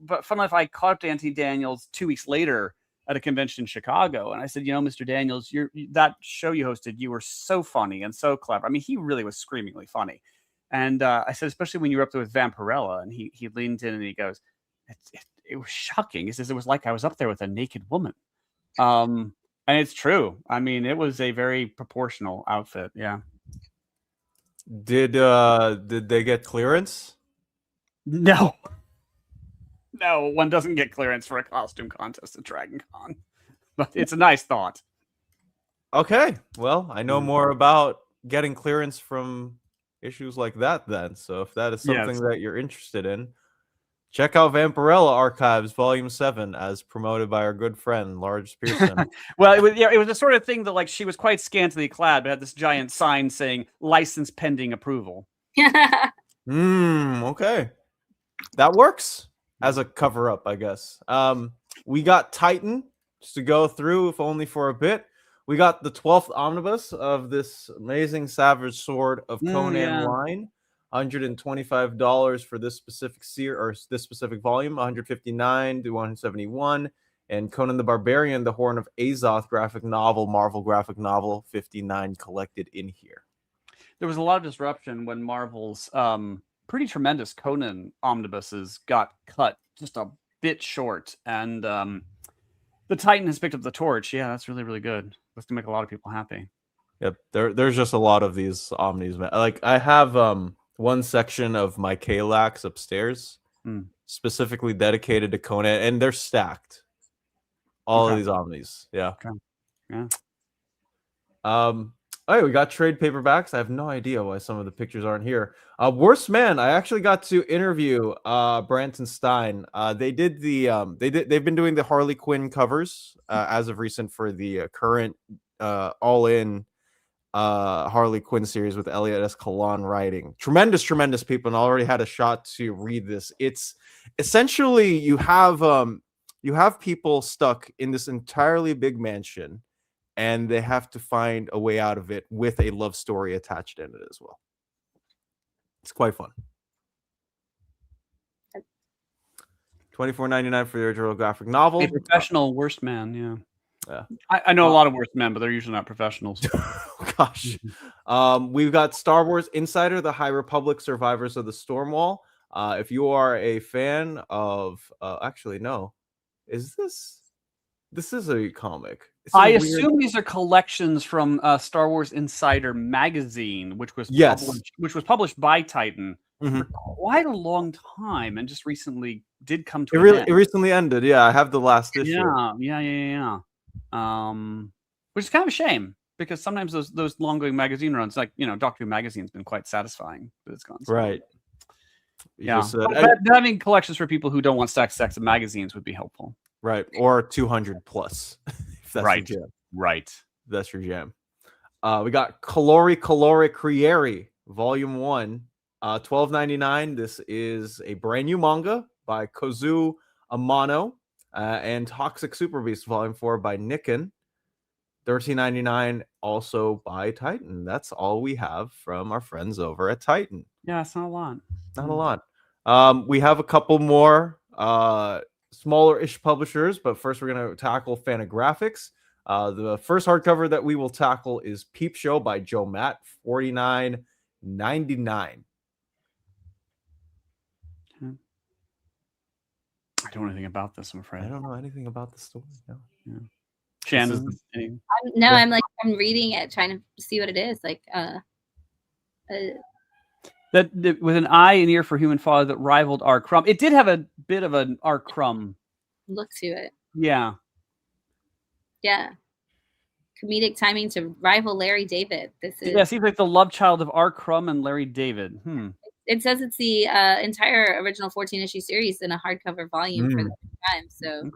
but fun enough, I caught up to Anthony Daniels 2 weeks later at a convention in Chicago, and I said, Mr. Daniels, that show you hosted, you were so funny and so clever. I mean, he really was screamingly funny. And I said, especially when you were up there with Vampirella, and he leaned in and he goes, it was shocking. He says, it was like I was up there with a naked woman. And it's true. I mean, it was a very proportional outfit. Yeah. Did they get clearance? No. No, one doesn't get clearance for a costume contest at Dragon Con. But it's a nice thought. Okay. Well, I know more about getting clearance from issues like that then. So if that is something that you're interested in, check out Vampirella Archives Volume 7 as promoted by our good friend Lars Pearson. Well, it was the sort of thing that, like, she was quite scantily clad, but had this giant sign saying license pending approval. Okay. That works as a cover up, I guess. We got Titan just to go through, if only for a bit. We got the 12th omnibus of this amazing Savage Sword of Conan line. $125 for this specific this specific volume. $159 to $171. And Conan the Barbarian, the Horn of Azoth graphic novel, Marvel graphic novel, $59 collected in here. There was a lot of disruption when Marvel's pretty tremendous Conan omnibuses got cut just a bit short, and the Titan has picked up the torch. Yeah, that's really good. That's gonna make a lot of people happy. Yep, there's just a lot of these omnis. Like, I have one section of my Kalax upstairs specifically dedicated to Conan, and they're stacked. All of these omnis. Yeah. Okay. Yeah. Oh, we got trade paperbacks. I have no idea why some of the pictures aren't here. Worst Man, I actually got to interview Branton Stein. They've been doing the Harley Quinn covers as of recent for the current all-in Harley Quinn series with Elliot S. Kalan writing. Tremendous people, and already had a shot to read this. It's essentially you have people stuck in this entirely big mansion, and they have to find a way out of it with a love story attached in it as well. It's quite fun. $24.99 for the original graphic novel. A professional Worst Man, yeah. Yeah. I know a lot of worse men, but they're usually not professionals. Gosh. We've got Star Wars Insider, The High Republic, Survivors of the Stormwall. If you are a fan of, actually, no, is this is a comic? I assume these are collections from Star Wars Insider magazine, which was published by Titan for quite a long time, and just recently did come to an end. It recently ended. Yeah, I have the last issue. Yeah. Which is kind of a shame because sometimes those long-going magazine runs, like Doctor Who magazine's been quite sasatisfying, but it's gone. Right. Yeah. But having collections for people who don't want stacks of magazines would be helpful. Right. Or 200 plus. If that's right. Your jam. Right. That's your jam. We got Colori Crieri, Volume 1, $12.99. This is a brand new manga by Kozu Amano, and Toxic Super Beast Volume 4 by Nikken. $13.99 also by Titan. That's all we have from our friends over at Titan. Yeah, it's not a lot. Not a lot. We have a couple more smaller-ish publishers, but first we're going to tackle Fantagraphics. The first hardcover that we will tackle is Peep Show by Joe Matt, $49.99. I don't know anything about this, I'm afraid. I don't know anything about the story. No. Yeah. Shannon, I'm reading it, trying to see what it is. Like, that with an eye and ear for human father that rivaled R. Crumb. It did have a bit of an R. Crumb look to it. Yeah. Comedic timing to rival Larry David. It seems like the love child of R. Crumb and Larry David. It says it's the entire original 14-issue series in a hardcover volume for the time. So,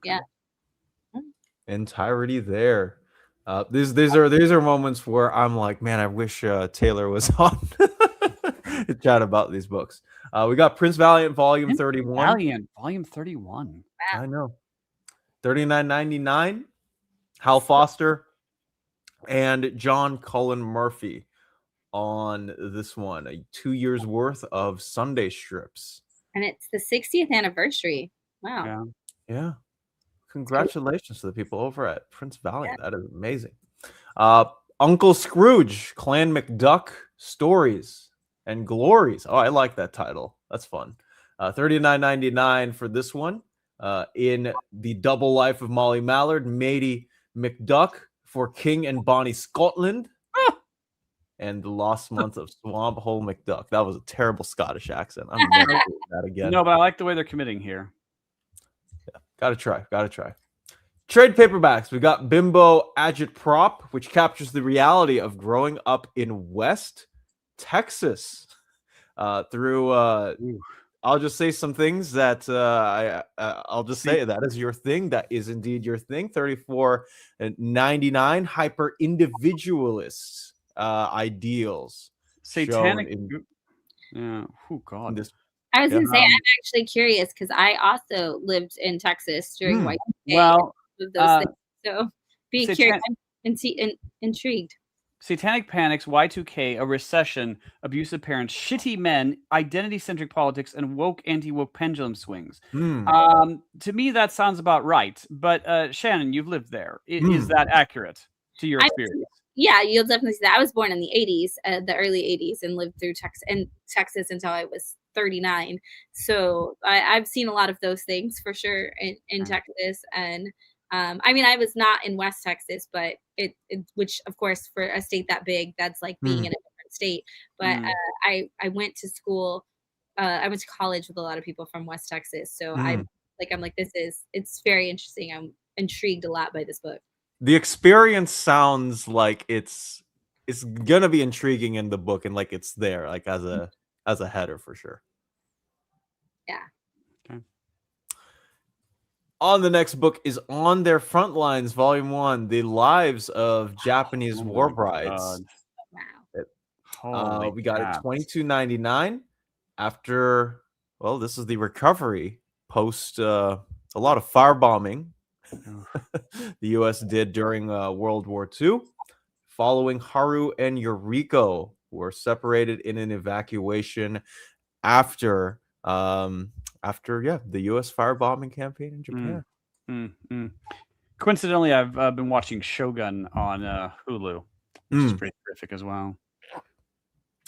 yeah. Entirety there. These are moments where I'm like, man, I wish Taylor was on to chat about these books. We got Prince Valiant Volume 31. Valiant Volume 31. Wow. I know. $39.99. Hal Foster and John Cullen Murphy on this one. 2 years worth of Sunday strips. And it's the 60th anniversary. Wow. Yeah. Congratulations to the people over at Prince Valiant. That is amazing. Uncle Scrooge, Clan McDuck Stories and Glories. Oh, I like that title. That's fun. $39.99 for this one. In the double life of Molly Mallard, Matey McDuck for King and Bonnie Scotland. And the lost month of Swamp Hole McDuck. That was a terrible Scottish accent. I'm never doing that again. No, but I like the way they're committing here. Yeah, gotta try. Trade paperbacks. We got Bimbo Agitprop, which captures the reality of growing up in West Texas. Through I'll just say some things that I'll just say that is your thing. That is indeed your thing. $34.99. Hyper individualist ideals. Satanic. Yeah. Oh God. I was gonna say I'm actually curious because I also lived in Texas during White Day. Well, those things. So be curious. I'm intrigued. Satanic panics, Y2K, a recession, abusive parents, shitty men, identity-centric politics, and woke anti-woke pendulum swings. To me, that sounds about right. But Shannon, you've lived there. Is that accurate to your experience? Yeah, you'll definitely see that. I was born in the 80s, the early 80s, and lived through Texas until I was 39. So I've seen a lot of those things for sure in Texas. And I mean, I was not in West Texas, but which of course for a state that big, that's like being in a different state. But I went to school. I went to college with a lot of people from West Texas. So I'm like, it's very interesting. I'm intrigued a lot by this book. The experience sounds like it's gonna be intriguing in the book, and like it's there, like as a header for sure. Yeah. Okay. On the next book is On Their Front Lines, Volume 1, The Lives of Japanese War Brides. Wow. We got it $22.99 after, well, this is the recovery post a lot of firebombing the U.S. did during World War II, following Haru and Yuriko, who were separated in an evacuation after the U.S. firebombing campaign in Japan. Coincidentally, I've been watching Shogun on Hulu, which is pretty terrific as well.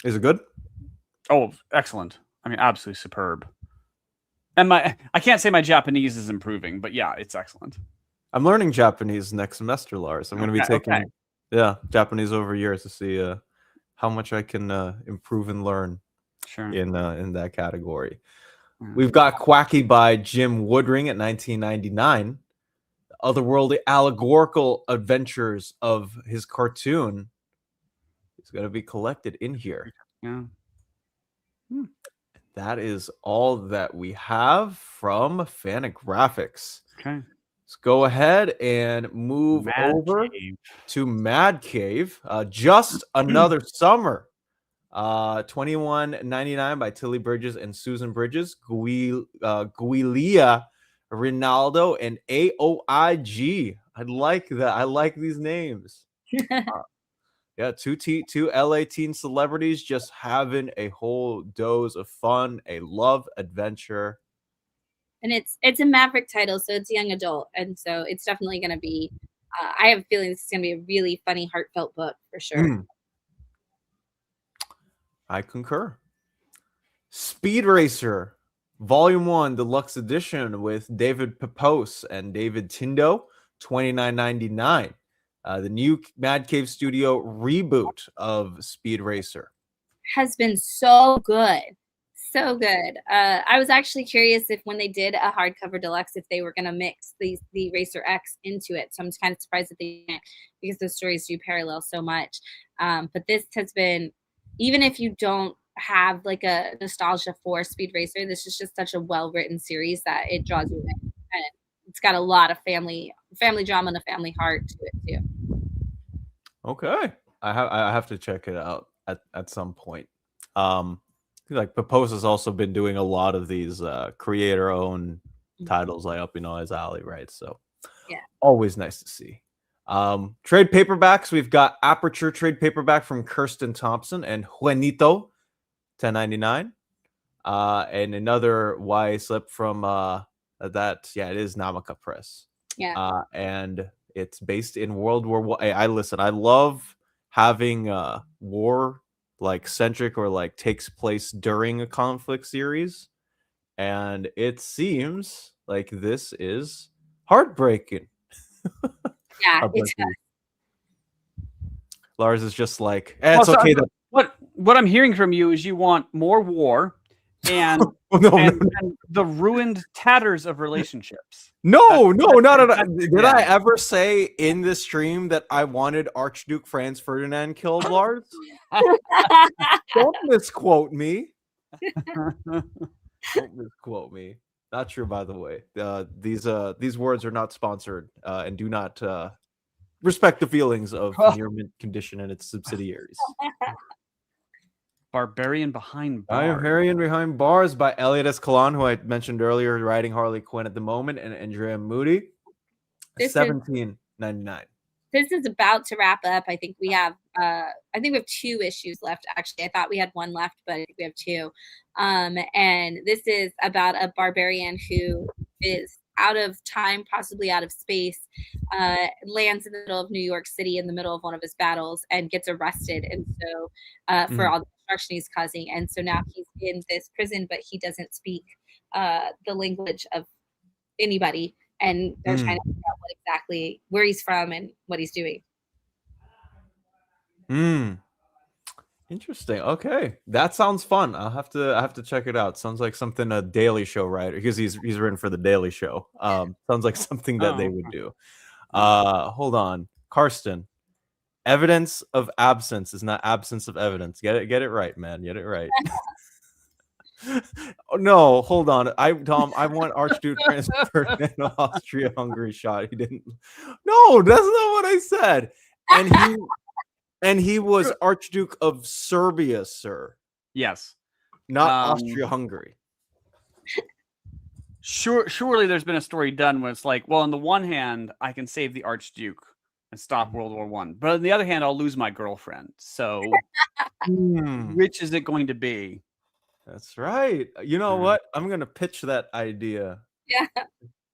Is it good? Oh, excellent. I mean, absolutely superb. And I can't say my Japanese is improving, but yeah, it's excellent. I'm learning Japanese next semester, Lars. I'm going to be taking Japanese over years to see how much I can improve and learn in that category. We've got Quacky by Jim Woodring at 1999. Otherworldly allegorical adventures of his cartoon is going to be collected in here. Yeah. That is all that we have from Fantagraphics. Okay. Let's go ahead and move over to Mad Cave. Just Another Summer. $21.99 by Tilly Bridges and Susan Bridges. Guilia Rinaldo and AOIG. I like that. I like these names. Yeah, two LA teen celebrities just having a whole dose of fun, a love adventure. And it's a Maverick title, so it's young adult, and so it's definitely going to be. I have a feeling this is going to be a really funny, heartfelt book for sure. I concur. Speed Racer, Volume 1, Deluxe Edition with David Pepose and David Tindo, $29.99. The new Mad Cave Studio reboot of Speed Racer has been so good. So good. I was actually curious if when they did a hardcover deluxe, if they were going to mix the Racer X into it. So I'm kind of surprised that they didn't, because the stories do parallel so much. But this has been, even if you don't have like a nostalgia for Speed Racer, this is just such a well-written series that it draws you in. And it's got a lot of family drama and a family heart to it too. Okay. I have to check it out at some point. Like Pepose has also been doing a lot of these creator-owned titles like up his alley, right? So yeah, always nice to see. Trade paperbacks, we've got Aperture trade paperback from Kirsten Thompson and Juanito, $10.99. And another YA slip from it is Namaka Press. Yeah. And it's based in World War I. I love having war like centric or like takes place during a conflict series, and it seems like this is heartbreaking. Yeah, heartbreaking. Lars is just like, it's okay. What I'm hearing from you is you want more war and, and the ruined tatters of relationships. No, not at all. Did I ever say in this stream that I wanted Archduke Franz Ferdinand killed, Lars? Don't misquote me. Don't misquote me. Not true, by the way. These words are not sponsored and do not respect the feelings of Near Mint Condition and its subsidiaries. Barbarian Behind Bars. Barbarian Behind Bars by Elliot S. Kalan, who I mentioned earlier, writing Harley Quinn at the moment, and Andrea Moody. $17.99. This is about to wrap up. I think we have 2 issues left. Actually, I thought we had 1 left, but I think we have 2. And this is about a barbarian who is out of time, possibly out of space, lands in the middle of New York City in the middle of one of his battles and gets arrested. And so for all the destruction he's causing. And so now he's in this prison, but he doesn't speak the language of anybody. And they're trying to figure out where he's from and what he's doing. Interesting. Okay, that sounds fun. I have to check it out. Sounds like something a Daily Show writer, because he's written for the Daily Show. Sounds like something that they would do. Hold on, Karsten. Evidence of absence is not absence of evidence. Get it right, man. Get it right. No, hold on. Tom, I want Archduke Franz Ferdinand Austria-Hungary shot. He didn't. No, that's not what I said. And he was Archduke of Serbia, sir. Yes. Not Austria-Hungary. Surely there's been a story done where it's like, well, on the one hand, I can save the Archduke and stop World War I. But on the other hand, I'll lose my girlfriend. So which is it going to be? That's right. You know what? I'm going to pitch that idea. Yeah.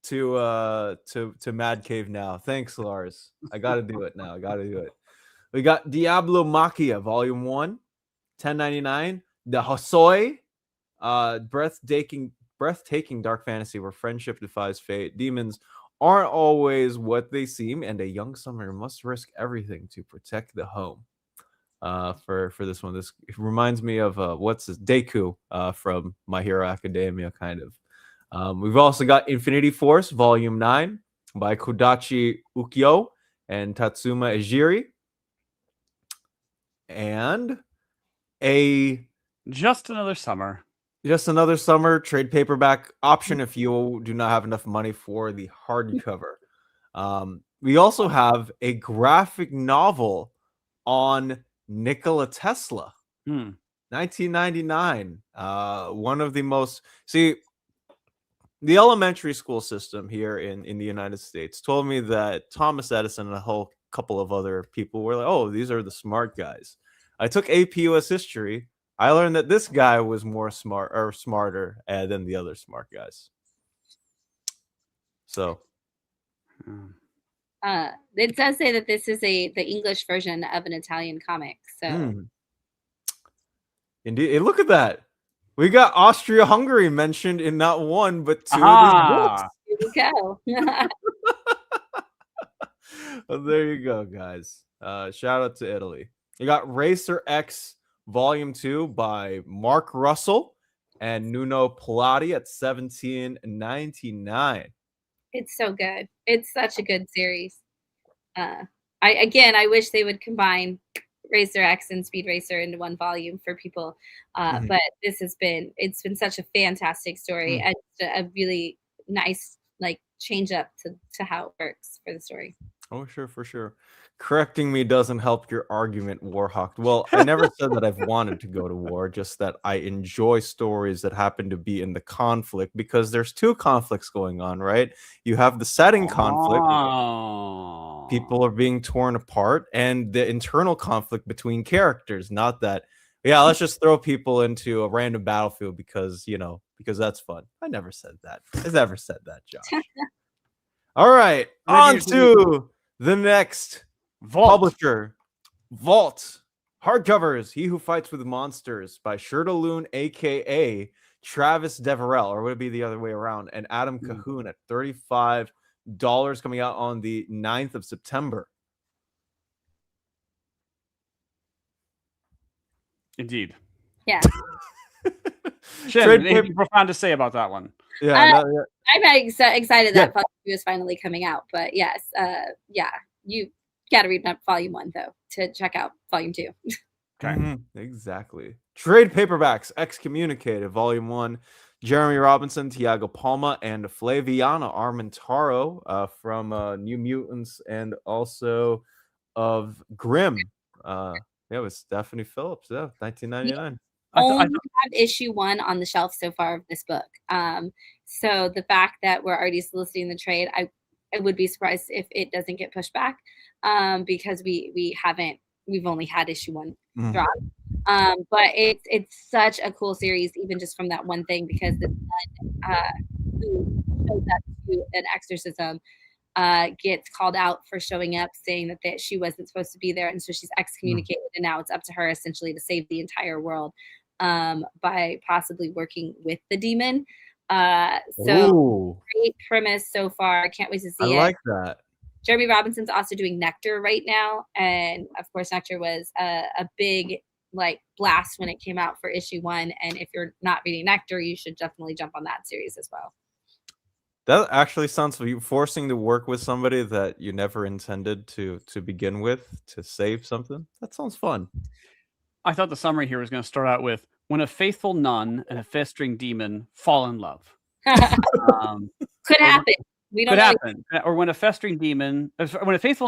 to Mad Cave now. Thanks, Lars. I got to do it now. I got to do it. We got Diablo Machia Volume 1, $10.99. The Hosoi, breathtaking dark fantasy where friendship defies fate. Demons aren't always what they seem, and a young summoner must risk everything to protect the home. For this one, this reminds me of what's this Deku from My Hero Academia, kind of. We've also got Infinity Force Volume 9 by Kodachi Ukyo and Tatsuma Ejiri, and Just Another Summer. Just Another Summer trade paperback option if you do not have enough money for the hardcover. We also have a graphic novel on Nikola Tesla, 1999. One of the most the elementary school system here in the United States told me that Thomas Edison and a whole couple of other people were like, oh, these are the smart guys. I took AP US history. I learned that this guy was more smarter than the other smart guys. So, it does say that this is the English version of an Italian comic. So, indeed, look at that. We got Austria-Hungary mentioned in not one but two of these books. Here we go. Well, there you go, guys. Shout out to Italy. You got Racer X Volume 2 by Mark Russell and Nuno Pilati at $17.99. It's so good. It's such a good series. I wish they would combine Racer X and Speed Racer into one volume for people. But it's been such a fantastic story and a really nice change up to how it works for the story. Oh, sure, for sure. Correcting me doesn't help your argument, Warhawk. Well, I never said that I've wanted to go to war, just that I enjoy stories that happen to be in the conflict, because there's two conflicts going on, right? You have the setting conflict. People are being torn apart, and the internal conflict between characters. Not that, let's just throw people into a random battlefield because that's fun. I never said that. I never said that, Josh. All right, on to the next publisher, Vault. Hardcovers, He Who Fights with Monsters by Shirtaloon, a.k.a. Travis Deverell, or would it be the other way around, and Adam Cahoon at $35, coming out on the 9th of September. Indeed. Yeah. Shin, anything profound to say about that one? Yeah, I'm excited that Volume 2 is finally coming out, but yes, you got to read Volume 1 though to check out Volume 2. Okay, exactly. Trade paperbacks, Excommunicated Volume 1, Jeremy Robinson, Tiago Palma, and Flaviana Armentaro from New Mutants, and also of Grimm. It was Stephanie Phillips. Yeah, 1999. Only have issue 1 on the shelf so far of this book. So the fact that we're already soliciting the trade, I would be surprised if it doesn't get pushed back, because we've only had issue 1 drop. But it's such a cool series, even just from that one thing, because the nun who shows up to an exorcism gets called out for showing up, saying that she wasn't supposed to be there, and so she's excommunicated, and now it's up to her essentially to save the entire world by possibly working with the demon. Great premise so far. I can't wait to see it. I like that. Jeremy Robinson's also doing Nectar right now, and of course Nectar was a big blast when it came out for issue 1, and if you're not reading Nectar, you should definitely jump on that series as well. That actually sounds like you forcing to work with somebody that you never intended to begin with to save something. That sounds fun. I thought the summary here was going to start out with, when a faithful nun and a festering demon fall in love. Could happen. We don't could know. happen. Or when a faithful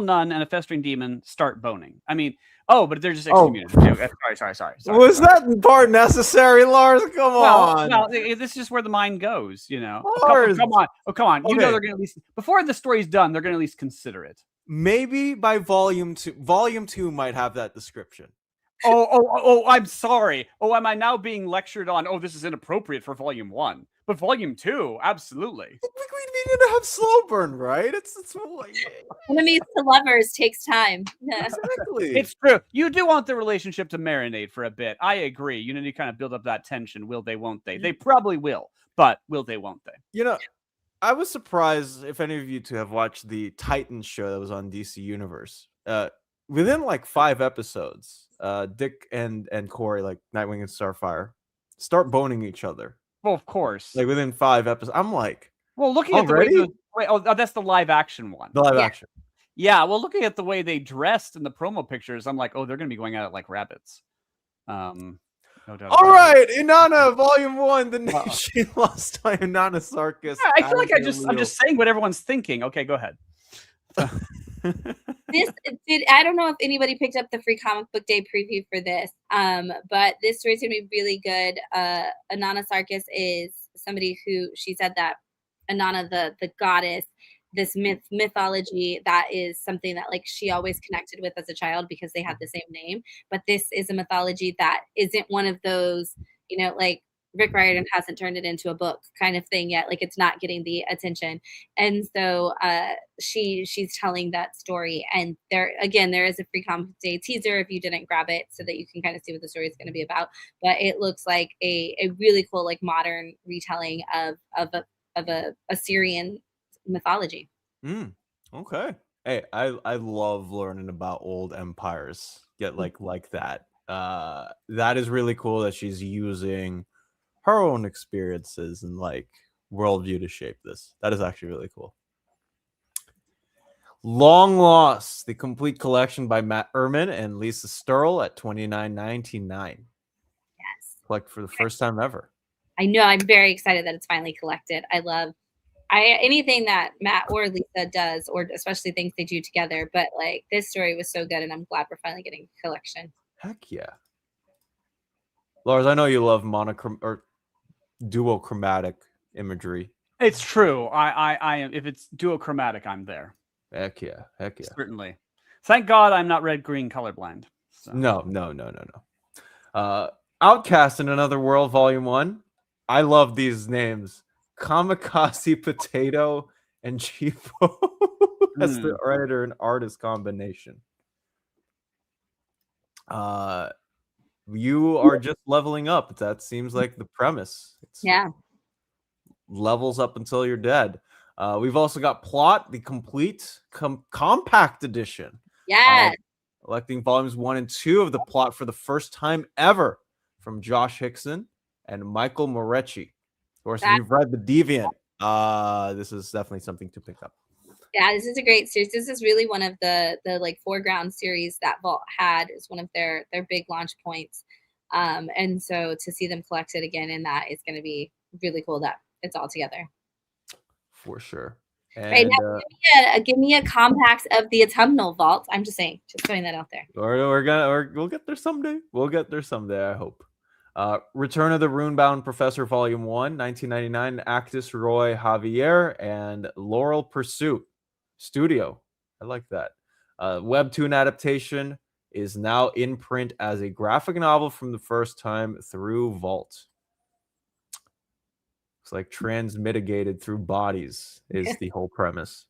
nun and a festering demon start boning. I mean, but they're just excommunicated. Sorry. Was that part necessary, Lars? Come on. Well, this is just where the mind goes, Lars. Come on. Okay. They're going to at least, before the story's done, they're going to at least consider it. Maybe by Volume 2. Volume 2 might have that description. I'm sorry. Am I now being lectured on, this is inappropriate for Volume 1? But volume 2, absolutely. We need to have slow burn, right? It's Enemies to lovers takes time. Yeah. exactly. It's true. You do want the relationship to marinate for a bit. I agree. You need to kind of build up that tension. Will they, won't they? They probably will, but will they, won't they? You know, I was surprised if any of you two have watched the Titan show that was on DC Universe. Within like 5 episodes, Dick and Corey, like Nightwing and Starfire, start boning each other. Well, of course. Like within 5 episodes. I'm like, well, looking at the way that's the live action one. The live action. Yeah, well, looking at the way they dressed in the promo pictures, I'm like, oh, they're going to be going at it like rabbits. No doubt. All right, Inanna, Volume 1, the nation lost by Inanna Sarkis. I feel like I'm just saying what everyone's thinking. Okay, go ahead. I don't know if anybody picked up the free comic book day preview for this, but this story's gonna be really good. Inanna Sarkis is somebody who, she said that Inanna, the goddess, this mythology, that is something that like she always connected with as a child because they had the same name. But this is a mythology that isn't one of those, you know, like Rick Riordan hasn't turned it into a book kind of thing yet. Like it's not getting the attention. And so she's telling that story. And there is a free comic day teaser if you didn't grab it, so that you can kind of see what the story is going to be about. But it looks like a really cool, like modern retelling of a Assyrian mythology. Okay. Hey, I love learning about old empires. Like that. That is really cool that she's using her own experiences and like worldview to shape this. That is actually really cool. Long Lost, the complete collection by Matt Ehrman and Lisa Sturl at $29.99. Yes. Collect for the first time ever. I know. I'm very excited that it's finally collected. I love anything that Matt or Lisa does, or especially things they do together. But like this story was so good, and I'm glad we're finally getting a collection. Heck yeah. Lars, I know you love monochrome or duochromatic imagery. It's true. I am. If it's duochromatic, I'm there. Heck yeah. Certainly. Thank God I'm not red-green colorblind. So. No. Outcast in Another World, Volume 1. I love these names. Kamikaze Potato and Chipo. That's the writer and artist combination. You are just leveling up. That seems like the premise. Yeah. Levels up until you're dead. We've also got Plot, the complete compact edition. Yeah. Collecting volumes 1 and 2 of the Plot for the first time ever from Josh Hickson and Michael Morecci. Of course, if you've read The Deviant, this is definitely something to pick up. Yeah, this is a great series. This is really one of the like foreground series that Vault had. Is one of their big launch points. And so to see them collect it again in that is going to be really cool that it's all together. For sure. And, right now, give me a compact of the autumnal Vault. I'm just saying, just throwing that out there. We'll get there someday. I hope. Return of the Runebound Professor Volume 1, 1999, Actus Roy Javier and Laurel Pursuit Studio. I like that. Webtoon adaptation is now in print as a graphic novel from the first time through Vault. It's like transmitigated through bodies is the whole premise.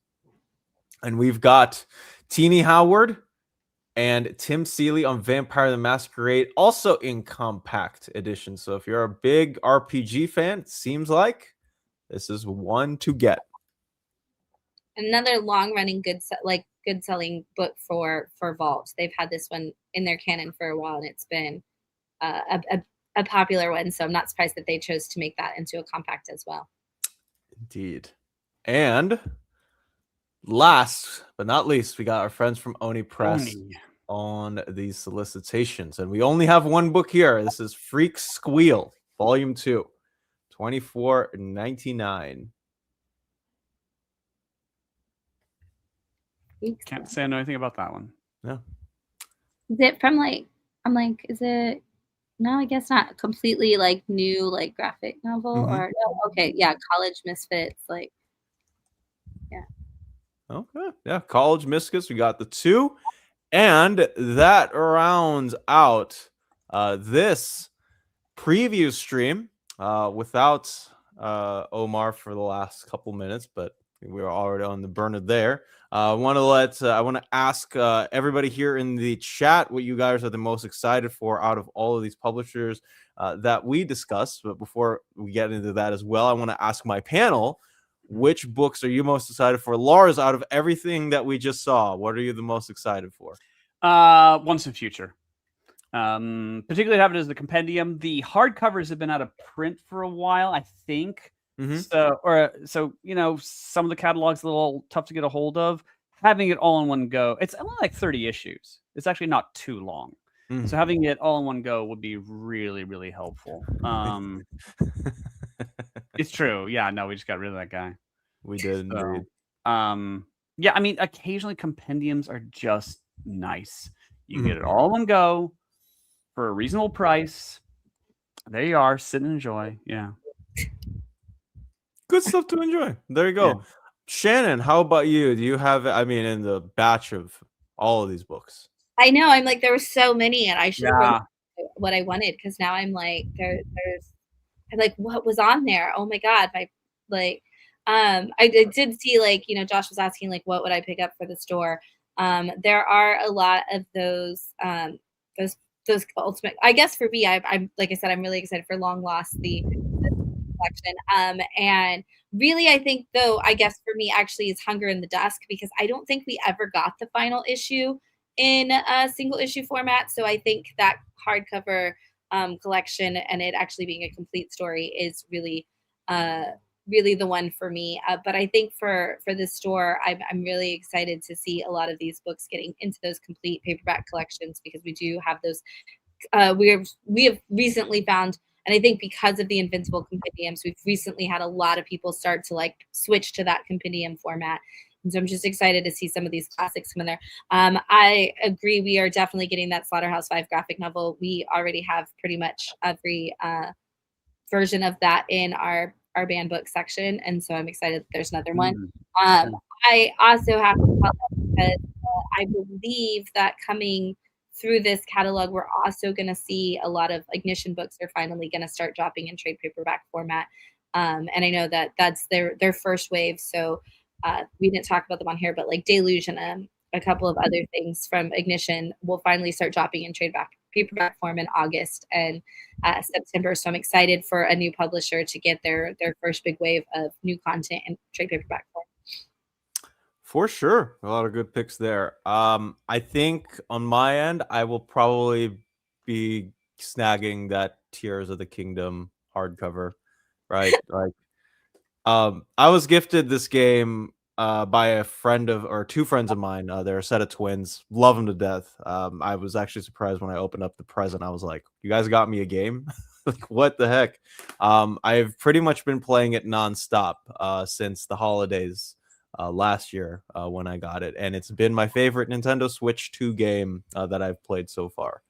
And we've got Teenie Howard and Tim Seeley on Vampire the Masquerade, also in compact edition. So if you're a big RPG fan, it seems like this is one to get. Another long-running good selling book for Vault. They've had this one in their canon for a while, and it's been a popular one. So I'm not surprised that they chose to make that into a compact as well. Indeed. And last but not least, we got our friends from Oni Press on these solicitations. And we only have one book here. This is Freak Squeal, Volume 2, $24.99. Can't say I know anything about that one. No. Is it from is it? No, I guess not. Completely like new like graphic novel or no? Okay, yeah, College Misfits, like yeah. Okay, yeah, College Misfits. We got the 2, and that rounds out this preview stream without Omar for the last couple minutes, but we were already on the burner there. I want to ask everybody here in the chat what you guys are the most excited for out of all of these publishers that we discussed. But before we get into that as well, I want to ask my panel, which books are you most excited for? Lars, out of everything that we just saw, what are you the most excited for? Once in Future. Particularly having it as the compendium. The hardcovers have been out of print for a while, I think. So you know, some of the catalog's a little tough to get a hold of. Having it all in one go, it's only like 30 issues. It's actually not too long. So having it all in one go would be really, really helpful. It's true. Yeah, no, we just got rid of that guy. We did. So, yeah, I mean, occasionally compendiums are just nice. You get it all in one go for a reasonable price. There you are, sit and enjoy. Yeah. Good stuff to enjoy. There you go. Yeah. Shannon, how about you? Do you have, I mean, in the batch of all of these books? I know. I'm like, there were so many, and I should have what I wanted, because now I'm like, I'm like, what was on there? Oh my God. I did see, like, you know, Josh was asking, like, what would I pick up for the store? There are a lot of those ultimate, I guess for me, I'm like I said, I'm really excited for Long Lost, the collection. And really, I think, though, I guess for me actually is Hunger in the Dusk, because I don't think we ever got the final issue in a single issue format. So I think that hardcover collection, and it actually being a complete story, is really really the one for me. But I think for the store, I'm really excited to see a lot of these books getting into those complete paperback collections, because we do have those. We have recently found, and I think because of the Invincible compendiums, we've recently had a lot of people start to like switch to that compendium format. And so I'm just excited to see some of these classics come in there. I agree. We are definitely getting that Slaughterhouse-5 graphic novel. We already have pretty much every version of that in our banned book section. And so I'm excited that there's another one. I also have to tell them, because I believe that coming through this catalog, we're also going to see a lot of Ignition books are finally going to start dropping in trade paperback format. And I know that that's their first wave. So we didn't talk about them on here, but like Deluge and a couple of other things from Ignition will finally start dropping in trade paperback form in August and September. So I'm excited for a new publisher to get their first big wave of new content in trade paperback form. For sure. A lot of good picks there. I think on my end, I will probably be snagging that Tears of the Kingdom hardcover, right? Like, I was gifted this game by a friend or two friends of mine. They're a set of twins. Love them to death. I was actually surprised when I opened up the present. I was like, you guys got me a game? Like, what the heck? I've pretty much been playing it nonstop since the holidays last year when I got it. And it's been my favorite Nintendo Switch 2 game that I've played so far.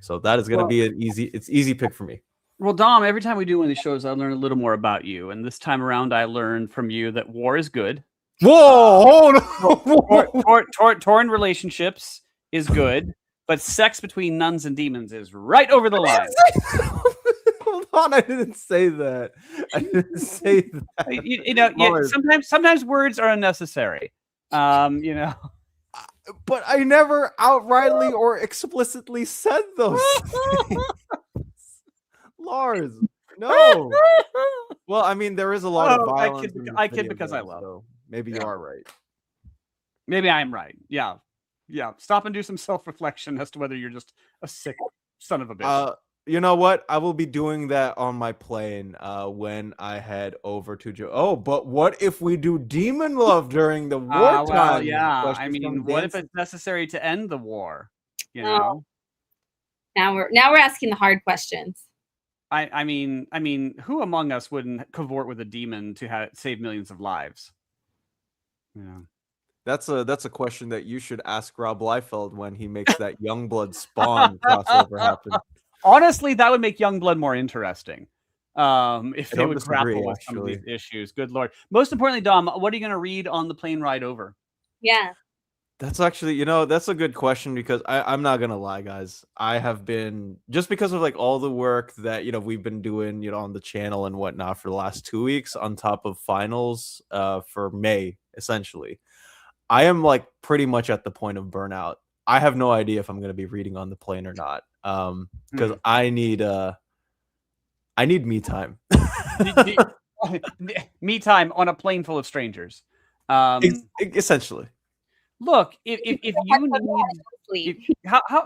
So that is going to be an easy pick for me. Well, Dom, every time we do one of these shows, I learn a little more about you. And this time around, I learned from you that war is good. Whoa! Torn relationships is good, but sex between nuns and demons is right over the line. Hold on, I didn't say that. I didn't say that. You know, sometimes words are unnecessary. You know. But I never outrightly or explicitly said those things. Lars, no. Well, I mean, there is a lot of violence. I kid because I love. So maybe you are right. Maybe I'm right. Yeah. Stop and do some self-reflection as to whether you're just a sick son of a bitch. You know what? I will be doing that on my plane when I head over to Joe. Oh, but what if we do demon love during the wartime? Well, yeah. I mean, what if it's necessary to end the war? You know. Now we're asking the hard questions. I mean, who among us wouldn't cavort with a demon to save millions of lives? Yeah. That's a question that you should ask Rob Liefeld when he makes that Youngblood Spawn crossover happen. Honestly, that would make Youngblood more interesting. If they would grapple with some of these issues. Good Lord. Most importantly, Dom, what are you going to read on the plane ride over? Yeah. That's actually, you know, that's a good question because I'm not gonna lie, guys. I have been, just because of like all the work that, you know, we've been doing, you know, on the channel and whatnot for the last 2 weeks on top of finals for May, essentially. I am like pretty much at the point of burnout. I have no idea if I'm gonna be reading on the plane or not. Because I need me time. Me time on a plane full of strangers. Essentially. Look, if you need, how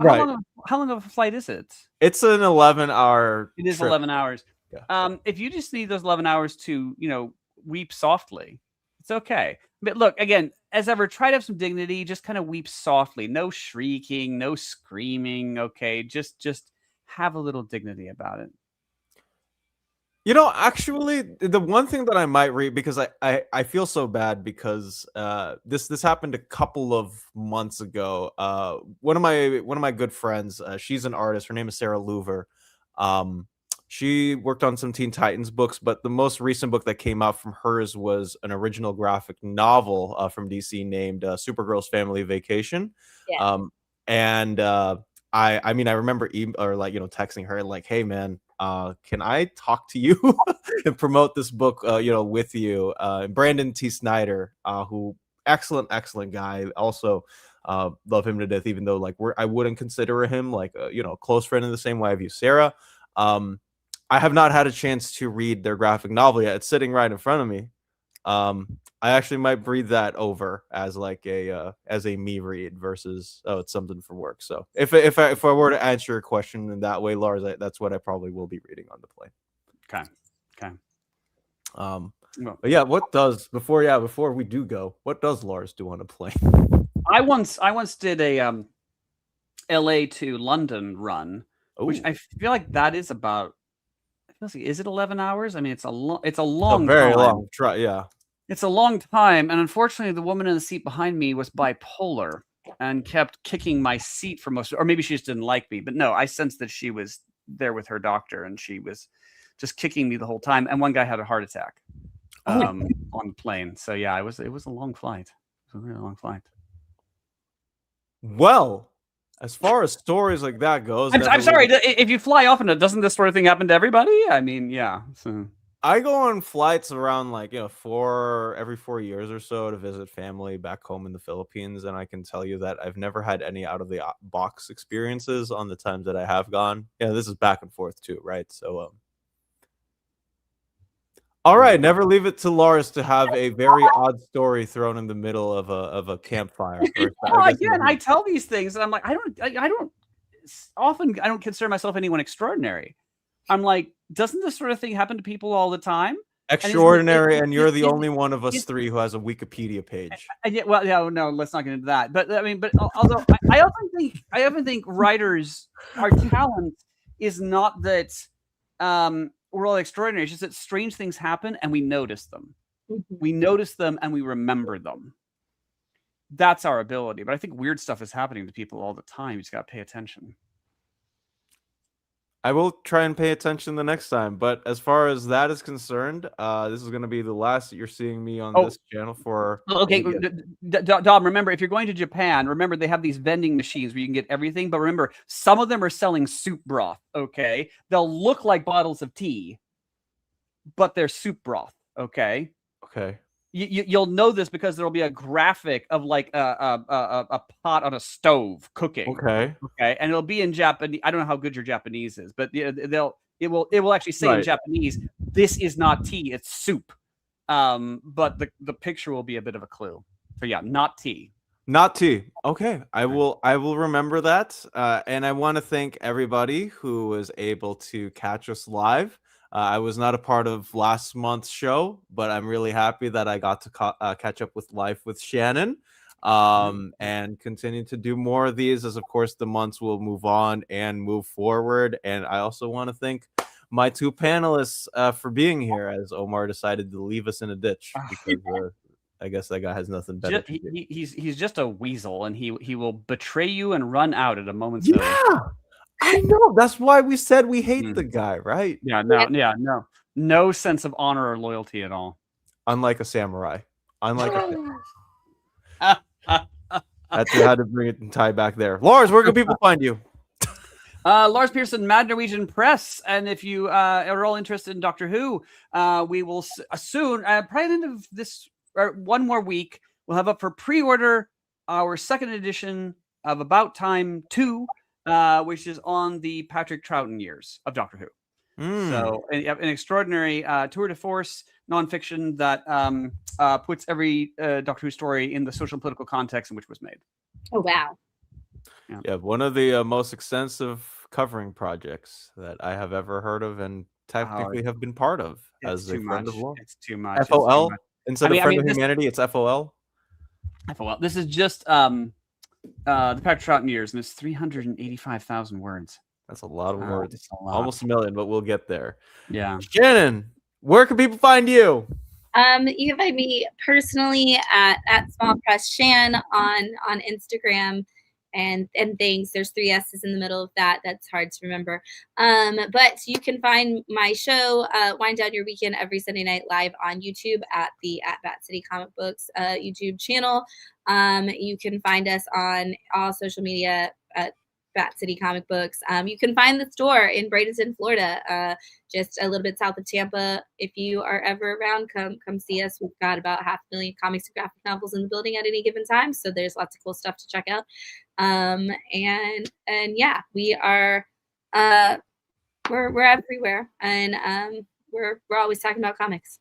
long of a flight is it? It's an 11-hour. It is trip. 11 hours. Yeah. If you just need those 11 hours to, you know, weep softly, it's okay. But look, again, as ever, try to have some dignity. Just kind of weep softly. No shrieking, no screaming. Okay, just have a little dignity about it. You know, actually, the one thing that I might read, because I feel so bad because this happened a couple of months ago. One of my good friends, she's an artist. Her name is Sarah Louver. She worked on some Teen Titans books, but the most recent book that came out from hers was an original graphic novel from DC named Supergirl's Family Vacation. Yeah. I mean, I remember texting her like, hey man, can I talk to you and promote this book, with you? Brandon T. Snyder, who excellent guy. Also, love him to death, even though like I wouldn't consider him like a close friend in the same way I view Sarah. I have not had a chance to read their graphic novel yet. It's sitting right in front of me. I actually might breathe that over as like a me read versus it's something for work. So if I were to answer your question in that way, Lars, that's what I probably will be reading on the plane. Okay. But yeah, before we do go, what does Lars do on a plane? I once did a LA to London run, which I feel like that is about. Is it 11 hours? I mean, it's a long, very time. long try. Yeah, it's a long time, and unfortunately, the woman in the seat behind me was bipolar and kept kicking my seat for most. Or maybe she just didn't like me. But no, I sensed that she was there with her doctor, and she was just kicking me the whole time. And one guy had a heart attack on the plane. So yeah, it was a long flight. It was a really long flight. Well, as far as stories like that goes, I'm sorry. If you fly often, doesn't this sort of thing happen to everybody? I mean, yeah. So I go on flights around like every 4 years or so to visit family back home in the Philippines, and I can tell you that I've never had any out of the box experiences on the times that I have gone. Yeah, this is back and forth too, right? So all right, never leave it to Lars to have a very odd story thrown in the middle of a campfire. Again, I tell these things, and I'm like, I don't consider myself anyone extraordinary. I'm like, doesn't this sort of thing happen to people all the time? Extraordinary, and you're the only one of us three who has a Wikipedia page. No, let's not get into that. But I mean, although I often think writers, our talent is not that we're all extraordinary. It's just that strange things happen and we notice them. We notice them and we remember them. That's our ability. But I think weird stuff is happening to people all the time. You just got to pay attention. I will try and pay attention the next time. But as far as that is concerned, this is going to be the last that you're seeing me on this channel for. Okay, Dom, remember, if you're going to Japan, remember they have these vending machines where you can get everything. But remember, some of them are selling soup broth, okay? They'll look like bottles of tea, but they're soup broth, okay? Okay. You'll know this because there'll be a graphic of like a pot on a stove cooking. Okay. And it'll be in Japanese. I don't know how good your Japanese is, but it will actually say in Japanese, "This is not tea; it's soup." But the picture will be a bit of a clue. So yeah, not tea. Not tea. Okay, I will remember that. And I want to thank everybody who was able to catch us live. I was not a part of last month's show, but I'm really happy that I got to catch up with Life with Shannon and continue to do more of these as, of course, the months will move on and move forward. And I also want to thank my two panelists for being here as Omar decided to leave us in a ditch because I guess that guy has nothing better to do. He's just a weasel, and he will betray you and run out at a moment's notice. Yeah. I know. That's why we said we hate the guy, right? No sense of honor or loyalty at all. Unlike a samurai. had to bring it and tie back there. Lars, where can people find you? Lars Pearson, Mad Norwegian Press. And if you are all interested in Doctor Who, we will soon, probably at the end of this, or one more week, we'll have up for pre-order our second edition of About Time 2, which is on the Patrick Troughton years of Doctor Who. So an extraordinary tour de force nonfiction that puts every Doctor Who story in the social and political context in which it was made. Oh, wow. Yeah, one of the most extensive covering projects that I have ever heard of and technically have been part of as a friend of law. It's too much. FOL? Instead of friend of humanity, it's FOL? FOL. This is just the Patrick Troughton years, and it's 385,000 words. That's a lot of words. It's a lot. Almost a million, but we'll get there. Yeah. Shannon, where can people find you? You can find me personally at Small Press Shan on Instagram and things. There's 3 S's in the middle of that. That's hard to remember. But you can find my show, Wind Down Your Weekend, every Sunday night live on YouTube at Bat City Comic Books YouTube channel. You can find us on all social media at Bat City Comic Books. You can find the store in Bradenton, Florida, just a little bit south of Tampa. If you are ever around, come see us. We've got about 500,000 comics and graphic novels in the building at any given time, so there's lots of cool stuff to check out. And yeah, we are we're everywhere, and we're always talking about comics.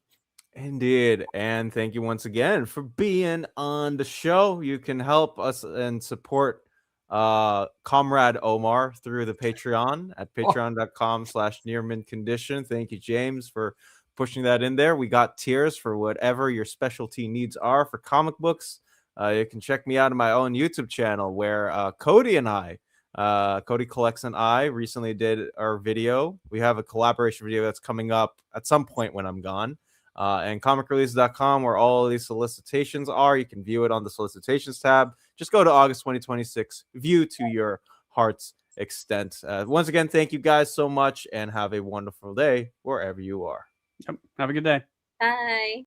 Indeed. And thank you once again for being on the show. You can help us and support Comrade Omar through the Patreon at patreon.com/nearmintcondition. Thank you, James, for pushing that in there. We got tiers for whatever your specialty needs are for comic books. You can check me out on my own YouTube channel where Cody and I, Cody Collects and I, recently did our video. We have a collaboration video that's coming up at some point when I'm gone. And comicrelease.com, where all of these solicitations are. You can view it on the solicitations tab. Just go to August 2026. View to your heart's extent. Once again, thank you guys so much, and have a wonderful day wherever you are. Yep. Have a good day. Bye.